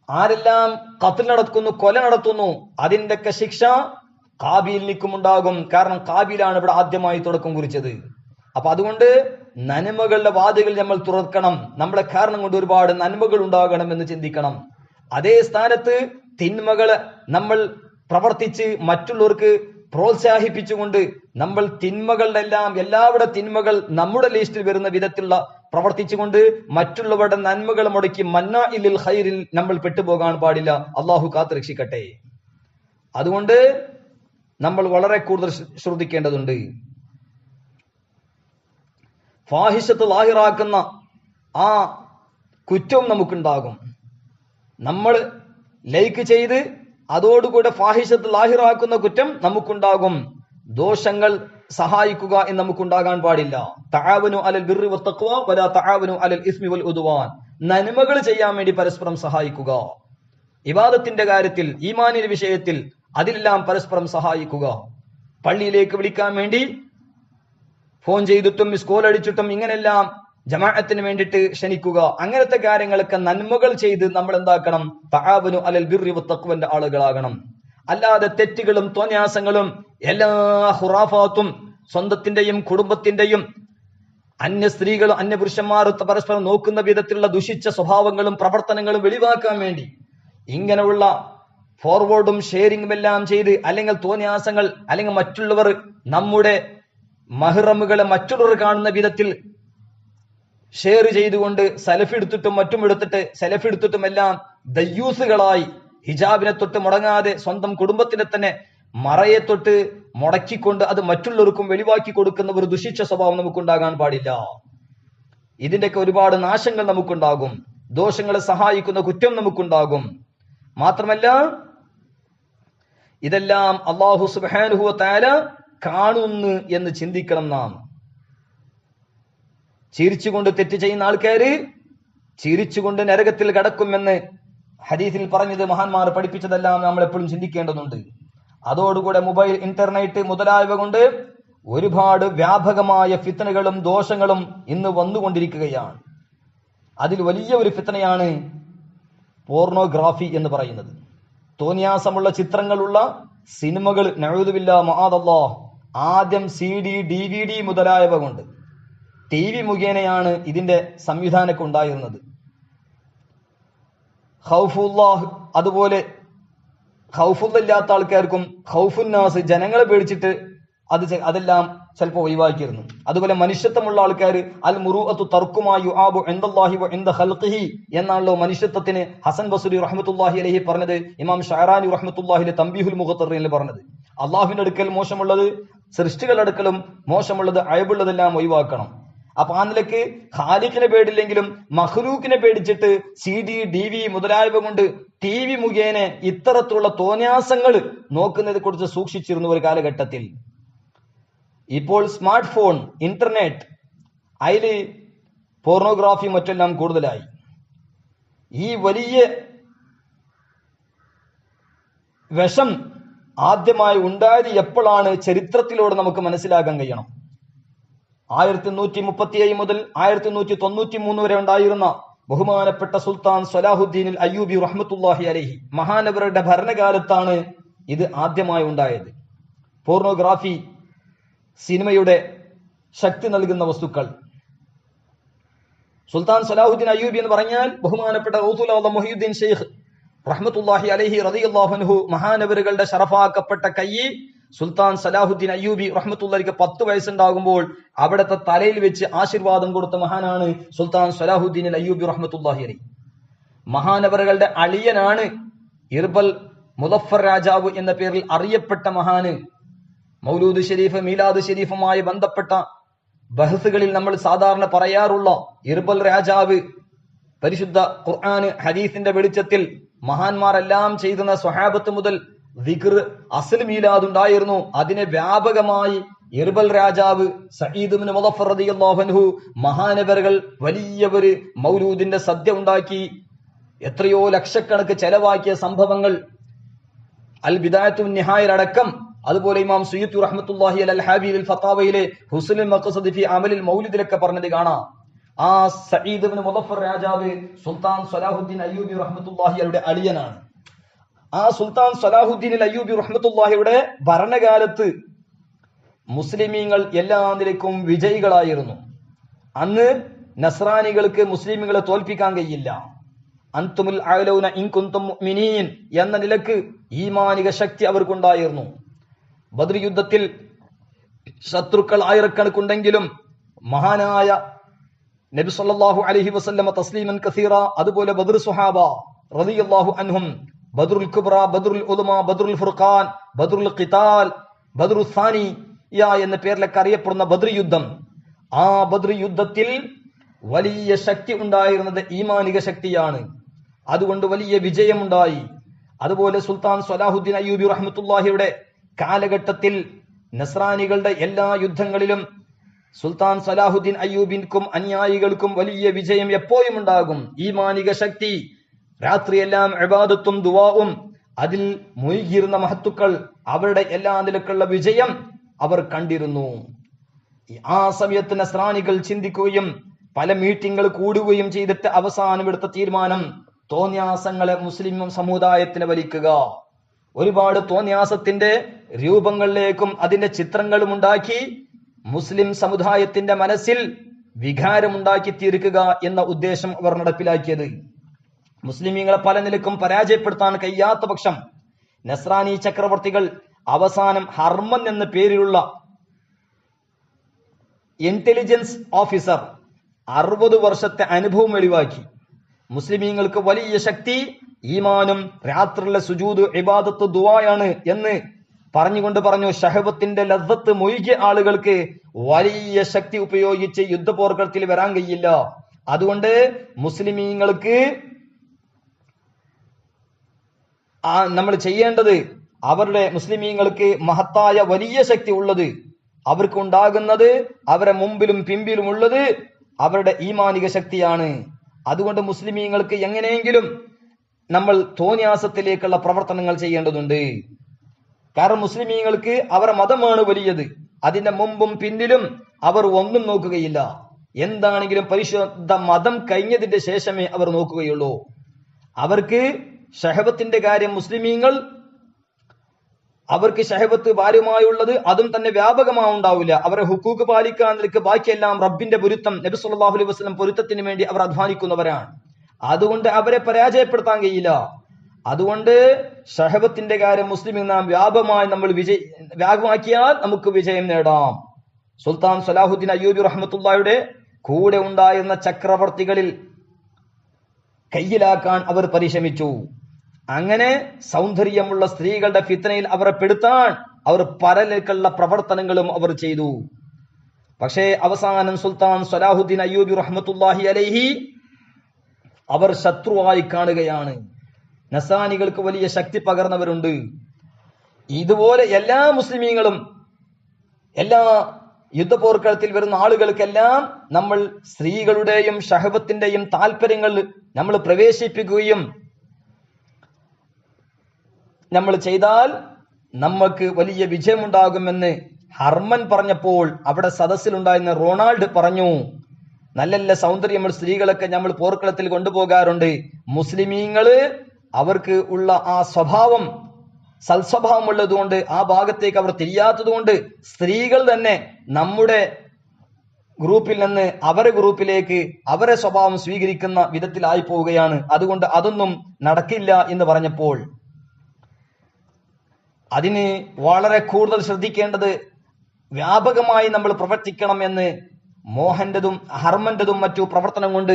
ആരെല്ലാം ഖത്ൽ നടക്കുന്നു, കൊല നടത്തുന്നു, അതിന്റെയൊക്കെ ശിക്ഷ കാബീലിനും ഉണ്ടാകും. കാരണം കാബീലാണ് ഇവിടെ ആദ്യമായി തുടക്കം കുറിച്ചത്. അപ്പൊ അതുകൊണ്ട് നന്മകളുടെ വാതികൾ നമ്മൾ തുറക്കണം. നമ്മളെ കാരണം കൊണ്ട് ഒരുപാട് നന്മകൾ ഉണ്ടാകണം എന്ന് ചിന്തിക്കണം. അതേ സ്ഥാനത്ത് തിന്മകള് നമ്മൾ പ്രവർത്തിച്ച് മറ്റുള്ളവർക്ക് പ്രോത്സാഹിപ്പിച്ചുകൊണ്ട് നമ്മൾ തിന്മകളുടെ എല്ലാവരുടെ തിന്മകൾ നമ്മുടെ ലിസ്റ്റിൽ വരുന്ന വിധത്തിലുള്ള പ്രവർത്തിച്ചുകൊണ്ട് മറ്റുള്ളവരുടെ നന്മകൾ മുടക്കി മന്നാ ഇലിൽ ഖൈറിൽ നമ്മൾ പെട്ടുപോകാൻ പാടില്ല. അള്ളാഹു കാത്ത് രക്ഷിക്കട്ടെ. അതുകൊണ്ട് നമ്മൾ വളരെ കൂടുതൽ ശ്രദ്ധിക്കേണ്ടതുണ്ട്. ഫാഹിഷത്ത് ലാഹിറാക്കുന്ന ആ കുറ്റവും നമുക്കുണ്ടാകും. നമ്മൾ ലൈക്ക് ചെയ്ത് അതോടുകൂടെ ഫാഹിഷത്ത് ലാഹിറാക്കുന്ന കുറ്റം നമുക്കുണ്ടാകും. ദോഷങ്ങൾ സഹായിക്കുക എന്ന് നമുക്കുണ്ടാകാൻ പാടില്ല. തആവനു അലൽ ബിർരി വത്തഖ്വ വലാ തആവനു അലൽ ഇസ്മി വൽ ഉദ്വാൻ. നന്മകൾ ചെയ്യാൻ വേണ്ടി പരസ്പരം സഹായിക്കുക. ഇബാദത്തിന്റെ കാര്യത്തിൽ, ഈമാനിന്റെ വിഷയത്തിൽ അതിലെല്ലാം പരസ്പരം സഹായിക്കുക. പള്ളിയിലേക്ക് വിളിക്കാൻ വേണ്ടി ഫോൺ ചെയ്തിട്ടും മിസ് കോൾ അടിച്ചിട്ടും ഇങ്ങനെല്ലാം ജമാഅത്തിന് വേണ്ടിയിട്ട് ക്ഷണിക്കുക, അങ്ങനത്തെ കാര്യങ്ങളൊക്കെ നന്മകൾ ചെയ്ത് നമ്മൾ എന്താക്കണം? തആവനു അലൽ ബിർരി വത്തഖ്വന്റെ ആളുകളാകണം. അല്ലാതെ തെറ്റുകളും തോന്യാസങ്ങളും എല്ലാ ഖുറാഫാത്തും സ്വന്തത്തിന്റെയും കുടുംബത്തിന്റെയും അന്യ സ്ത്രീകളും അന്യ പുരുഷന്മാർ പരസ്പരം നോക്കുന്ന വിധത്തിലുള്ള ദുഷിച്ച സ്വഭാവങ്ങളും പ്രവർത്തനങ്ങളും വെളിവാക്കാൻ വേണ്ടി ഇങ്ങനെയുള്ള ഫോർവേഡും ഷെയറിംഗും എല്ലാം ചെയ്ത്, അല്ലെങ്കിൽ തോന്യാസങ്ങൾ, അല്ലെങ്കിൽ മറ്റുള്ളവർ നമ്മുടെ മഹ്റമുകളെ മറ്റുള്ളവർ കാണുന്ന വിധത്തിൽ ഷെയർ ചെയ്തുകൊണ്ട് സെൽഫി എടുത്തിട്ടും മറ്റും എടുത്തിട്ട് സെൽഫി എടുത്തിട്ടും എല്ലാം ദയ്യൂസുകളായി ഹിജാബിനെ തൊട്ട് മുടങ്ങാതെ സ്വന്തം കുടുംബത്തിനെ തന്നെ മറയെ തൊട്ട് മുടക്കിക്കൊണ്ട് അത് മറ്റുള്ളവർക്കും വെളിവാക്കി കൊടുക്കുന്ന ഒരു ദുഷിച്ച സ്വഭാവം നമുക്കുണ്ടാകാൻ പാടില്ല. ഇതിന്റെയൊക്കെ ഒരുപാട് നാശങ്ങൾ നമുക്കുണ്ടാകും, ദോഷങ്ങളെ സഹായിക്കുന്ന കുറ്റം നമുക്കുണ്ടാകും. മാത്രമല്ല ഇതെല്ലാം അല്ലാഹു സുബ്ഹാനഹു വ തആല കാണുന്നു എന്ന് ചിന്തിക്കണം നാം. ചിരിച്ചുകൊണ്ട് തെറ്റ് ചെയ്യുന്ന ആൾക്കാര് ചിരിച്ചുകൊണ്ട് നരകത്തിൽ കടക്കുമെന്ന് ഹദീസിൽ പറഞ്ഞത് മഹാന്മാർ പഠിപ്പിച്ചതെല്ലാം നമ്മൾ എപ്പോഴും ചിന്തിക്കേണ്ടതുണ്ട്. അതോടുകൂടെ മൊബൈൽ, ഇന്റർനെറ്റ് മുതലായവ കൊണ്ട് ഒരുപാട് വ്യാപകമായ ഫിത്നകളും ദോഷങ്ങളും ഇന്ന് വന്നുകൊണ്ടിരിക്കുകയാണ്. അതിൽ വലിയ ഒരു ഫിത്നയാണ് പോർണോഗ്രാഫി എന്ന് പറയുന്നത്. തോന്നിയാസമുള്ള ചിത്രങ്ങളുള്ള സിനിമകൾ, നഊദുബില്ലാ മആദല്ലാഹ്, ആദ്യം CD, DVD മുതലായവ കൊണ്ട് TV മുഖേനയാണ് ഇതിന്റെ സംവിധാനമൊക്കെ ഉണ്ടായിരുന്നത്. ഖൗഫുല്ലാഹ്, അതുപോലെ ഖൗഫുല്ലാത്ത ആൾക്കാർക്കും ഖൗഫുന്നാസ്, ജനങ്ങളെ പേടിച്ചിട്ട് അതെല്ലാം ചിലപ്പോൾ ഒഴിവാക്കിയിരുന്നു. അതുപോലെ മനുഷ്യത്വമുള്ള ആൾക്കാർ അൽ മുറൂഅത്തു തർക്കുമാ യുആബു ഇൻദല്ലാഹി വ ഇൻദ ഖൽഖിഹി എന്നാണല്ലോ മനുഷ്യത്വത്തിന് ഹസൻ ബസ്രി റഹ്മത്തുള്ളാഹി അലൈഹി പറഞ്ഞത്. ഇമാം ഷഅറാനി റഹ്മത്തുള്ളാഹി തംബീഹുൽ മുഖത്തറിനിൽ പറഞ്ഞത്, അള്ളാഹുവിന്റെ അടുക്കൽ മോശമുള്ളത്, സൃഷ്ടികളുടെ അടുക്കലും മോശമുള്ളത്, അയബുള്ളതെല്ലാം ഒഴിവാക്കണം. അപ്പൊ ആ നിലക്ക് ഖാലിഖിനെ പേടില്ലെങ്കിലും മഖ്ലൂക്കിനെ പേടിച്ചിട്ട് CD, DV മുതലായവ കൊണ്ട് TV മുഖേന ഇത്തരത്തിലുള്ള തോന്യാസങ്ങൾ നോക്കുന്നതിനെ കുറിച്ച് സൂക്ഷിച്ചിരുന്ന ഒരു കാലഘട്ടത്തിൽ. ഇപ്പോൾ സ്മാർട്ട് ഫോൺ, ഇന്റർനെറ്റ്, അതില് പോർണോഗ്രാഫി മറ്റെല്ലാം കൂടുതലായി. ഈ വലിയ വിഷം ആദ്യമായി ഉണ്ടായത് എപ്പോഴാണ് ചരിത്രത്തിലൂടെ നമുക്ക് മനസ്സിലാക്കാൻ കഴിയണം. 1137 മുതൽ 1193 വരെ ഉണ്ടായിരുന്ന ബഹുമാനപ്പെട്ട സുൽത്താൻ സ്വലാഹുദ്ദീൻ അയ്യൂബി റഹ്മത്തുള്ളാഹി അലൈഹി മഹാനവരുടെ ഭരണകാലത്താണ് ഇത് ആദ്യമായി ഉണ്ടായത്. പോർണോഗ്രാഫി, സിനിമയുടെ ശക്തി നൽകുന്ന വസ്തുക്കൾ. സുൽത്താൻ സ്വലാഹുദ്ദീൻ അയ്യൂബി എന്ന് പറഞ്ഞാൽ ബഹുമാനപ്പെട്ട ഗൗസുൽ ആലം മുഹ്യിദ്ദീൻ ഷെയ്ഖ് റഹ്മത്തുള്ളാഹി അലൈഹി റളിയല്ലാഹു അൻഹു മഹാനവറുകളുടെ ശറഫാക്കപ്പെട്ട കൈ സുൽത്താൻ സലാഹുദ്ദീൻ അയ്യൂബി റഹ്മത്തുള്ളാഹിക്ക് 10 വയസ്സുണ്ടാകുമ്പോൾ അവിടുത്തെ തലയിൽ വെച്ച് ആശീർവാദം കൊടുത്ത മഹാനാണ് സുൽത്താൻ സലാഹുദ്ദീൻ അയ്യൂബി റഹ്മത്തുള്ളാഹി അലൈഹി. മഹാനവറുകളുടെ അളിയനാണ് ഇർബൽ മുദഫർ രാജാവ് എന്ന പേരിൽ അറിയപ്പെട്ട മഹാന്. മൗലൂദ് ഷരീഫ്, മീലാദ് ഷരീഫുമായി ബന്ധപ്പെട്ട ബഹസുകളിൽ നമ്മൾ സാധാരണ പറയാറുള്ള ഇർബൽ രാജാവ് പരിശുദ്ധ ഖുർആന് ഹദീസിന്റെ വെളിച്ചത്തിൽ മഹാന്മാരെല്ലാം ചെയ്യുന്ന സ്വഹാബത്ത് മുതൽ ദിക്ർ, അസ്ൽ മീലാദ് ഉണ്ടായിരുന്നു. അതിനെ വ്യാപകമായി ഇർബൽ രാജാവ് സഈദ് ഇബ്നു മുദഫർ റളിയല്ലാഹു അൻഹു മഹാനവറുകൾ വലിയ ഒരു മൗലൂദിന്റെ സദ്യ ഉണ്ടാക്കി എത്രയോ ലക്ഷക്കണക്ക് ചെലവാക്കിയ സംഭവങ്ങൾ അൽ ബിദായത്തു നിഹായ അടക്കം, അതുപോലെ ഇമാം സുയൂത്തി റഹ്മത്തുള്ളാഹി അലൽ ഹാബിൽ ഫതാവയിലെ ഹുസ്നുൽ മഖ്സദ് ഫി അമലിൽ മൗലിദിലൊക്കെ പറഞ്ഞത് കാണാം. ആ സഈദ് ഇബ്നു മുദഫർ രാജാവ് സുൽത്താൻ സ്വലാഹുദ്ദീൻ അയ്യൂബി റഹ്മത്തുള്ളാഹിയുടെ അളിയനാണ്. ആ സുൽത്താൻ സ്വലാഹുദ്ദീൻ അയ്യൂബി റഹ്മത്തുള്ളാഹിയുടെ ഭരണകാലത്ത് മുസ്ലിമീങ്ങൾ എല്ലാ നിലയ്ക്കും വിജയികളായിരുന്നു. അന്ന് നസ്രാനികൾക്ക് മുസ്ലിമുകളെ തോൽപ്പിക്കാൻ കഴിയില്ല. അൻതുമുൽ അഅലൗന ഇൻ കുൻതും മുഅ്മിനീൻ എന്ന നിലക്ക് ഈമാനിക ശക്തി അവർക്കുണ്ടായിരുന്നു. ബദ്ർ യുദ്ധത്തിൽ ശത്രുക്കൾ ആയിരക്കണക്കുണ്ടെങ്കിലും മഹാനായ നബി സല്ലല്ലാഹു അലൈഹി വസല്ലമ തസ്ലീമൻ കസീറ, അതുപോലെ ബദ്ർ സ്വഹാബ റളിയല്ലാഹു അൻഹും ബദ്റുൽ കുബ്ര, ബദ്റുൽ ഉദ്മ, ബദ്റുൽ ഫുർഖാൻ, ബദ്റുൽ ഖിതാൽ, ബദ്റുൽ സാനിയ എന്ന പേരിലൊക്കെ അറിയപ്പെടുന്ന ബദ്ർ യുദ്ധം, ആ ബദ്ർ യുദ്ധത്തിൽ വലിയ ശക്തി ഉണ്ടായിരുന്നത് ഈമാനിക ശക്തിയാണ്. അതുകൊണ്ട് വലിയ വിജയമുണ്ടായി. അതുപോലെ സുൽത്താൻ സ്വലാഹുദ്ദീൻ അയ്യൂബി റഹ്മത്തുള്ളാഹിയുടെ കാലഘട്ടത്തിൽ നസ്രാനികളുടെ എല്ലാ യുദ്ധങ്ങളിലും സുൽത്താൻ സലാഹുദ്ദീൻ അയ്യൂബിൻക്കും അനുയായികൾക്കും വലിയ വിജയം എപ്പോഴും ഉണ്ടാകും. ഈമാനിക ശക്തി, രാത്രിയെല്ലാം ഇബാദത്തും ദുആവും അതിൽ മുഴുകിയിരുന്ന മഹത്തുക്കൾ അവരുടെ എല്ലാ നിലക്കുള്ള വിജയം അവർ കണ്ടിരുന്നു. ആ സമയത്ത് നസ്രാനികൾ ചിന്തിക്കുകയും പല മീറ്റിങ്ങുകൾ കൂടുകയും ചെയ്തിട്ട് അവസാനം എടുത്ത തീരുമാനം തോന്യാസങ്ങളെ മുസ്ലിം സമുദായത്തിന് വലിക്കുക. ഒരുപാട് തോന്യാസത്തിന്റെ രൂപങ്ങളിലേക്കും അതിന്റെ ചിത്രങ്ങളും ഉണ്ടാക്കി മുസ്ലിം സമുദായത്തിന്റെ മനസ്സിൽ വികാരമുണ്ടാക്കി തീർക്കുക എന്ന ഉദ്ദേശം അവർ നടപ്പിലാക്കിയത്. മുസ്ലിമീങ്ങളെ പല നിലക്കും പരാജയപ്പെടുത്താൻ കഴിയാത്ത പക്ഷം നസ്രാനി ചക്രവർത്തികൾ അവസാനം ഹർമൻ എന്ന പേരിലുള്ള ഇന്റലിജൻസ് ഓഫീസർ 60 വർഷത്തെ അനുഭവം വെളിവാക്കി. മുസ്ലിമീങ്ങൾക്ക് വലിയ ശക്തി ഈമാനും രാത്രിയിലെ സുജൂദ് ഇബാദത്ത് ദുആയാണ് എന്ന് പറഞ്ഞുകൊണ്ട് പറഞ്ഞു, ഷഹവത്തിന്റെ ലദ്ദത്ത് മൊയ്കിയ ആളുകൾക്ക് വലിയ ശക്തി ഉപയോഗിച്ച് യുദ്ധപോർക്കളത്തിൽ വരാൻ കഴിയില്ല. അതുകൊണ്ട് മുസ്ലിമീങ്ങൾക്ക് നമ്മൾ ചെയ്യേണ്ടത്, അവരുടെ മുസ്ലിമീങ്ങൾക്ക് മഹത്തായ വലിയ ശക്തി ഉള്ളത് അവർക്ക് ഉണ്ടാകുന്നത് അവരെ മുമ്പിലും പിമ്പിലും ഉള്ളത് അവരുടെ ഈമാനിക ശക്തിയാണ്. അതുകൊണ്ട് മുസ്ലിമീങ്ങൾക്ക് എങ്ങനെയെങ്കിലും നമ്മൾ തോന്യാസത്തിലേക്കുള്ള പ്രവർത്തനങ്ങൾ ചെയ്യേണ്ടതുണ്ട്. കാരണം മുസ്ലിമീങ്ങൾക്ക് അവരുടെ മതമാണ് വലിയത്. അതിന്റെ മുമ്പും പിന്നിലും അവർ ഒന്നും നോക്കുകയില്ല. എന്താണെങ്കിലും പരിശുദ്ധ മതം കഴിഞ്ഞതിന്റെ ശേഷമേ അവർ നോക്കുകയുള്ളൂ. അവർക്ക് ഷഹബത്തിന്റെ കാര്യം മുസ്ലിമീങ്ങൾ അവർക്ക് ഷഹബത്ത് ഭാര്യമായുള്ളത് അതും തന്നെ വ്യാപകമാവുണ്ടാവില്ല. അവരെ ഹുക്കൂക്ക് പാലിക്കാൻ നിൽക്ക് ബാക്കിയെല്ലാം റബ്ബിന്റെ പൊരുത്തം, നബി സല്ലല്ലാഹു അലൈഹി വസല്ലം പൊരുത്തത്തിന് വേണ്ടി അവർ അധ്വാനിക്കുന്നവരാണ്. അതുകൊണ്ട് അവരെ പരാജയപ്പെടുത്താൻ കഴിയില്ല. അതുകൊണ്ട് ഷഹബത്തിന്റെ കാര്യം മുസ്ലിം നാം വ്യാപകമായി നമ്മൾ വ്യാപകമാക്കിയാൽ നമുക്ക് വിജയം നേടാം. സുൽത്താൻ സലാഹുദ്ദീൻ അയ്യൂബി റഹ്മത്തുള്ളാഹിയുടെ കൂടെ ഉണ്ടായിരുന്ന ചക്രവർത്തികളിൽ കയ്യിലാക്കാൻ അവർ പരിശ്രമിച്ചു. അങ്ങനെ സൗന്ദര്യമുള്ള സ്ത്രീകളുടെ ഫിത്നയിൽ അവരെ പെടുത്താൻ അവർ പലനിലക്കുള്ള പ്രവർത്തനങ്ങളും അവർ ചെയ്തു. പക്ഷേ അവസാനം സുൽത്താൻ സലാഹുദ്ദീൻ അയ്യൂബി റഹ്മത്തുള്ളാഹി അലൈഹി അവർ ശത്രുവായി കാണുകയാണ്. നസാനികൾക്ക് വലിയ ശക്തി പകർന്നവരുണ്ട്. ഇതുപോലെ എല്ലാ മുസ്ലിമീങ്ങളും എല്ലാ യുദ്ധപോർക്കളത്തിൽ വരുന്ന ആളുകൾക്കെല്ലാം നമ്മൾ സ്ത്രീകളുടെയും ഷഹബത്തിന്റെയും താല്പര്യങ്ങൾ നമ്മൾ പ്രവേശിപ്പിക്കുകയും നമ്മൾ ചെയ്താൽ നമുക്ക് വലിയ വിജയമുണ്ടാകുമെന്ന് ഹർമൻ പറഞ്ഞപ്പോൾ അവിടെ സദസ്സിലുണ്ടായിരുന്ന റൊണാൾഡ് പറഞ്ഞു, നല്ല നല്ല സൗന്ദര്യമുള്ള സ്ത്രീകളൊക്കെ നമ്മൾ പോർക്കളത്തിൽ കൊണ്ടുപോകാറുണ്ട്. മുസ്ലിമീങ്ങള് അവർക്ക് ഉള്ള ആ സ്വഭാവം സൽസ്വഭാവം ഉള്ളതുകൊണ്ട് ആ ഭാഗത്തേക്ക് അവർ തിരിയാത്തത് കൊണ്ട് സ്ത്രീകൾ തന്നെ നമ്മുടെ ഗ്രൂപ്പിൽ നിന്ന് അവരെ ഗ്രൂപ്പിലേക്ക് അവരെ സ്വഭാവം സ്വീകരിക്കുന്ന വിധത്തിലായി പോവുകയാണ്. അതുകൊണ്ട് അതൊന്നും നടക്കില്ല എന്ന് പറഞ്ഞപ്പോൾ അതിന് വളരെ കൂടുതൽ ശ്രദ്ധിക്കേണ്ടത് വ്യാപകമായി നമ്മൾ പ്രവർത്തിക്കണം എന്ന് മോഹന്റെതും ഹർമന്റെതും മറ്റു പ്രവർത്തനം കൊണ്ട്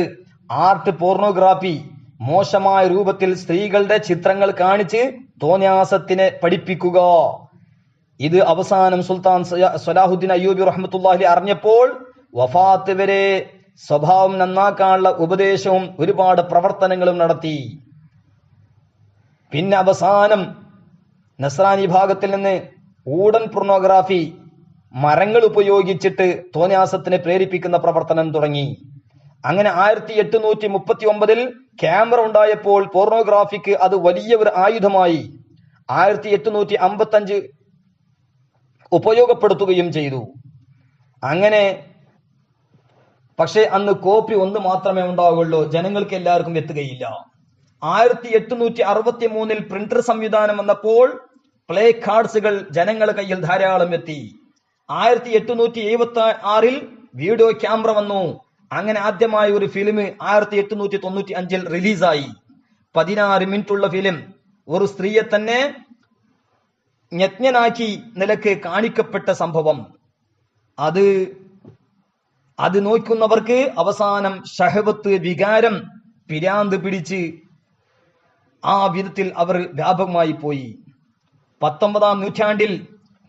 ആർട്ട് പോർണോഗ്രാഫി മോശമായ രൂപത്തിൽ സ്ത്രീകളുടെ ചിത്രങ്ങൾ കാണിച്ച് തോന്യാസത്തിനെ പഠിപ്പിക്കുക. ഇത് അവസാനം സുൽത്താൻ സലാഹുദ്ദീൻ അയ്യൂബി റഹ്മത്തുള്ളാഹി അറിഞ്ഞപ്പോൾ വഫാത്ത് വരെ സ്വഭാവം നന്നാക്കാനുള്ള ഉപദേശവും ഒരുപാട് പ്രവർത്തനങ്ങളും നടത്തി. പിന്നെ അവസാനം നസ്രാനി ഭാഗത്തിൽ നിന്ന് ഊടൻ പോർണോഗ്രാഫി മരങ്ങൾ ഉപയോഗിച്ചിട്ട് തോന്യാസത്തിനെ പ്രേരിപ്പിക്കുന്ന പ്രവർത്തനം തുടങ്ങി. അങ്ങനെ 1839 ക്യാമറ ഉണ്ടായപ്പോൾ പോർണോഗ്രാഫിക്ക് അത് വലിയ ഒരു ആയുധമായി 1855 ഉപയോഗപ്പെടുത്തുകയും ചെയ്തു. അങ്ങനെ പക്ഷെ അന്ന് കോപ്പി ഒന്ന് മാത്രമേ ഉണ്ടാവുകയുള്ളൂ, ജനങ്ങൾക്ക് എല്ലാവർക്കും എത്തുകയില്ല. 1863 പ്രിന്റർ സംവിധാനം വന്നപ്പോൾ പ്ലേ കാർഡ്സുകൾ ജനങ്ങളുടെ കയ്യിൽ ധാരാളം എത്തി. 1876 വീഡിയോ ക്യാമറ വന്നു. അങ്ങനെ ആദ്യമായ ഒരു ഫിലിം 1895 റിലീസായി. 16 മിനിറ്റുള്ള ഫിലിം ഒരു സ്ത്രീയെ തന്നെ യജ്ഞനാക്കി നിലക്ക് കാണിക്കപ്പെട്ട സംഭവം. അത് നോക്കുന്നവർക്ക് അവസാനം ഷഹവത്ത് വികാരം പിരാന്ത് പിടിച്ച് ആ വിധത്തിൽ അവർ വ്യാപകമായി പോയി. 19-ാം നൂറ്റാണ്ടിൽ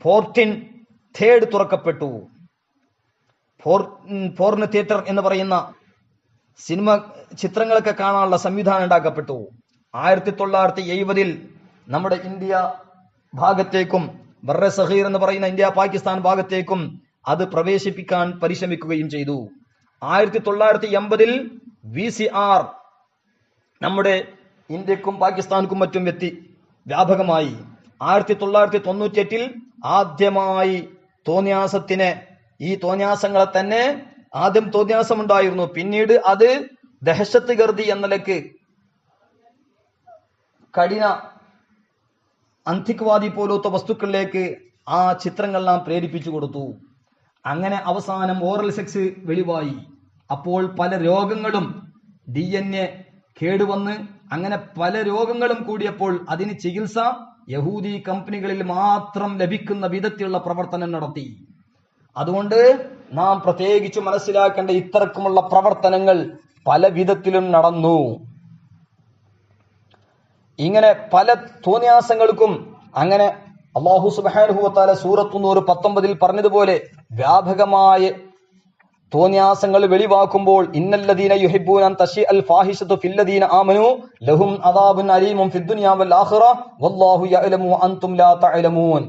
14 തുറക്കപ്പെട്ടു. പോർൺ തിയേറ്റർ എന്ന് പറയുന്ന സിനിമ ചിത്രങ്ങളൊക്കെ കാണാനുള്ള സംവിധാനം ഉണ്ടാക്കപ്പെട്ടു. 1970 നമ്മുടെ ഇന്ത്യ ഭാഗത്തേക്കും ബർറെ സഹീർ എന്ന് പറയുന്ന ഇന്ത്യ പാകിസ്ഥാൻ ഭാഗത്തേക്കും അത് പ്രവേശിപ്പിക്കാൻ പരിശ്രമിക്കുകയും ചെയ്തു. 1980 VCR നമ്മുടെ ഇന്ത്യക്കും പാകിസ്ഥാൻക്കും മറ്റും വ്യാപകമായി. 1998 ആദ്യമായി തോന്യാസങ്ങളെ തന്നെ ആദ്യം തോന്നിയാസമുണ്ടായിരുന്നു, പിന്നീട് അത് ദഹശത്ത് ഗർദി എന്ന നിലക്ക് കഠിന അന്തിക്വാദി പോലത്തെ വസ്തുക്കളിലേക്ക് ആ ചിത്രങ്ങളെല്ലാം പ്രേരിപ്പിച്ചു കൊടുത്തു. അങ്ങനെ അവസാനം ഓറൽ സെക്സ് വെളിവായി. അപ്പോൾ പല രോഗങ്ങളും DNA കേടുവന്ന് അങ്ങനെ പല രോഗങ്ങളും കൂടിയപ്പോൾ അതിന് ചികിത്സ യഹൂദി കമ്പനികളിൽ മാത്രം ലഭിക്കുന്ന വിധത്തിലുള്ള പ്രവർത്തനം നടത്തി. അതുകൊണ്ട് നാം പ്രത്യേകിച്ച് മനസ്സിലാക്കേണ്ട ഇത്തരക്കുമുള്ള പ്രവർത്തനങ്ങൾ പല വിധത്തിലും നടന്നു. ഇങ്ങനെ പല തോന്നിയാസങ്ങൾക്കും അങ്ങനെ അല്ലാഹു സുബ്ഹാനഹു വ തആല സൂറത്തു നൂർ 19 പറഞ്ഞതുപോലെ വ്യാപകമായ തോന്നിയാസങ്ങൾ വെളിവാക്കുമ്പോൾ ഇന്നല്ലദീന യുഹിബ്ബൂന അൻ തശിഅൽ ഫാഹിഷതു ഫില്ലദീന ആമനു ലഹും അദാബുൻ അലീമുൻ ഫിദ്ദുനിയ വൽ ആഖിറ വല്ലാഹു യഅലമു അൻതും ലാ തഅലമൂൻ.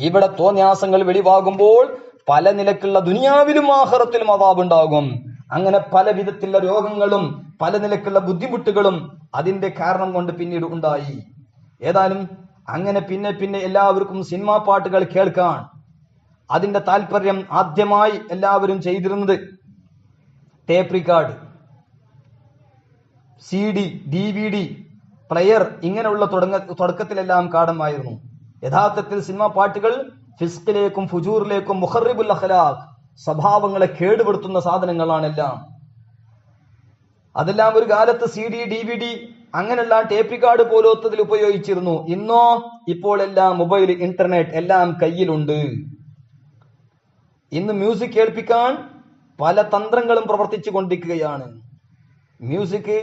ഇവിടെ തോന്നിയാസങ്ങൾ വെളിവാകുമ്പോൾ പല നിലക്കുള്ള ദുനിയാവിലും ആഖിറത്തിലും അദാബ് ഉണ്ടാകും. അങ്ങനെ പല വിധത്തിലുള്ള രോഗങ്ങളും പല നിലക്കുള്ള ബുദ്ധിമുട്ടുകളും അതിന്റെ കാരണം കൊണ്ട് പിന്നീട് ഉണ്ടായി. ഏതായാലും അങ്ങനെ പിന്നെ എല്ലാവർക്കും സിനിമാ പാട്ടുകൾ കേൾക്കാൻ അതിന്റെ താല്പര്യം ആദ്യമായി എല്ലാവരും ചെയ്തിരുന്നത് tape record, CD, DVD player ഇങ്ങനെയുള്ള തുടക്കത്തിലെല്ലാം കാരണമായിരുന്നു. യഥാർത്ഥത്തിൽ സിനിമാ പാട്ടുകൾ ഫിസ്കിലേക്കും ഫുജൂറിലേക്കും മുഖറിബുൽ അഖ്ലാഖ് സ്വഭാവങ്ങളെ കേടുപെടുത്തുന്ന സാധനങ്ങളാണെല്ലാം. അതെല്ലാം ഒരു കാലത്ത് CD, DVD അങ്ങനെയുള്ള ടേപ്പ് റിക്കാർഡ് പോലത്തതിൽ ഉപയോഗിച്ചിരുന്നു. ഇന്നോ ഇപ്പോൾ എല്ലാം മൊബൈൽ, ഇന്റർനെറ്റ് എല്ലാം കയ്യിലുണ്ട്. ഇന്ന് മ്യൂസിക് കേൾപ്പിക്കാൻ പല തന്ത്രങ്ങളും പ്രവർത്തിച്ചു കൊണ്ടിരിക്കുകയാണ്. മ്യൂസിക്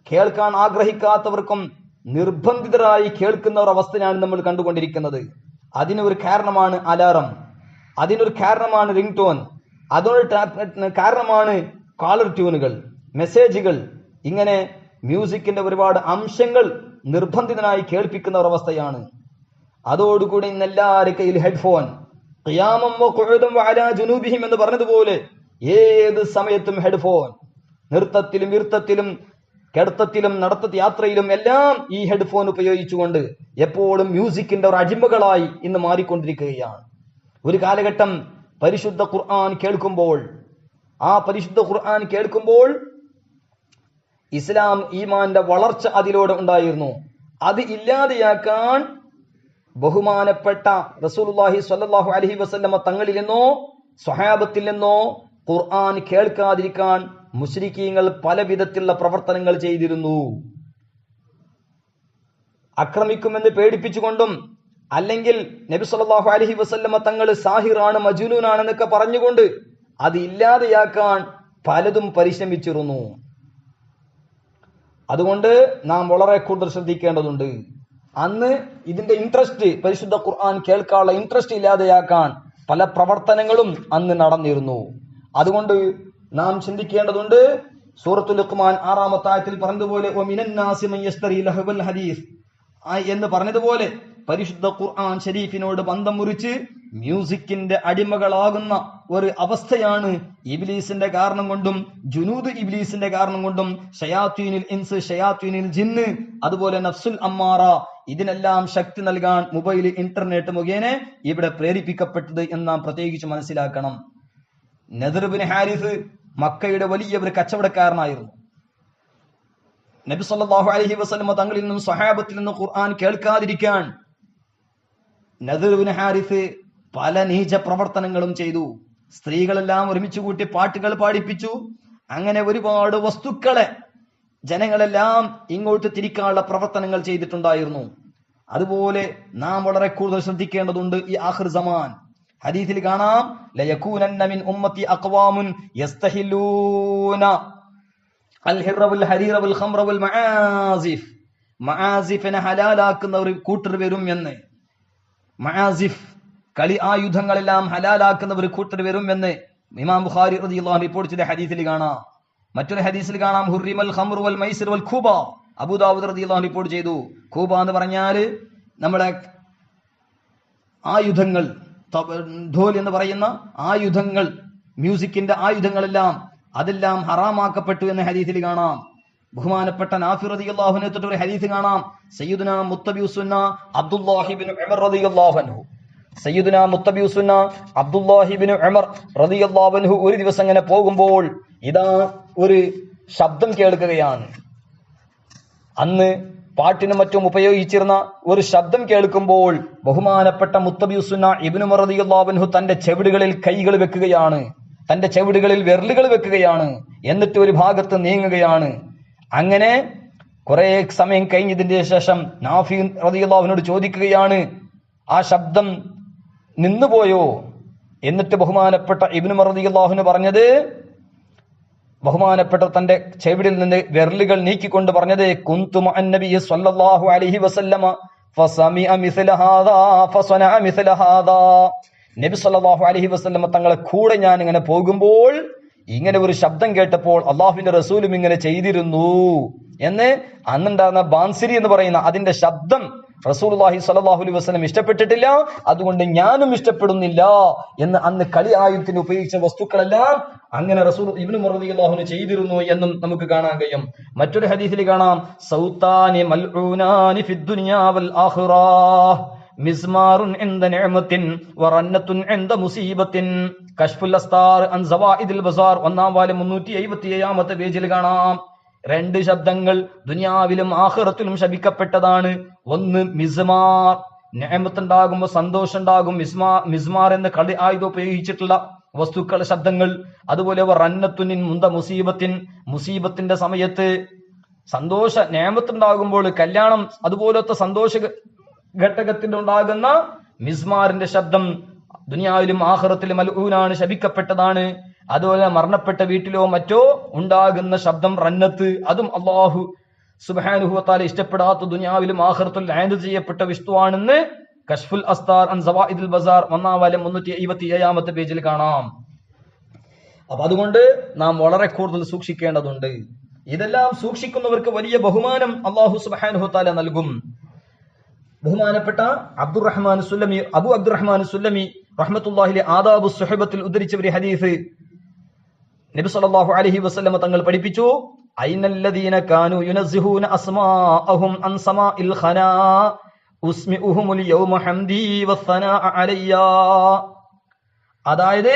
കേൾക്കാൻ ആഗ്രഹിക്കാത്തവർക്കും നിർബന്ധിതരായി കേൾക്കുന്ന ഒരു അവസ്ഥയാണ് നമ്മൾ കണ്ടുകൊണ്ടിരിക്കുന്നത്. അതിനൊരു കാരണമാണ് അലാറം, അതിനൊരു കാരണമാണ് റിംഗ് ടോൺ, അതിനൊരു കാരണമാണ് കാളർ ട്യൂണുകൾ, മെസ്സേജുകൾ. ഇങ്ങനെ മ്യൂസിക്കിന്റെ ഒരുപാട് അംശങ്ങൾ നിർബന്ധിതനായി കേൾപ്പിക്കുന്ന ഒരു അവസ്ഥയാണ്. അതോടുകൂടി ഇന്ന് എല്ലാവരുടെ കയ്യിൽ ഹെഡ്ഫോൺ, എന്ന് പറഞ്ഞതുപോലെ ഏത് സമയത്തും ഹെഡ്ഫോൺ, നൃത്തത്തിലും ഇരുത്തത്തിലും കിടത്തത്തിലും നടത്ത യാത്രയിലും എല്ലാം ഈ ഹെഡ്ഫോൺ ഉപയോഗിച്ചുകൊണ്ട് എപ്പോഴും മ്യൂസിക്കിന്റെ ഒരു അടിമകളായി ഇന്ന് മാറിക്കൊണ്ടിരിക്കുകയാണ്. ഒരു കാലഘട്ടം പരിശുദ്ധ ഖുർആൻ കേൾക്കുമ്പോൾ, ആ പരിശുദ്ധ ഖുർആൻ കേൾക്കുമ്പോൾ ഇസ്ലാം ഈമാന്റെ വളർച്ച അതിലൂടെ ഉണ്ടായിരുന്നു. അത് ഇല്ലാതെയാക്കാൻ ബഹുമാനപ്പെട്ട റസൂലുള്ളാഹി സ്വല്ലല്ലാഹു അലൈഹി വസല്ലമ തങ്ങളിൽ നിന്നോ സ്വഹാബത്തിൽ നിന്നോ ഖുർആൻ കേൾക്കാതിരിക്കാൻ മുശ്രിക്കീങ്ങൾ പല വിധത്തിലുള്ള പ്രവർത്തനങ്ങൾ ചെയ്തിരുന്നു. ആക്രമിക്കുമെന്ന് പേടിപ്പിച്ചുകൊണ്ടും അല്ലെങ്കിൽ നബി സല്ലല്ലാഹു അലൈഹി വസല്ലമ തങ്ങൾ സാഹിറാണ്, മജ്നൂനാണെന്നൊക്കെ പറഞ്ഞുകൊണ്ട് അത് ഇല്ലാതെയാക്കാൻ പലതും പരിശ്രമിച്ചിരുന്നു. അതുകൊണ്ട് നാം വളരെ കൂടുതൽ ശ്രദ്ധിക്കേണ്ടതുണ്ട്. അന്ന് ഇതിന്റെ ഇൻട്രസ്റ്റ്, പരിശുദ്ധ ഖുർആൻ കേൾക്കാനുള്ള ഇൻട്രസ്റ്റ് ഇല്ലാതെയാക്കാൻ പല പ്രവർത്തനങ്ങളും അന്ന് നടന്നിരുന്നു. അതുകൊണ്ട് നാം ചിന്തിക്കേണ്ടതുണ്ട്. സൂറത്തുൽ ലുഖ്മാൻ 6-ാമത്തെ ആയത്തിൽ പറഞ്ഞതുപോലെ എന്ന് പറഞ്ഞതുപോലെ പരിശുദ്ധ ഖുർആൻ ഷരീഫിനോട് ബന്ധം മുറിച്ച് മ്യൂസിക്കിന്റെ അടിമകളാകുന്ന ഒരു അവസ്ഥയാണ് ഇബ്ലീസിന്റെ കാരണം കൊണ്ടും ജുനൂദ് ഇബ്ലീസിന്റെ കാരണം കൊണ്ടും ഷയാത്വീനുൽ ഇൻസ്, ഷയാത്വീനുൽ ജിന്ന്, അതുപോലെ നഫ്സുൽ അമ്മാറ ഇതിനെല്ലാം ശക്തി നൽകാൻ മൊബൈൽ, ഇന്റർനെറ്റ് മുഖേന ഇവിടെ പ്രേരിപ്പിക്കപ്പെട്ടത് എന്ന് നാം പ്രത്യേകിച്ച് മനസ്സിലാക്കണം. നദർ ഇബ്നു ഹാരിസ് മക്കയുടെ വലിയ ഒരു കച്ചവടക്കാരനായിരുന്നു. നബി സല്ലല്ലാഹു അലൈഹി വസല്ലം തങ്ങളിൽ നിന്നും സ്വഹാബത്തിൽ നിന്നും ഖുർആൻ കേൾക്കാതിരിക്കാൻ നദർ ഇബ്നു ഹാരിസ് പല നീച പ്രവർത്തനങ്ങളും ചെയ്തു. സ്ത്രീകളെല്ലാം ഒരുമിച്ച് കൂട്ടി പാട്ടുകൾ പാടിപ്പിച്ചു. അങ്ങനെ ഒരുപാട് വസ്തുക്കളെ ജനങ്ങളെല്ലാം ഇങ്ങോട്ട് തിരിക്കാനുള്ള പ്രവർത്തനങ്ങൾ ചെയ്തിട്ടുണ്ടായിരുന്നു. അതുപോലെ നാം വളരെ കൂടുതൽ ശ്രദ്ധിക്കേണ്ടതുണ്ട്. ഈ ആഖിർ സമാൻ ഹദീസിൽ കാണാം, ലയകൂനന്ന മിൻ ഉമ്മത്തി അഖ്വാമുൻ യസ്തഹിലൂന അൽഹിറ വൽ ഹരീറ വൽ ഖംറ വൽ മആസിഫ്, മആസിഫിനെ ഹലാലാക്കുന്ന ഒരു കൂട്ടർ വരും എന്ന്. മആസിഫ് കളി ആയുധങ്ങളെല്ലാം ഹലാലാക്കുന്ന ഒരു കൂട്ടർ വരും എന്ന് ഇമാം ബുഖാരി റളിയല്ലാഹു അൻഹു റിപ്പോർട്ട് ചെയ്ത ഹദീസിൽ കാണാം. മറ്റൊരു ഹദീസിൽ കാണാം, ഹുർരിമൽ ഖംറു വൽ മൈസിർ വൽ ഖുബ, അബൂ ദാവൂദ് റളിയല്ലാഹു അൻഹു റിപ്പോർട്ട് ചെയ്തു. ഖുബ എന്ന് പറഞ്ഞാൽ നമ്മുടെ ആയുധങ്ങൾ, ധോൽ എന്ന് പറയുന്ന ആയുധങ്ങൾ, മ്യൂസിക്കിന്റെ ആയുധങ്ങളെല്ലാം അതെല്ലാം ഹറാമാക്കപ്പെട്ടു എന്ന ഹദീസിൽ കാണാം. ബഹുമാനപ്പെട്ട നാഫി റളിയല്ലാഹു അൻഹു ഒരു ഹദീസ് കാണാം, സയ്യിദുനാ മുത്തബിഉസ് സുന്ന അബ്ദുല്ലാഹി ഇബ്നു ഉമർ റളിയല്ലാഹു അൻഹു സയ്യിദുനാ മുത്തബിഉസുന്ന അബ്ദുല്ലാഹി ഇബ്നു ഉമർ റളിയല്ലാഹു അൻഹു ഒരു ദിവസം അങ്ങനെ പോകുമ്പോൾ ഇതാ ഒരു ശബ്ദം കേൾക്കുകയാണ്. അന്ന് പാട്ടിനും മറ്റും ഉപയോഗിച്ചിരുന്ന ഒരു ശബ്ദം കേൾക്കുമ്പോൾ ബഹുമാനപ്പെട്ട മുത്തബിഉസുന്ന ഇബ്നു ഉമർ റളിയല്ലാഹു അൻഹു തന്റെ ചെവിടുകളിൽ കൈകൾ വെക്കുകയാണ്, തന്റെ ചെവിടുകളിൽ വിരലുകൾ വെക്കുകയാണ്, എന്നിട്ട് ഒരു ഭാഗത്ത് നീങ്ങുകയാണ്. അങ്ങനെ കുറെ സമയം കഴിഞ്ഞതിന്റെ ശേഷം നാഫി റളിയല്ലാഹു അൻഹുവിനോട് ചോദിക്കുകയാണ്, ആ ശബ്ദം നിന്നുപോയോ? എന്നിട്ട് ബഹുമാനപ്പെട്ട ഇബ്നു ഉമർ റളിയല്ലാഹു അൻഹു പറഞ്ഞത്, ബഹുമാനപ്പെട്ട തന്റെ ചെവിടിൽ നിന്ന് വിരലുകൾ നീക്കിക്കൊണ്ട് പറഞ്ഞത്, കുന്തു മഅൻ നബി സ്വല്ലല്ലാഹു അലൈഹി വസല്ലമ ഫസമിഅ മിസ്ല ഹാദാ ഫസനഅ മിസ്ല ഹാദാ. നബി സല്ലല്ലാഹു അലൈഹി വസല്ലമ തങ്ങളെ കൂടെ ഞാൻ ഇങ്ങനെ പോകുമ്പോൾ ഇങ്ങനെ ഒരു ശബ്ദം കേട്ടപ്പോൾ അള്ളാഹുവിന്റെ റസൂലും ഇങ്ങനെ ചെയ്തിരുന്നു എന്ന് അന്നുണ്ടാകുന്ന ബാൻസിരി എന്ന് പറയുന്ന അതിന്റെ ശബ്ദം റസൂലുള്ളാഹി സ്വല്ലല്ലാഹു അലൈഹി വസല്ലം ഇഷ്ടപ്പെട്ടിട്ടില്ല, അതുകൊണ്ട് ഞാനും ഇഷ്ടപ്പെടുന്നില്ല എന്ന് അന്ന് കളി ആയുധത്തിന് ഉപയോഗിച്ച വസ്തുക്കളെല്ലാം അങ്ങനെ റസൂൽ ഇബ്നു ഉമർ റളിയല്ലാഹു അൻഹു ചെയ്തിരുന്നു എന്നും നമുക്ക് കാണാൻ കഴിയും. മറ്റൊരു ഹദീസിൽ കാണാം, സൗതാനി മൽഊനാനി ഫിദ് ദുനിയാ വൽ ആഖിറ മിസ്മാറുൻ ഇൻദ നിഅമത്തിൻ വറന്നത്തുൻ ഇൻദ മുസീബത്തിൻ. കശ്ഫുൽ അസ്താർ അൻ സവാഇദിൽ ബസാർ 1-ാം വാല്യം 377-ാമത്തെ പേജിൽ കാണാം. രണ്ട് ശബ്ദങ്ങൾ ദുനിയാവിലും ആഖിറത്തിലും ശപിക്കപ്പെട്ടതാണ്. ഒന്ന് മിസ്മാർ, നിഅമത്തുണ്ടാകുമ്പോൾ സന്തോഷം ഉണ്ടാകും, മിസ്മാർ എന്ന കളി ആയുധം ഉപയോഗിച്ചിട്ടുള്ള വസ്തുക്കൾ ശബ്ദങ്ങൾ. അതുപോലെ റന്നത്തുനിൻ മുന്ത മുസീബത്തിൻ, മുസീബത്തിന്റെ സമയത്ത് സന്തോഷ നിഅമത്തുണ്ടാകുമ്പോൾ കല്യാണം അതുപോലത്തെ സന്തോഷ ഘട്ടകത്തിലുണ്ടാകുന്ന മിസ്മാറിന്റെ ശബ്ദം ദുനിയാവിലും ആഖിറത്തിലും മൽഊനാണ്, ശപിക്കപ്പെട്ടതാണ്. അതുപോലെ മരണപ്പെട്ട വീട്ടിലോ മറ്റോ ഉണ്ടാകുന്ന ശബ്ദം റന്നത്ത്, അതും അല്ലാഹു സുബ്ഹാനഹു വ തആല ഇഷ്ടപ്പെടാത്ത ദുനിയാവിലും ആഖിറത്തിലും ലഅനത്ത് ചെയ്യപ്പെട്ട വസ്തുവാണെന്ന് കശ്ഫുൽ അസ്താർ അൻ സവാഇദുൽ ബസാർ 1-ാം വാല്യം 377-ാമത്തെ പേജിൽ കാണാം. അപ്പൊ അതുകൊണ്ട് നാം വളരെ കൂടുതൽ സൂക്ഷിക്കേണ്ടതുണ്ട്. ഇതെല്ലാം സൂക്ഷിക്കുന്നവർക്ക് വലിയ ബഹുമാനം അല്ലാഹു സുബ്ഹാനഹു വ തആല നൽകും. ബഹുമാനപ്പെട്ട അബു അബ്ദുറഹ്മാൻ സുല്ലമി റഹ്മത്തുള്ളാഹി ആദാബു സുഹബത്തിൽ ഉദ്ധരിച്ച ഒരു ഹദീസ് നബി സല്ലല്ലാഹു അലൈഹി വസല്ലം തങ്ങൾ പഠിപ്പിച്ചു, ഐനല്ലദീന കാനൂ യുനസ്സിഹൂന അസ്മാഅഹും അൻ സമാഇൽ ഖനാ ഉസ്മിഉഹുൽ യൗമ ഹംദി വസ്സനാഅ അലയ്യ. അതായത്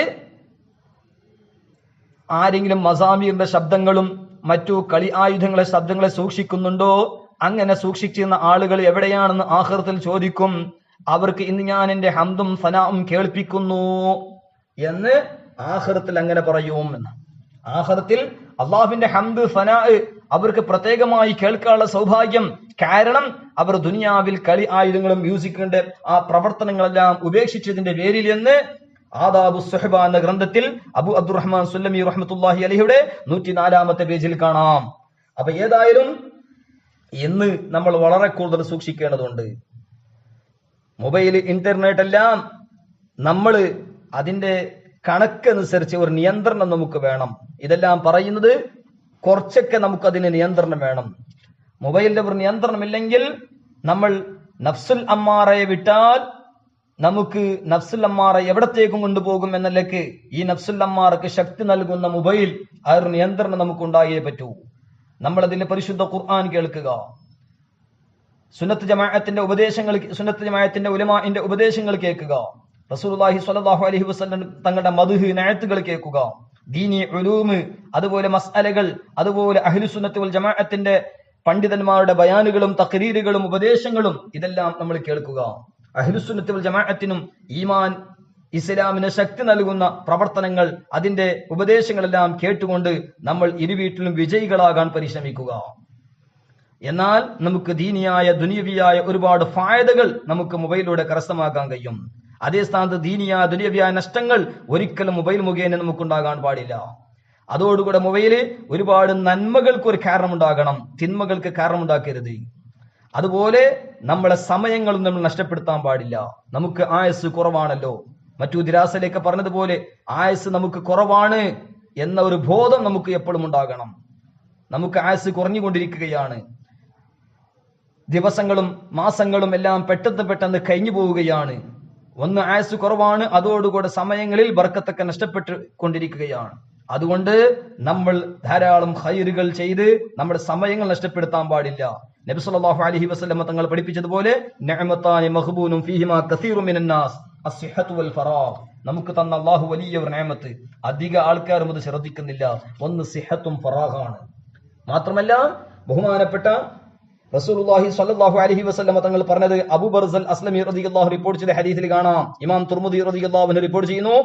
ആരെങ്കിലും മസാമീറിന്റെ ശബ്ദങ്ങളും മറ്റു കളി ആയുധങ്ങളെ ശബ്ദങ്ങളെ സൂക്ഷിക്കുന്നുണ്ടോ, അങ്ങനെ സൂക്ഷിച്ചിരുന്ന ആളുകൾ എവിടെയാണെന്ന് ആഖിറത്തിൽ ചോദിക്കും. അവർക്ക് ഇന്ന് ഞാൻ എന്റെ ഹംദും സനാഉം കേൾപ്പിക്കുന്നു എന്ന് ആഖിറത്തിൽ അങ്ങനെ പറയും എന്ന്. ആഖിറത്തിൽ അള്ളാഹുവിന്റെ ഹംദ് സനാ അവർക്ക് പ്രത്യേകമായി കേൾക്കാനുള്ള സൗഭാഗ്യം, കാരണം അവർ ദുനിയാവിൽ കളി ആയുധങ്ങളും മ്യൂസിക്കിന്റെ ആ പ്രവർത്തനങ്ങളെല്ലാം ഉപേക്ഷിച്ചതിന്റെ പേരിൽ എന്ന് ആദാബു സുഹബ എന്ന ഗ്രന്ഥത്തിൽ അബു അബ്ദുറഹ്മാൻ സുല്ലമി റഹ്മത്തുള്ളാഹി അലൈഹിയുടെ 104-ാമത്തെ പേജിൽ കാണാം. അപ്പൊ ഏതായാലും ഇന്ന് നമ്മൾ വളരെ കൂടുതൽ സൂക്ഷിക്കേണ്ടതുണ്ട്. മൊബൈൽ, ഇന്റർനെറ്റ് എല്ലാം നമ്മൾ അതിന്റെ കണക്കനുസരിച്ച് ഒരു നിയന്ത്രണം നമുക്ക് വേണം. ഇതെല്ലാം പറയുന്നത് കുറച്ചൊക്കെ നമുക്കതിന് നിയന്ത്രണം വേണം. മൊബൈലിന്റെ ഒരു നിയന്ത്രണമില്ലെങ്കിൽ നമ്മൾ നഫ്സുൽ അമ്മാറയെ വിട്ടാൽ നമുക്ക് നഫ്സുൽ അമ്മാറ എവിടത്തേക്കും കൊണ്ടുപോകും എന്നല്ലേക്ക് ഈ നഫ്സുൽ അമ്മാറക്ക് ശക്തി നൽകുന്ന മൊബൈൽ ആ ഒരു നിയന്ത്രണം നമുക്ക് ഉണ്ടായേ പറ്റൂ. നമ്മൾ അതിന്റെ പരിശുദ്ധ ഖുർആൻ കേൾക്കുക, സുന്നത്ത് ജമാഅത്തിന്റെ ഉലമാഇന്റെ ഉപദേശങ്ങൾ കേൾക്കുക, റസൂലുള്ളാഹി സ്വല്ലല്ലാഹു അലൈഹി വസല്ലം തങ്ങളുടെ മദ്ഹ് നഅത്തുകൾ കേൾക്കുക, ദീനി ഉലൂം, അതുപോലെ മസ്അലകൾ, അതുപോലെ അഹ്ലുസുന്നത്ത് വൽ ജമാഅത്തിന്റെ പണ്ഡിതന്മാരുടെ ബയാനുകളും തഖ്രീറുകളും ഉപദേശങ്ങളും ഇതെല്ലാം നമ്മൾ കേൾക്കുക. അഹ്ലുസുന്നത്ത് വൽ ജമാഅത്തിനും ഈമാൻ ഇസ്ലാമിന് ശക്തി നൽകുന്ന പ്രവർത്തനങ്ങൾ, അതിന്റെ ഉപദേശങ്ങളെല്ലാം കേട്ടുകൊണ്ട് നമ്മൾ ഇരുവീട്ടിലും വിജയികളാകാൻ പരിശ്രമിക്കുക. എന്നാൽ നമുക്ക് ദീനിയായ ദുനിയവിയായ ഒരുപാട് ഫായദകൾ നമുക്ക് മൊബൈലിലൂടെ കരസ്ഥമാക്കാൻ കഴിയും. അതേ സ്ഥാനത്ത് ദീനിയായ ദുനിയവിയായ നഷ്ടങ്ങൾ ഒരിക്കലും മൊബൈൽ മുഖേന നമുക്കുണ്ടാകാൻ പാടില്ല. അതോടുകൂടെ മൊബൈല് ഒരുപാട് നന്മകൾക്ക് ഒരു കാരണമുണ്ടാകണം, തിന്മകൾക്ക് കാരണമുണ്ടാക്കരുത്. അതുപോലെ നമ്മളെ സമയങ്ങളും നമ്മൾ നഷ്ടപ്പെടുത്താൻ പാടില്ല. നമുക്ക് ആയുസ് കുറവാണല്ലോ, മറ്റു ദിരാസയിലേക്ക് പറഞ്ഞതുപോലെ ആയുസ് നമുക്ക് കുറവാണ് എന്ന ഒരു ബോധം നമുക്ക് എപ്പോഴും ഉണ്ടാകണം. നമുക്ക് ആയുസ് കുറഞ്ഞുകൊണ്ടിരിക്കുകയാണ്, ദിവസങ്ങളും മാസങ്ങളും എല്ലാം പെട്ടെന്ന് കഴിഞ്ഞു പോവുകയാണ്. ഒന്ന് ആയുസ് കുറവാണ്, അതോടുകൂടെ സമയങ്ങളിൽ ബർക്കത്തൊക്കെ നഷ്ടപ്പെട്ടു കൊണ്ടിരിക്കുകയാണ്. അതുകൊണ്ട് നമ്മൾ ധാരാളം ഖൈറുകൾ ചെയ്ത് നമ്മുടെ സമയങ്ങൾ നഷ്ടപ്പെടുത്താൻ പാടില്ല. നബി സല്ലല്ലാഹു അലൈഹി വസല്ലം തങ്ങൾ പഠിപ്പിച്ചതുപോലെ നിഅമത്താനി മഖ്ബൂനും ഫീഹിമാ കസീറുൻ മിനന്നാസ്, അസ്സിഹത്തു വൽ ഫറാഗ്. നമുക്ക് തന്ന അള്ളാഹു വലിയ ഒരു നിഅമത്ത്. അധിക ആൾക്കാരും അത് ശ്രദ്ധിക്കുന്നില്ല. ഒന്ന് സിഹത്തും ഫറാഗാണ്. മാത്രമല്ല ബഹുമാനപ്പെട്ട റസൂലുള്ളാഹി സ്വല്ലല്ലാഹു അലൈഹി വസല്ലമ തങ്ങൾ പറഞ്ഞത് അബൂ ബർസൽ അസ്ലമി റളിയല്ലാഹു റിപ്പോർട്ട് ചെയ്ത ഹദീസിൽ കാണാം. ഇമാം തുർമുദി റളിയല്ലാഹു അൻഹു റിപ്പോർട്ട് ചെയ്യുന്നു,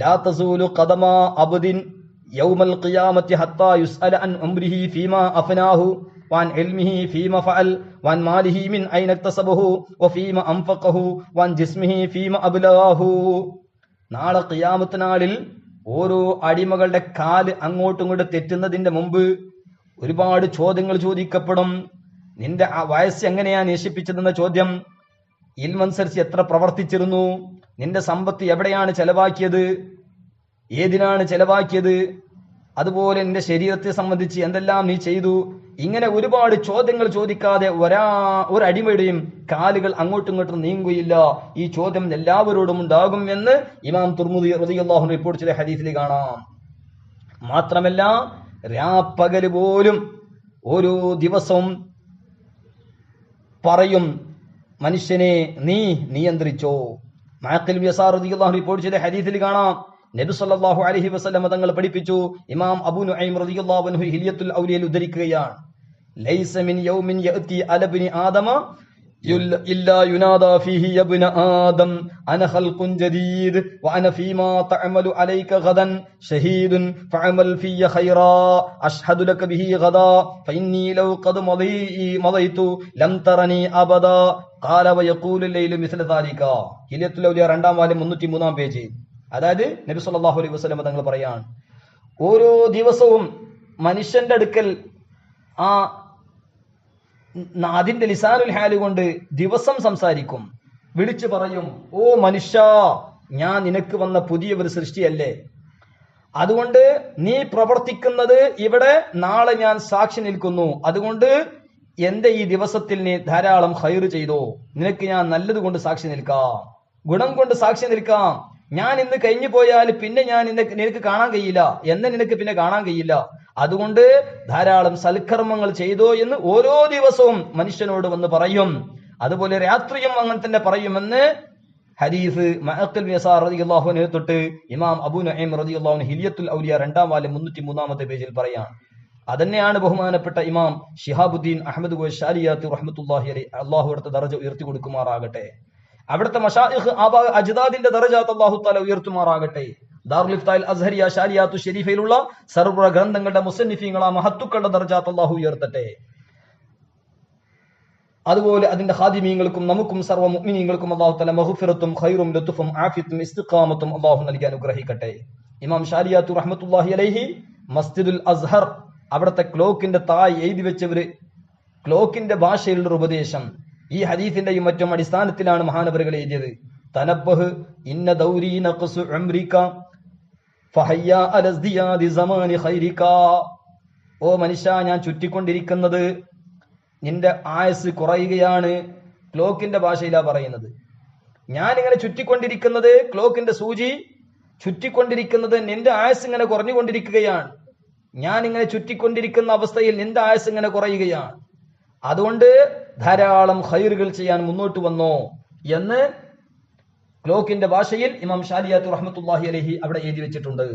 ലാ തസൂലു ഖദമ അബ്ദിൻ യൗമൽ ഖിയാമത്തി ഹത്താ യുസ്അല അൻ ഉംരിഹി ഫീമാ അഫനാഹു വൻ ഇൽമിഹി ഫീമ ഫഅൽ വൻ മാലിഹി മിൻ ഐന ഇക്തസബഹു വഫീമ അൻഫഖഹു വൻ ജിസ്മിഹി ഫീമ അബ്ലഗഹു. നാളെ ഖിയാമത്ത് നാളിൽ ഓരോ അടിമകളുടെ കാല് അങ്ങോട്ടും ഇങ്ങോട്ട് തെറ്റുന്നതിന്റെ മുമ്പ് ഒരുപാട് ചോദ്യങ്ങൾ ചോദിക്കപ്പെടും. നിന്റെ ആ വയസ്സ് എങ്ങനെയാ നശിപ്പിച്ചതെന്ന ചോദ്യം, ഇൽമനുസരിച്ച് എത്ര പ്രവർത്തിച്ചിരുന്നു, നിന്റെ സമ്പത്ത് എവിടെയാണ് ചെലവാക്കിയത്, ഏതിനാണ് ചെലവാക്കിയത്, അതുപോലെ നിന്റെ ശരീരത്തെ സംബന്ധിച്ച് എന്തെല്ലാം നീ ചെയ്തു. ഇങ്ങനെ ഒരുപാട് ചോദ്യങ്ങൾ ചോദിക്കാതെ ഒരടിമയുടെയും കാലുകൾ അങ്ങോട്ടും ഇങ്ങോട്ടും നീങ്ങുകയില്ല. ഈ ചോദ്യം എല്ലാവരോടും ഉണ്ടാകും എന്ന് ഇമാം തുർമുദി റളിയല്ലാഹു അൻഹു റിപ്പോർട്ട് ചെയ്ത ഹദീസിൽ കാണാം. മാത്രമല്ല രാപ്പകല് പോലും ഓരോ ദിവസവും പറയും, മനുഷ്യനെ നീ നിയന്ത്രിച്ചോ. മഅഖിൽ യസാർ റളിയല്ലാഹു അൻഹു റിപ്പോർട്ട് ചെയ്ത ഹദീസിൽ കാണാം, നബി സല്ലല്ലാഹു അലൈഹി വസല്ലം തങ്ങൾ പഠിപ്പിച്ചു. ഇമാം അബൂ നുഐം റളിയല്ലാഹു അൻഹു ഹിലിയത്തുൽ ഔലിയയിൽ ഉദ്ധരിക്കുകയാണ്, ലൈസ മിൻ യൗമിൻ യഅതി അലബ്നി ആദമ ഇല്ലാ യുനാദാ ഫീഹി യബ്ന ആദം അന ഖൽഖുൻ ജദീദ് വഅന ഫീമാ തഅമലു അലൈക ഗദൻ ഷഹീദുൻ ഫഅമൽ ഫിയ ഖൈറാ അഷ്ഹദു ലക ബിഹി ഗദാ ഫഇന്നി ലൗ ഖദ മദൈതു ലം തറനി അബദാ ഖാല വയഖൂലു ലൈലു മിസ്ല ദാലിക. ഹിലിയത്തുൽ ഔലിയ 2-ാം വാല്യം 303-ാം പേജ്. അതായത് നബി സല്ലല്ലാഹു അലൈഹി വസല്ലം തങ്ങൾ പറയാണ്, ഓരോ ദിവസവും മനുഷ്യന്റെ അടുക്കൽ അതിന്റെ ലിസാനുൽ ഹാല് കൊണ്ട് ദിവസം സംസാരിക്കും, വിളിച്ചു പറയും, ഓ മനുഷ്യ, ഞാൻ നിനക്ക് വന്ന പുതിയ ഒരു സൃഷ്ടിയല്ലേ, അതുകൊണ്ട് നീ പ്രവർത്തിക്കുന്നത് ഇവിടെ നാളെ ഞാൻ സാക്ഷി നിൽക്കുന്നു, അതുകൊണ്ട് എന്റെ ഈ ദിവസത്തിൽ നീ ധാരാളം ഖൈർ ചെയ്തോ, നിനക്ക് ഞാൻ നല്ലത് കൊണ്ട് സാക്ഷി നിൽക്കാം, ഗുണം കൊണ്ട് സാക്ഷി നിൽക്കാം. ഞാൻ ഇന്ന് കഴിഞ്ഞു പോയാൽ പിന്നെ ഞാൻ നിനക്ക് കാണാൻ കഴിയില്ല, എന്നെ നിനക്ക് പിന്നെ കാണാൻ കഴിയില്ല, അതുകൊണ്ട് ധാരാളം സൽക്കർമ്മങ്ങൾ ചെയ്തോ എന്ന് ഓരോ ദിവസവും മനുഷ്യനോട് വന്ന് പറയും. അതുപോലെ രാത്രിയും അങ്ങനെ തന്നെ പറയുമെന്ന് ഹദീസ് മഅഖിൽ യസാർ റളിയല്ലാഹു അൻഹു തൊട്ട് ഇമാം അബൂ നുഐം റളിയല്ലാഹു അൻഹു ഹിലിയത്തുൽ ഔലിയ 2-ാം വാല്യം 303-ാമത്തെ പേജിൽ പറയാം. അതന്നെയാണ് ബഹുമാനപ്പെട്ട ഇമാം ശിഹാബുദ്ദീൻ അഹ്മദ് ഗോശാലിയാത്തി റഹ്മത്തുള്ളാഹി അലൈഹി, അല്ലാഹു അവിടുത്തെ ദറജ ഉയർത്തി കൊടുക്കുമാറാകട്ടെ. അവിടുത്തെ മശായിഖ് ആബാ അജ്ദാദിന്റെ ദറജാത്ത് അല്ലാഹു തആല ഉയർത്തുമാറാകട്ടെ. ദാറുൽ ഇഫ്താൽ അസ്ഹരിയ ശാരിയാത്തു ഷരീഫയിലുള്ള സർവ്വ ഗ്രന്ഥങ്ങളുടെ മുസന്നിഫീങ്ങളാ മഹത്തുക്കളുടെ ദറജാത്ത് അല്ലാഹു ഉയർത്തട്ടെ. അതുപോലെ അതിന്റെ ഖാദിമീങ്ങൾക്കും നമുക്കും സർവ്വ മുഅ്മിനീങ്ങൾക്കും അല്ലാഹു തആല മഗ്ഫിറത്തും ഖൈറും ലത്ഫും ആഫിയത്തും ഇസ്തിഖാമത്തും അല്ലാഹു നൽകി അനുഗ്രഹിക്കട്ടെ. ഇമാം ശാരിയാത്തു റഹ്മത്തുള്ളാഹി അലൈഹി മസ്ജിദുൽ അസ്ഹർ അവിടുത്തെ ക്ലോക്കിന്റെ താഴെ എഴുതി വെച്ചവര് ക്ലോക്കിന്റെ ഭാഷയിലുള്ള ഉപദേശം ഈ ഹദീസിന്റെയും മറ്റും അടിസ്ഥാനത്തിലാണ് മഹാനവറുകൾ എഴുതിയത്. തനബ്ബഹ് ഇന്ന ദൗരി നഖ്സു ഉംരിക ഫഹയ്യ അലസ്ദിയാദി സമാനി ഖൈരിക. ഓ മനുഷ്യ, ഞാൻ ചുറ്റിക്കൊണ്ടിരിക്കുന്നത് നിന്റെ ആയുസ് കുറയുകയാണ്. ക്ലോക്കിന്റെ ഭാഷയിലാ പറയുന്നത്. ഞാനിങ്ങനെ ചുറ്റിക്കൊണ്ടിരിക്കുന്നത്, ക്ലോക്കിന്റെ സൂചി ചുറ്റിക്കൊണ്ടിരിക്കുന്നത് നിന്റെ ആയുസ് ഇങ്ങനെ കുറഞ്ഞുകൊണ്ടിരിക്കുകയാണ്. ഞാനിങ്ങനെ ചുറ്റിക്കൊണ്ടിരിക്കുന്ന അവസ്ഥയിൽ നിന്റെ ആയുസ് ഇങ്ങനെ കുറയുകയാണ്. അതുകൊണ്ട് ധാരാളം ഖൈറുകൾ ചെയ്യാൻ മുന്നോട്ട് വന്നോ എന്ന് ക്ലോക്കിന്റെ ഭാഷയിൽ ഇമാം ശാരിയാത്തു റഹ്മത്തുള്ളാഹി അലൈഹി അവിടെ എഴുതി വെച്ചിട്ടുണ്ട്.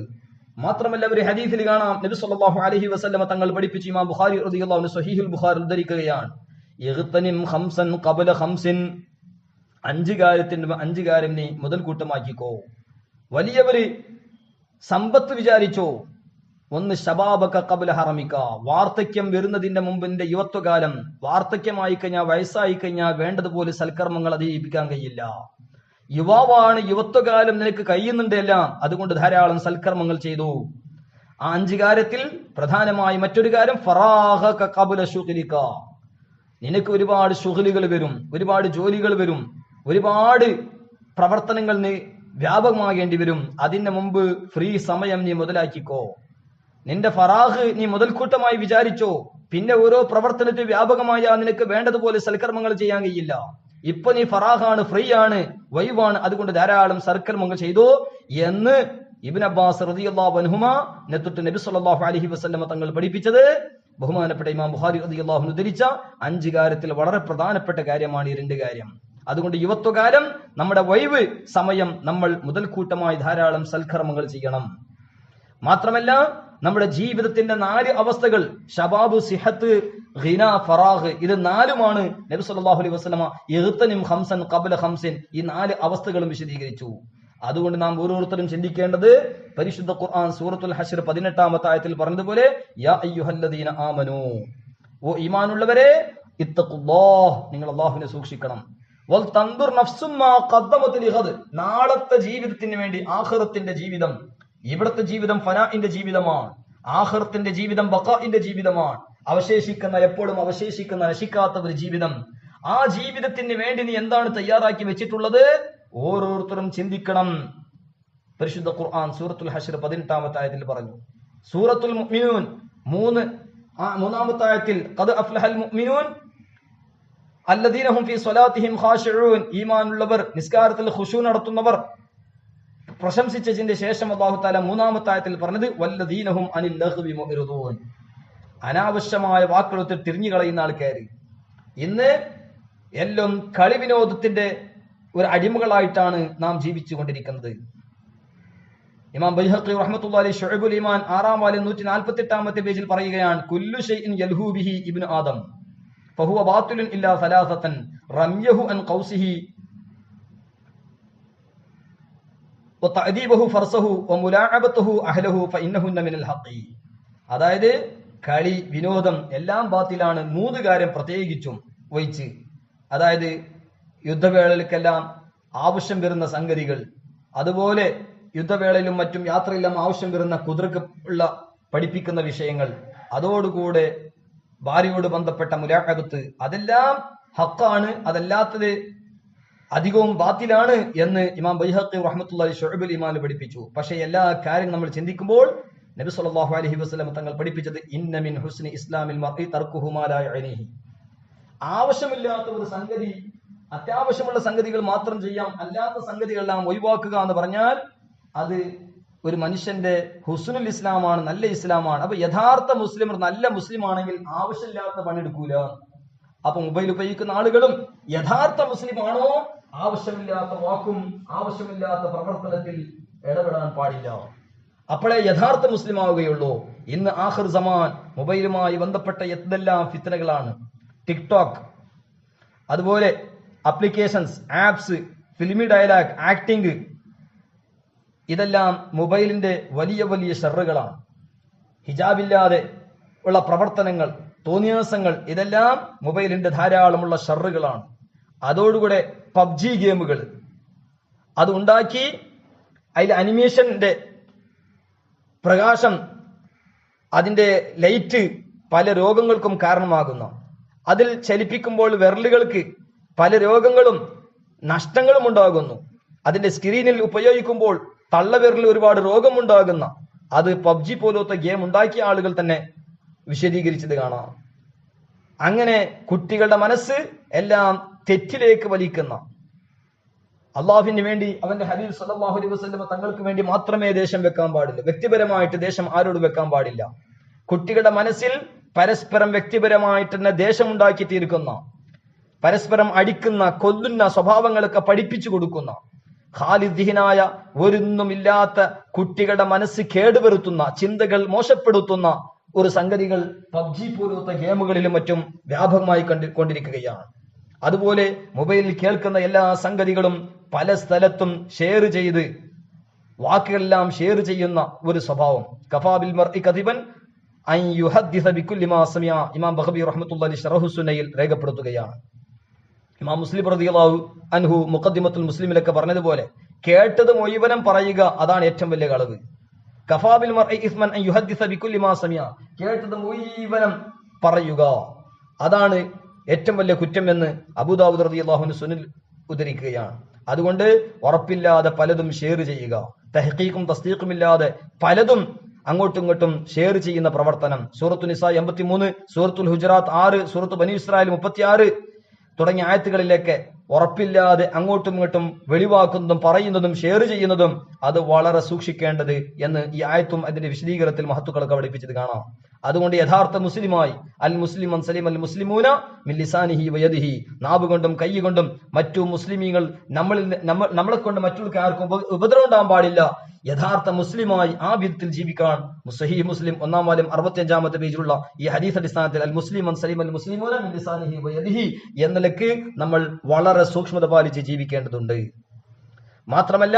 മാത്രമല്ല ഒരു ഹദീസിൽ കാണാം, നബി സല്ലല്ലാഹു അലൈഹി വസല്ലമ തങ്ങൾ പഠിപ്പിച്ച ഇമാം ബുഖാരി റളിയല്ലാഹു അൻഹു സ്വഹീഹുൽ ബുഖാരി ഉദ്ധരിക്കുകയാണ്, ഇഗ്തനിം ഖംസൻ ഖബല ഖംസിൻ, 5 കാര്യം നീ മുതൽക്കൂട്ടമാക്കിക്കോ. വലിയവര് സമ്പത്ത് വിചാരിച്ചോ. ഒന്ന് ശബാബക ഖബല ഹറമിക, വാർദ്ധക്യം വരുന്നതിന്റെ മുമ്പ് നിന്റെ യുവത്വകാലം, വാർദ്ധക്യമായി കഴിഞ്ഞാൽ വയസ്സായി കഴിഞ്ഞാൽ വേണ്ടതുപോലെ സൽക്കർമ്മങ്ങൾ അധികരിപ്പിക്കാൻ കഴിയില്ല. യുവാവാണ്, യുവത്വകാലം നിനക്ക് കഴിയുന്നുണ്ട് എല്ലാം, അതുകൊണ്ട് ധാരാളം സൽക്കർമ്മങ്ങൾ ചെയ്തു. ആ 5 കാര്യത്തിൽ പ്രധാനമായി മറ്റൊരു കാര്യം ഫറാഗക ഖബല ശുഗ്ലിക, നിനക്ക് ഒരുപാട് ശുഗ്ലുകൾ വരും, ഒരുപാട് ജോലികൾ വരും, ഒരുപാട് പ്രവർത്തനങ്ങൾ നീ വ്യാപകമാകേണ്ടി വരും. അതിന് മുമ്പ് ഫ്രീ സമയം നീ മുതലാക്കിക്കോ. നിന്റെ ഫറാഹ് നീ മുതൽക്കൂട്ടമായി വിചാരിച്ചോ. പിന്നെ ഓരോ പ്രവർത്തനത്തിൽ വ്യാപകമായ നിനക്ക് വേണ്ടതുപോലെ സൽക്കർമ്മങ്ങൾ ചെയ്യാൻ കഴിയില്ല. ഇപ്പൊ നീ ഫറാഹാണ്, ഫ്രീ ആണ്, വൈവാണ്, അതുകൊണ്ട് ധാരാളം സൽക്കർമ്മങ്ങൾ ചെയ്തോ എന്ന് ഇബ്നു അബ്ബാസ് റളിയല്ലാഹു അൻഹുമാ നെത്തൊട്ട് നബി സല്ലല്ലാഹു അലൈഹി വസല്ലമ തങ്ങൾ പഠിപ്പിച്ചത് ബഹുമാനപ്പെട്ട ഇമാം ബുഖാരി റളിയല്ലാഹു അൻഹു ഉദ്ധരിച്ച 5 കാര്യത്തിൽ വളരെ പ്രധാനപ്പെട്ട കാര്യമാണ് ഈ 2 കാര്യം. അതുകൊണ്ട് യുവത്വകാലം, നമ്മുടെ ഒഴിവ് സമയം നമ്മൾ മുതൽക്കൂട്ടമായി ധാരാളം സൽക്കർമ്മങ്ങൾ ചെയ്യണം. മാത്രമല്ല നമ്മുടെ ജീവിതത്തിന്റെ 4 അവസ്ഥകൾ, ഷബാബ്, സിഹത്ത്, ഖിന, ഫറാഖ്, ഇത് 4ഉമാണ് നബി സല്ലല്ലാഹു അലൈഹി വസല്ലമ ഇഗ്തനിം ഖംസൻ ഖബ്ല ഖംസിൻ, ഈ 4 അവസ്ഥകളും വിശദീകരിച്ചു. അതുകൊണ്ട് നാം ഓരോരുത്തരും ചിന്തിക്കേണ്ടത് പരിശുദ്ധ ഖുർആൻ സൂറത്തുൽ ഹശ്ർ 18-ാമത്തെ ആയത്തിൽ പറഞ്ഞതുപോലെ യാ അയ്യുഹല്ലദീന ആമനൂ, ഓ ഈമാനുള്ളവരെ, ഇത്തഖുല്ലാഹ്, നിങ്ങൾ അല്ലാഹുവിനെ സൂക്ഷിക്കണം. വൽ തൻദുർ നഫ്സും മാ ഖദ്ദമത് ലിഗദ്, നാളത്തെ ജീവിതത്തിന് വേണ്ടി, ആഖിറത്തിന്റെ ജീവിതം. ഇവിടുത്തെ ജീവിതം ഫനാഇന്റെ ജീവിതമാണ്, ആഖിറത്തിന്റെ ജീവിതം ബഖാഇന്റെ ജീവിതമാണ്. അവശേഷിക്കുന്ന, എപ്പോഴും അവശേഷിക്കുന്ന, നശിക്കാത്ത ഒരു ജീവിതം. ആ ജീവിതത്തിന് വേണ്ടി നീ എന്താണ് തയ്യാറാക്കി വെച്ചിട്ടുള്ളത്? ഓരോരുത്തരും ചിന്തിക്കണം. പരിശുദ്ധ ഖുർആൻ സൂറത്തുൽ ഹശ്ർ 18-ാമത്തെ ആയത്തിൽ പറഞ്ഞു. സൂറത്തുൽ മുഅ്മിനൂൻ 3-ാമത്തെ ആയത്തിൽ ഖദ് അഫ്ലഹൽ മുഅ്മിനൂൻ അല്ലദീന ഹും ഫീ സ്വലാത്തിഹിം ഖാശിഊൻ, ഈമാനുള്ളവർ, നിസ്കാരത്തിൽ ഖുശൂ നടത്തുന്നവർ, പ്രശംസിച്ചതിന്റെ ശേഷം അല്ലാഹു തആല 3-ാമത്തെ ആയത്തിൽ പറഞ്ഞത് വല്ലദീന ഹും അനിൽ ലഗ്വി മുഅ്രിദൂൻ, അനാവശ്യമായ വാക്കുകളൊക്കെ തിരിഞ്ഞു കളയുന്ന ആൾക്കാർ. ഇന്ന് എല്ലാം കളി വിനോദത്തിന്റെ ഒരു അടിമകളായിട്ടാണ് നാം ജീവിച്ചു കൊണ്ടിരിക്കുന്നത്. ഇമാം ബൈഹഖി റഹ്മത്തുള്ളാഹി അലൈഹി ശുഅബുൽ ഈമാൻ 6-ാം വാല്യം 148-ാമത്തെ പേജിൽ പറയുകയാണ്, കുല്ലു ഷൈഇൻ യൽഹു ബിഹി ഇബ്നു ആദം ഫഹുവ ബാത്തിലുൻ ഇല്ലാ സലാസതൻ റംയഹു അൻ ഖൗസിഹി വതഅദീബഹു ഫർസഹു വമുലാഅബതുഹു അഹ്ലഹു ഫഇന്നഹുന്ന മിനൽ ഹഖി. അതായത് കളി, വിനോദം എല്ലാം ബാത്തിലാണ്. 3 കാര്യം പ്രത്യേകിച്ചും വഹിച്ച്, അതായത് യുദ്ധവേളയിലേക്കെല്ലാം ആവശ്യം വരുന്ന സംഗതികൾ, അതുപോലെ യുദ്ധവേളയിലും മറ്റും യാത്രയിലും ആവശ്യം വരുന്ന കുതിർക്ക് ഉള്ള പഠിപ്പിക്കുന്ന വിഷയങ്ങൾ, അതോടുകൂടെ ഭാര്യയോട് ബന്ധപ്പെട്ട മുലാഅബത്ത്, അതെല്ലാം ഹഖാണ്, അതല്ലാത്തത് അധികവും ബാത്തിലാണ് എന്ന് ഇമാം ബൈഹഖി റഹ്മത്തുള്ളാഹി ശുഅബുൽ ഈമാൻ പഠിപ്പിച്ചു. പക്ഷേ എല്ലാ കാര്യം നമ്മൾ ചിന്തിക്കുമ്പോൾ നബി സല്ലല്ലാഹു അലൈഹി വസല്ലം തങ്ങൾ പഠിപ്പിച്ചത് ഇന്ന മിൻ ഹുസ്നി ഇസ്ലാമിൽ മർഇ തർക്കുഹു മാ ലാ യഅനിഹി, ആവശ്യമില്ലാത്ത ഒരു സംഗതി, അത്യാവശ്യമുള്ള സംഗതികൾ മാത്രം ചെയ്യാം, അല്ലാത്ത സംഗതികളെല്ലാം ഒഴിവാക്കുക എന്ന് പറഞ്ഞാൽ അത് ഒരു മനുഷ്യന്റെ ഹുസ്നുൽ ഇസ്ലാമാണ്, നല്ല ഇസ്ലാമാണ്. അപ്പൊ യഥാർത്ഥ മുസ്ലിം, നല്ല മുസ്ലിം ആണെങ്കിൽ ആവശ്യമില്ലാത്ത പണിയെടുക്കൂല. അപ്പൊ മൊബൈൽ ഉപയോഗിക്കുന്ന ആളുകളും യഥാർത്ഥ മുസ്ലിം ആണോ? ആവശ്യമില്ലാത്ത വാക്കും ആവശ്യമില്ലാത്ത പ്രവർത്തനത്തിൽ ഇടപെടാൻ പാടില്ല. അപ്പോഴേ യഥാർത്ഥ മുസ്ലിം ആവുകയുള്ളൂ. ഇന്ന് ആഖിർ സമാൻ മൊബൈലുമായി ബന്ധപ്പെട്ട എന്തെല്ലാം ഫിത്നകളാണ്. ടിക്ടോക്ക്, അതുപോലെ applications, apps, filmi dialogue, acting, ഇതെല്ലാം മൊബൈലിന്റെ വലിയ വലിയ ഷർറുകളാണ്. ഹിജാബില്ലാതെ ഉള്ള പ്രവർത്തനങ്ങൾ, തോന്നിയാസങ്ങൾ, ഇതെല്ലാം മൊബൈലിന്റെ ധാരാളമുള്ള ഷർറുകളാണ്. അതോടുകൂടെ പബ്ജി ഗെയിമുകൾ അത് ഉണ്ടാക്കി അതിൽ അനിമേഷന്റെ പ്രകാശം, അതിന്റെ ലൈറ്റ് പല രോഗങ്ങൾക്കും കാരണമാകുന്നു. അതിൽ ചലിപ്പിക്കുമ്പോൾ വിരലുകൾക്ക് പല രോഗങ്ങളും നഷ്ടങ്ങളും ഉണ്ടാകുന്നു. അതിന്റെ സ്ക്രീനിൽ ഉപയോഗിക്കുമ്പോൾ തള്ളവിരലിൽ ഒരുപാട് രോഗമുണ്ടാകുന്ന അത് പബ്ജി പോലത്തെ ഗെയിം ഉണ്ടാക്കിയ ആളുകൾ തന്നെ വിശദീകരിച്ചത് കാണാം. അങ്ങനെ കുട്ടികളുടെ മനസ്സ് എല്ലാം തെറ്റിലേക്ക് വലിക്കുന്ന, അള്ളാഹുവിന് വേണ്ടി അവന്റെ ഹബീബ് സല്ലല്ലാഹു അലൈഹി വസല്ലം തങ്ങൾക്ക് വേണ്ടി മാത്രമേ ദേഷ്യം വെക്കാൻ പാടില്ല. വ്യക്തിപരമായിട്ട് ദേഷ്യം ആരോട് വെക്കാൻ പാടില്ല. കുട്ടികളുടെ മനസ്സിൽ പരസ്പരം വ്യക്തിപരമായിട്ട് തന്നെ ദേഷ്യമുണ്ടാക്കി തീർക്കുന്ന, പരസ്പരം അടിക്കുന്ന, കൊല്ലുന്ന സ്വഭാവങ്ങളൊക്കെ പഠിപ്പിച്ചു കൊടുക്കുന്ന, ഖാലിദിഹിനായ ഒരൊന്നുമില്ലാത്ത കുട്ടികളുടെ മനസ്സ് കേടുവരുത്തുന്ന, ചിന്തകൾ മോശപ്പെടുത്തുന്ന ഒരു സംഗതികൾ പബ്ജി പോലത്തെ ഗെയിമുകളിലും മറ്റും വ്യാപകമായി കൊണ്ടിരിക്കുകയാണ്. അതുപോലെ മൊബൈലിൽ കേൾക്കുന്ന എല്ലാ സംഗതികളും പല സ്ഥലത്തും ഷെയർ ചെയ്ത്, വാക്കുകളെല്ലാം ഷെയർ ചെയ്യുന്ന ഒരു സ്വഭാവം. കഫാബിൽ മർഇ കദിബൻ അൻ യുഹദ്ദിസ ബികുല്ലി മാ സമിഅ, ഇമാം ബഖവി റഹ്മത്തുള്ളാഹി ശറഹു സുന്നയിൽ രേഖപ്പെടുത്തുകയാണ്. ഇമാം മുസ്ലിം റളിയല്ലാഹു അൻഹു മുഖദ്ദിമത്തുൽ മുസ്ലിമിലൊക്കെ പറഞ്ഞതുപോലെ കേട്ടത് മുഴുവനും പറയുക, അതാണ് ഏറ്റവും വലിയ കളവ്. കഫാബിൽ മർഇ ഇസ്മൻ അൻ യുഹദ്ദിസ ബികുല്ലി മാ സമിഅ, കേട്ടത് മുഴുവനും പറയുക, അതാണ് ഏറ്റവും വലിയ കുറ്റം എന്ന് അബൂദാവൂദ് റളിയല്ലാഹു അൻഹു സുനനിൽ ഉദ്ധരിക്കുകയാണ്. അതുകൊണ്ട് ഉറപ്പില്ലാതെ പലതും ഷെയർ ചെയ്യുക, തഹ്ഖീഖും തസ്ദീഖും ഇല്ലാതെ പലതും അങ്ങോട്ടും ഇങ്ങോട്ടും ഷെയർ ചെയ്യുന്ന പ്രവർത്തനം. സൂറത്തു നിസാ 83, സൂറത്തുൽ ഹുജറാത്ത് 6, സൂറത്തു ബനി ഇസ്രായേൽ 36 തുടങ്ങിയ ആയത്തുകളിലേക്ക് ഉറപ്പില്ലാതെ അങ്ങോട്ടും ഇങ്ങോട്ടും വെളിവാക്കുന്നതും പറയുന്നതും ഷെയർ ചെയ്യുന്നതും അത് വളരെ സൂക്ഷിക്കേണ്ടത് എന്ന് ഈ ആയത്തും അതിന്റെ വിശദീകരണത്തിൽ മഹത്തുക്കളൊക്കെ പഠിപ്പിച്ചത് കാണാം. അതുകൊണ്ട് യഥാർത്ഥ മുസ്ലിമായി അൽ മുസ്ലിം മൻ സലിമ അൽ മുസ്ലിമൂന മിൻ ലിസാനിഹി വയദിഹി, നാവ് കൊണ്ടും കൈ കൊണ്ടും മറ്റു മുസ്ലിമീങ്ങൾ നമ്മളെ കൊണ്ട് മറ്റുള്ളവർക്ക് ആർക്കും ഉപദ്രവം ഉണ്ടാകാൻ പാടില്ല. യഥാർത്ഥ മുസ്ലിമായി ആ വിധത്തിൽ ജീവിക്കാൻ സഹീഹ് മുസ്ലിം 1-ാം വാല്യം 65-ാമത്തെ പേജിലുള്ള ഈ ഹദീസ് അടിസ്ഥാനത്തിൽ അൽ മുസ്ലിം മൻ സലിമ അൽ മുസ്ലിമൂന മിൻ ലിസാനിഹി വയദിഹി എന്ന നിലയ്ക്ക് നമ്മൾ വളരെ സൂക്ഷ്മത പാലിച്ച് ജീവിക്കേണ്ടതുണ്ട്. മാത്രമല്ല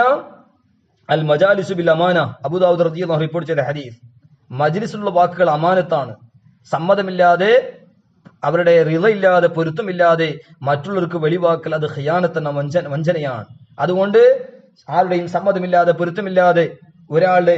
അൽ മജാലിസു ബിൽ അമാന, അബൂദാവൂദ് റളിയല്ലാഹു അൻഹു റിപ്പോർട്ട് ചെയ്ത ഹദീസ്, മജ്ലിസിലുള്ള വാക്കുകൾ അമാനത്താണ്. സമ്മതമില്ലാതെ, അവരുടെ റിളയില്ലാതെ, പൊരുത്തമില്ലാതെ മറ്റുള്ളവർക്ക് വെളിവാക്കൽ അത് ഖിയാനത്തെന്ന വഞ്ചനയാണ്. അതുകൊണ്ട് ആരുടെയും സമ്മതമില്ലാതെ, പൊരുത്തമില്ലാതെ ഒരാളുടെ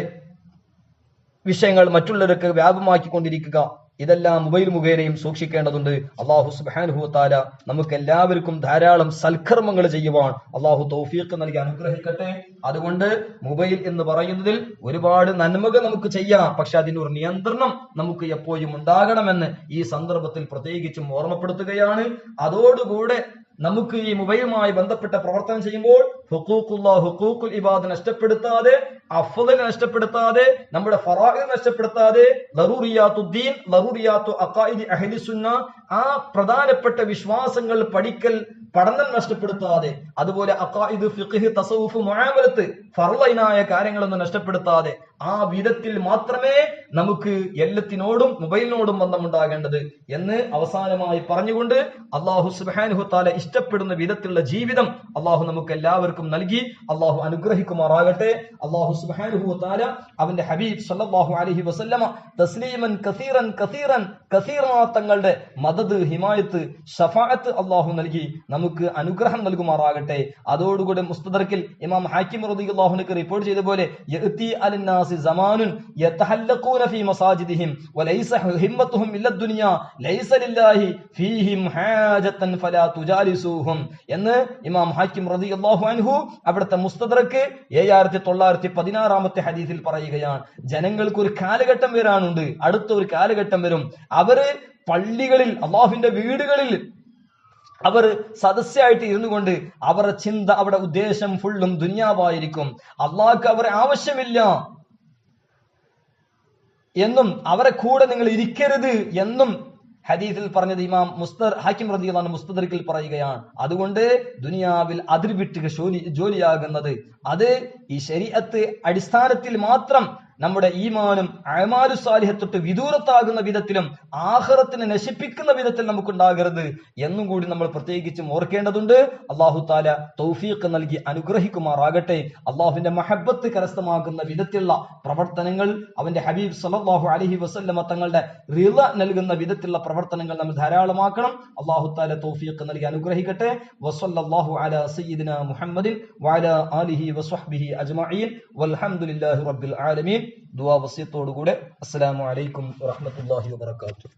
വിഷയങ്ങൾ മറ്റുള്ളവർക്ക് വ്യാപമാക്കിക്കൊണ്ടിരിക്കുക, ഇതെല്ലാം മൊബൈൽ മുഖേനയും സൂക്ഷിക്കേണ്ടതുണ്ട്. അള്ളാഹു സുബ്ഹാനഹു വ തആല നമുക്ക് എല്ലാവർക്കും ധാരാളം സൽക്കർമ്മങ്ങൾ ചെയ്യുവാൻ അള്ളാഹു തൗഫീഖ് നൽകി അനുഗ്രഹിക്കട്ടെ. അതുകൊണ്ട് മൊബൈൽ എന്ന് പറയുന്നതിൽ ഒരുപാട് നന്മകൾ നമുക്ക് ചെയ്യാം, പക്ഷെ അതിനൊരു നിയന്ത്രണം നമുക്ക് എപ്പോഴും ഉണ്ടാകണമെന്ന് ഈ സന്ദർഭത്തിൽ പ്രത്യേകിച്ചും ഓർമ്മപ്പെടുത്തുകയാണ്. അതോടുകൂടെ നമുക്ക് ഈ മൊബൈലുമായി ബന്ധപ്പെട്ട പ്രവർത്തനം ചെയ്യുമ്പോൾ ഹുഖൂഖുൽ ഇബാദ് നഷ്ടപ്പെടുത്താതെ, അഫ്ളൽ നഷ്ടപ്പെടുത്താതെ, നമ്മുടെ ഫറാഇദ് നഷ്ടപ്പെടുത്താതെ, ലറൂറിയാത്തുദ്ദീൻ, ലറൂറിയാത്തു അഖായിദി അഹ്ലി സുന്ന, ആ പ്രധാനപ്പെട്ട വിശ്വാസങ്ങൾ പഠനം നഷ്ടപ്പെടുത്താതെ, അതുപോലെ അഖായിദ്, ഫിഖ്ഹ്, തസവുഫ്, മുആമലത്ത്, ഫർളൈനായ കാര്യങ്ങളൊന്നും നഷ്ടപ്പെടുത്താതെ ആ വിധത്തിൽ മാത്രമേ നമുക്ക് എല്ലാത്തിനോടും മൊബൈലിനോടും ബന്ധമുണ്ടാകേണ്ടത് എന്ന് അവസാനമായി പറഞ്ഞുകൊണ്ട് അല്ലാഹു സുബ്ഹാനഹു തആല ഇഷ്ടപ്പെടുന്ന വിധത്തിലുള്ള ജീവിതം അല്ലാഹു നമുക്ക് എല്ലാവർക്കും നൽകി അല്ലാഹു അനുഗ്രഹിക്കുമാറാകട്ടെ. അല്ലാഹു സുബ്ഹാനഹു തആല അവന്റെ ഹബീബ് സല്ലല്ലാഹു അലൈഹി വസല്ലമ തസ്ലീമൻ കസീറൻ കസീറൻ കസീറാ തങ്ങളുടെ മദദ്, ഹിമായത്ത്, ഷഫാഅത്ത് അല്ലാഹു നൽകി നമുക്ക് അനുഗ്രഹം നൽകുമാറാകട്ടെ. അതോടുകൂടി മുസ്തദർക്കിൽ ഇമാം ഹാക്കിം റളിയല്ലാഹു അൻഹു റിപ്പോർട്ട് ചെയ്ത പോലെ യഅതി അലന്നാസി സമാനുൻ യതഹല്ലഖൂന ഫീ മസാജിദിഹിം വലൈസ ഹിമ്മത്തുഹും ഇല്ല ദുനിയ ലൈസ ലില്ലാഹി ഫീഹിം ഹാജതൻ ഫലാ തുജാലിസൂഹും എന്ന് ഇമാം ഹാക്കിം റളിയല്ലാഹു അൻഹു അവിടുത്തെ മുസ്തദർക്ക് 7916-ാമത്തെ ഹദീസിൽ പറയുകയാണ്. ജനങ്ങൾക്ക് ഒരു കാലഘട്ടം വരാനുണ്ട്, അടുത്ത ഒരു കാലഘട്ടം വരും. അവര് പള്ളികളിൽ, അള്ളാഹുവിന്റെ വീടുകളിൽ അവർ സദസ്യായിട്ട് ഇരുന്നു കൊണ്ട് അവരുടെ ചിന്ത, അവരുടെ ഉദ്ദേശം ഫുള്ളും ദുനിയാവായിരിക്കും. അള്ളാഹ്ക്ക് അവരെ ആവശ്യമില്ല എന്നും അവരെ കൂടെ നിങ്ങൾ ഇരിക്കരുത് എന്നും ഹദീസിൽ പറഞ്ഞത് ഇമാം ഹാക്കിം റളിയല്ലാഹു അൻഹു മുസ്തദറിക്കിൽ പറയുകയാണ്. അതുകൊണ്ട് ദുനിയാവിൽ അതിർവിട്ട് ജോലിയാകുന്നത് അത് ഈ ശരീഅത്ത് അടിസ്ഥാനത്തിൽ മാത്രം നമ്മുടെ ഈമാനും അഅ്മാലു സാലിഹത്തൊട്ട് വിദൂരത്താകുന്ന വിധത്തിലും ആഖിറത്തിനെ നശിപ്പിക്കുന്ന വിധത്തിൽ നമുക്കുണ്ടാകരുത് എന്നും കൂടി നമ്മൾ പ്രത്യേകിച്ചും ഓർക്കേണ്ടതുണ്ട്. അല്ലാഹു തആല തൗഫീഖ് നൽകി അനുഗ്രഹിക്കുമാറാകട്ടെ. അല്ലാഹുവിന്റെ മഹബ്ബത്ത് കരസ്ഥമാക്കുന്ന വിധത്തിലുള്ള പ്രവർത്തനങ്ങൾ, അവന്റെ ഹബീബ് സല്ലല്ലാഹു അലൈഹി വസല്ലമ തങ്ങളുടെ റിള നൽകുന്ന വിധത്തിലുള്ള പ്രവർത്തനങ്ങൾ നമ്മൾ ധാരാളമാക്കണം. അല്ലാഹു തആല തൗഫീഖ് നൽകി അനുഗ്രഹിക്കട്ടെ. വസല്ലല്ലാഹു അലാ സയ്യിദിനാ മുഹമ്മദിൻ വഅലാ ആലിഹി വസ്വഹ്ബിഹി അജ്മഈൻ വൽഹംദുലില്ലാഹി റബ്ബിൽ ആലമീൻ. ദുആ വസിയത്തോടുകൂടെ അസ്സലാമു അലൈക്കും വറഹ്മത്തുള്ളാഹി വബറകാതുഹു.